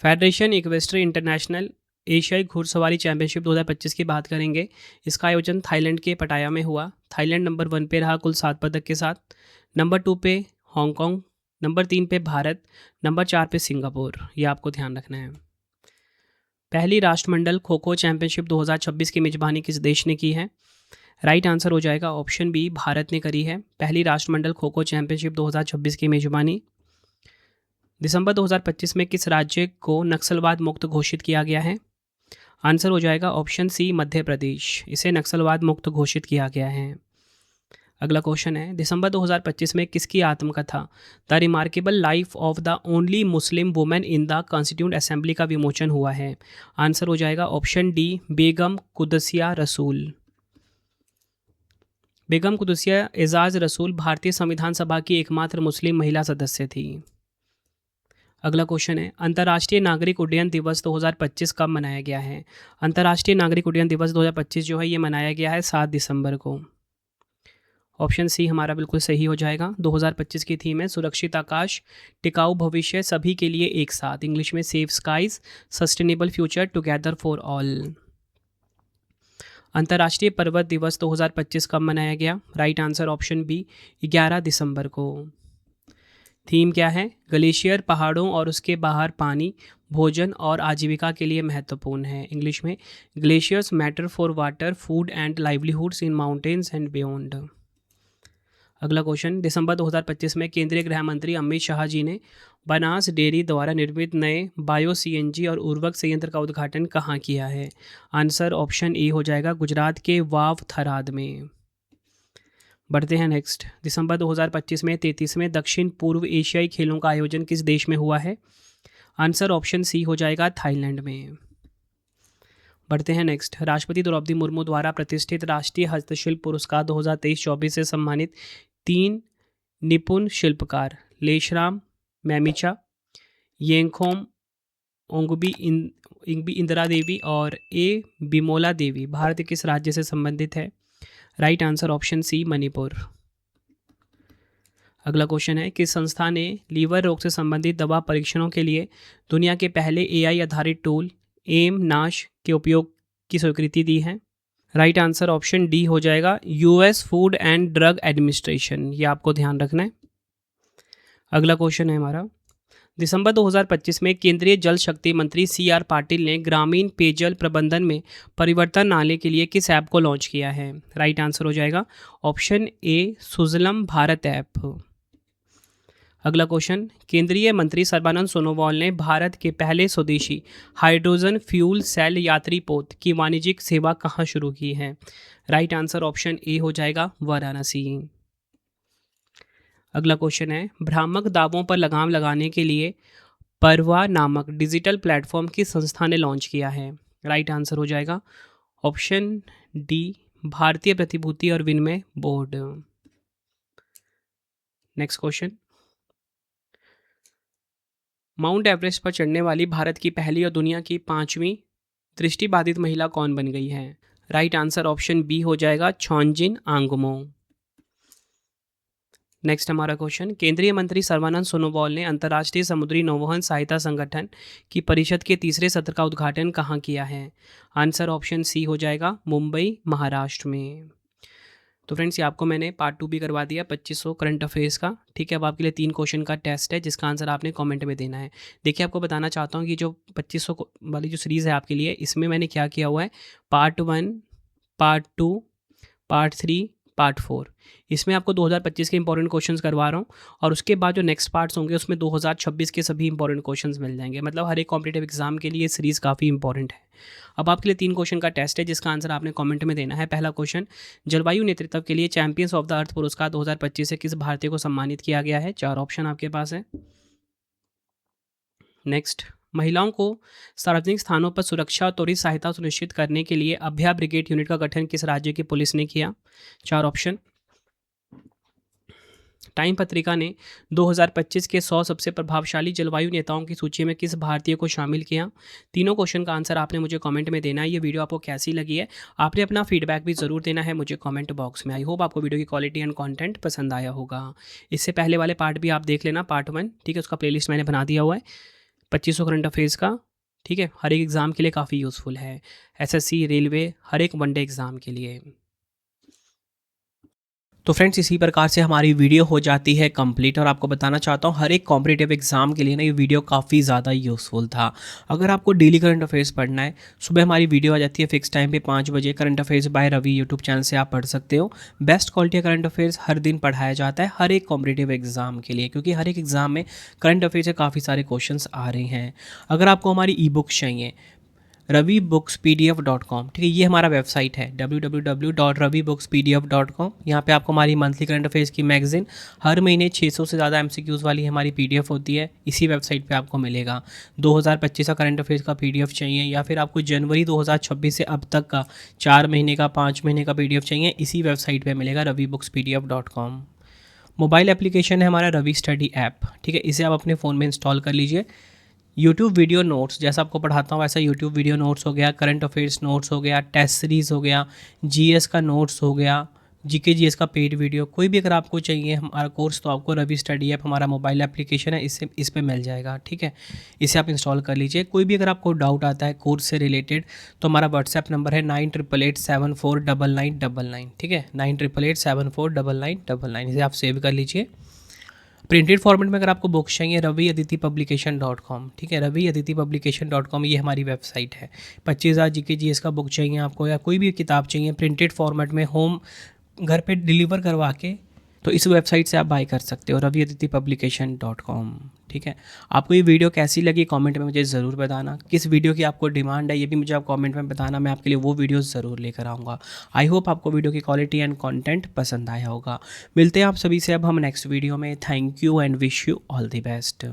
[SPEAKER 1] फेडरेशन इक्वेस्ट्रे इंटरनेशनल एशियाई घुड़सवारी चैंपियनशिप 2025 की बात करेंगे। इसका आयोजन थाईलैंड के पटाया में हुआ। थाईलैंड नंबर 1 पे रहा कुल 7 पदक के साथ, नंबर 2 पे हांगकांग, नंबर 3 पे भारत, नंबर 4 पे सिंगापुर, ये आपको ध्यान रखना है। पहली राष्ट्रमंडल खो खो चैंपियनशिप 2026 की मेजबानी किस देश ने की है? राइट आंसर हो जाएगा ऑप्शन बी, भारत ने करी है पहली राष्ट्रमंडल खो खो चैंपियनशिप 2026 की मेजबानी। दिसंबर 2025 में किस राज्य को नक्सलवाद मुक्त घोषित किया गया है? आंसर हो जाएगा ऑप्शन सी, मध्य प्रदेश, इसे नक्सलवाद मुक्त घोषित किया गया है। अगला क्वेश्चन है, दिसंबर 2025 में किसकी आत्मकथा the remarkable life of the only Muslim women in the constituent assembly का विमोचन हुआ है? आंसर हो जाएगा ऑप्शन डी, बेगम कुदसिया रसूल। बेगम कुदसिया एजाज रसूल भारतीय संविधान सभा की एकमात्र मुस्लिम महिला सदस्य थी। अगला क्वेश्चन है, अंतर्राष्ट्रीय नागरिक उड्डयन दिवस 2025 कब मनाया गया है? अंतर्राष्ट्रीय नागरिक उड्डयन दिवस 2025 जो है ये मनाया गया है 7 दिसंबर को। ऑप्शन सी हमारा बिल्कुल सही हो जाएगा। 2025 की थीम है सुरक्षित आकाश, टिकाऊ भविष्य सभी के लिए एक साथ, इंग्लिश में safe skies, sustainable future together for all. अंतर्राष्ट्रीय पर्वत दिवस 2025 कब मनाया गया? राइट आंसर ऑप्शन बी, 11 दिसंबर को। थीम क्या है? ग्लेशियर पहाड़ों और उसके बाहर पानी, भोजन और आजीविका के लिए महत्वपूर्ण है, इंग्लिश में glaciers matter for water, food and livelihoods in mountains and beyond. अगला क्वेश्चन, दिसंबर 2025 में केंद्रीय गृह मंत्री अमित शाह जी ने बनास डेयरी द्वारा निर्मित नए बायो सीएनजी और उर्वरक संयंत्र का उद्घाटन कहाँ किया है? आंसर ऑप्शन ए हो जाएगा गुजरात के वाव थराद में। बढ़ते हैं नेक्स्ट, दिसंबर 2025 में 33वें दक्षिण पूर्व एशियाई खेलों का आयोजन किस देश में हुआ है? आंसर ऑप्शन सी हो जाएगा थाईलैंड में। बढ़ते हैं नेक्स्ट, राष्ट्रपति द्रौपदी मुर्मू द्वारा प्रतिष्ठित राष्ट्रीय हस्तशिल्प पुरस्कार 2023-24 से सम्मानित 3 निपुण शिल्पकार लेशराम मैमिचा, येंगखोम इंगबी इंदिरा देवी और ए बिमोला देवी भारत के किस राज्य से संबंधित है? Right answer option C Manipur. अगला क्वेश्चन है, किस संस्था ने लीवर रोग से संबंधित दवा परीक्षणों के लिए दुनिया के पहले एआई आधारित टूल एम नाश के उपयोग की स्वीकृति दी है? राइट आंसर ऑप्शन डी हो जाएगा US food and drug administration, ये आपको ध्यान रखना है। अगला क्वेश्चन है हमारा, दिसंबर 2025 में केंद्रीय जल शक्ति मंत्री सी आर पाटिल ने ग्रामीण पेयजल प्रबंधन में परिवर्तन लाने के लिए किस ऐप को लॉन्च किया है? राइट आंसर हो जाएगा option A Sujalam Bharat app. अगला क्वेश्चन, केंद्रीय मंत्री सर्बानंद सोनोवाल ने भारत के पहले स्वदेशी हाइड्रोजन फ्यूल सेल यात्री पोत की वाणिज्यिक सेवा कहाँ शुरू की है? राइट आंसर ऑप्शन ए हो जाएगा वाराणसी। अगला क्वेश्चन है, भ्रामक दावों पर लगाम लगाने के लिए परवा नामक डिजिटल प्लेटफॉर्म किस संस्था ने लॉन्च किया है? राइट आंसर हो जाएगा ऑप्शन डी भारतीय प्रतिभूति और विनिमय board. Next question, mount Everest पर चढ़ने वाली भारत की पहली और दुनिया की 5वीं दृष्टिबाधित महिला कौन बन गई है? राइट आंसर ऑप्शन बी हो जाएगा छॉन्जिन आंगमो। नेक्स्ट हमारा क्वेश्चन, केंद्रीय मंत्री सर्बानंद सोनोवाल ने अंतर्राष्ट्रीय समुद्री नौवहन सहायता संगठन की परिषद के तीसरे सत्र का उद्घाटन कहाँ किया है? आंसर ऑप्शन सी हो जाएगा मुंबई महाराष्ट्र में। तो फ्रेंड्स, ये आपको मैंने पार्ट 2 भी करवा दिया 2500 करंट अफेयर्स का। ठीक है, अब आपके लिए 3 क्वेश्चन का टेस्ट है जिसका आंसर आपने कमेंट में देना है। देखिए, आपको बताना चाहता हूँ कि जो 2500 वाली जो सीरीज़ है आपके लिए, इसमें मैंने क्या किया हुआ है, पार्ट 1, पार्ट 2, पार्ट 3, पार्ट 4, इसमें आपको 2025 के इंपॉर्टेंट क्वेश्चंस करवा रहा हूँ और उसके बाद जो नेक्स्ट पार्ट्स होंगे उसमें 2026 के सभी इंपॉर्टेंट क्वेश्चंस मिल जाएंगे। मतलब हर एक कॉम्पिटिटिव एग्जाम के लिए सीरीज़ काफ़ी इंपॉर्टेंट है। अब आपके लिए 3 क्वेश्चन का टेस्ट है जिसका आंसर आपने कमेंट में देना है। पहला क्वेश्चन, जलवायु नेतृत्व के लिए चैंपियंस ऑफ द अर्थ पुरस्कार 2025 से किस भारतीय को सम्मानित किया गया है? 4 ऑप्शन आपके पास है। नेक्स्ट, महिलाओं को सार्वजनिक स्थानों पर सुरक्षा और त्वरित सहायता सुनिश्चित करने के लिए अभया ब्रिगेड यूनिट का गठन किस राज्य की पुलिस ने किया? 4 ऑप्शन। टाइम पत्रिका ने 2025 के 100 सबसे प्रभावशाली जलवायु नेताओं की सूची में किस भारतीय को शामिल किया? तीनों क्वेश्चन का आंसर आपने मुझे कमेंट में देना है। ये वीडियो आपको कैसी लगी है, आपने अपना फीडबैक भी ज़रूर देना है मुझे कमेंट बॉक्स में। आई होप आपको वीडियो की क्वालिटी एंड कंटेंट पसंद आया होगा। इससे पहले वाले पार्ट भी आप देख लेना, पार्ट 1, ठीक है, उसका प्लेलिस्ट मैंने बना दिया हुआ है 2500 करंट अफेयर्स का। ठीक है, हर एक एग्ज़ाम के लिए काफ़ी यूज़फुल है, एसएससी, रेलवे, हर एक वनडे एग्ज़ाम के लिए। तो फ्रेंड्स, इसी प्रकार से हमारी वीडियो हो जाती है कंप्लीट और आपको बताना चाहता हूँ हर एक कॉम्पिटिटिव एग्जाम के लिए ना ये वीडियो काफ़ी ज़्यादा यूज़फुल था। अगर आपको डेली करंट अफेयर्स पढ़ना है, सुबह हमारी वीडियो आ जाती है फिक्स टाइम पे 5 बजे, current affairs by Ravi YouTube channel से आप पढ़ सकते हो। बेस्ट क्वालिटी करंट अफेयर्स हर दिन पढ़ाया जाता है हर एक कॉम्पिटिटिव एग्जाम के लिए, क्योंकि हर एक एग्जाम में करंट अफेयर्स से काफ़ी सारे क्वेश्चन आ रहे हैं। अगर आपको हमारी ई बुक्स चाहिए, ravibooks.pdf.com, ठीक है, ये हमारा वेबसाइट है www.ravibooks.pdf.com। यहाँ पे आपको हमारी मंथली करंट अफेयर्स की मैगजीन हर महीने 600 से ज़्यादा MCQs वाली हमारी PDF होती है, इसी वेबसाइट पे आपको मिलेगा। 2025 का करंट अफेयर्स का PDF चाहिए या फिर आपको जनवरी 2026 से अब तक का 4 महीने का, 5 महीने का PDF चाहिए, इसी वेबसाइट पर मिलेगा ravibooks.pdf.com। मोबाइल एप्लीकेशन है हमारा रवि स्टडी ऐप, ठीक है, इसे आप अपने फ़ोन में इंस्टॉल कर लीजिए। यूट्यूब वीडियो नोट्स, जैसा आपको पढ़ाता हूँ वैसा यूट्यूब वीडियो नोट्स हो गया, करंट अफेयर्स नोट्स हो गया, टेस्ट सीरीज़ हो गया, जीएस का नोट्स हो गया, जीके जीएस का पेड वीडियो, कोई भी अगर आपको चाहिए हमारा कोर्स तो आपको रवि स्टडी ऐप हमारा मोबाइल एप्लीकेशन है, इससे इस पर मिल जाएगा। ठीक है, इसे आप इंस्टॉल कर लीजिए। कोई भी अगर आपको डाउट आता है कोर्स से रिलेटेड तो हमारा व्हाट्सएप नंबर है 9888749999, ठीक है, 9888749999, इसे आप सेव कर लीजिए। प्रिंटेड फॉर्मेट में अगर आपको बुक्स चाहिए, raviaditipublication.com, ठीक है, raviaditipublication.com, ये हमारी वेबसाइट है। 25,000 जीके जीएस का बुक चाहिए आपको या कोई भी किताब चाहिए प्रिंटेड फॉर्मेट में, होम घर पे डिलीवर करवा के तो इस वेबसाइट से आप बाय कर सकते हो, raviaditipublication.com। ठीक है, आपको ये वीडियो कैसी लगी कमेंट में मुझे ज़रूर बताना। किस वीडियो की आपको डिमांड है ये भी मुझे आप कमेंट में बताना, मैं आपके लिए वो वीडियो ज़रूर लेकर आऊँगा। आई होप आपको वीडियो की क्वालिटी एंड कंटेंट पसंद आया होगा। मिलते हैं आप सभी से अब हम नेक्स्ट वीडियो में। Thank you and wish you all the best.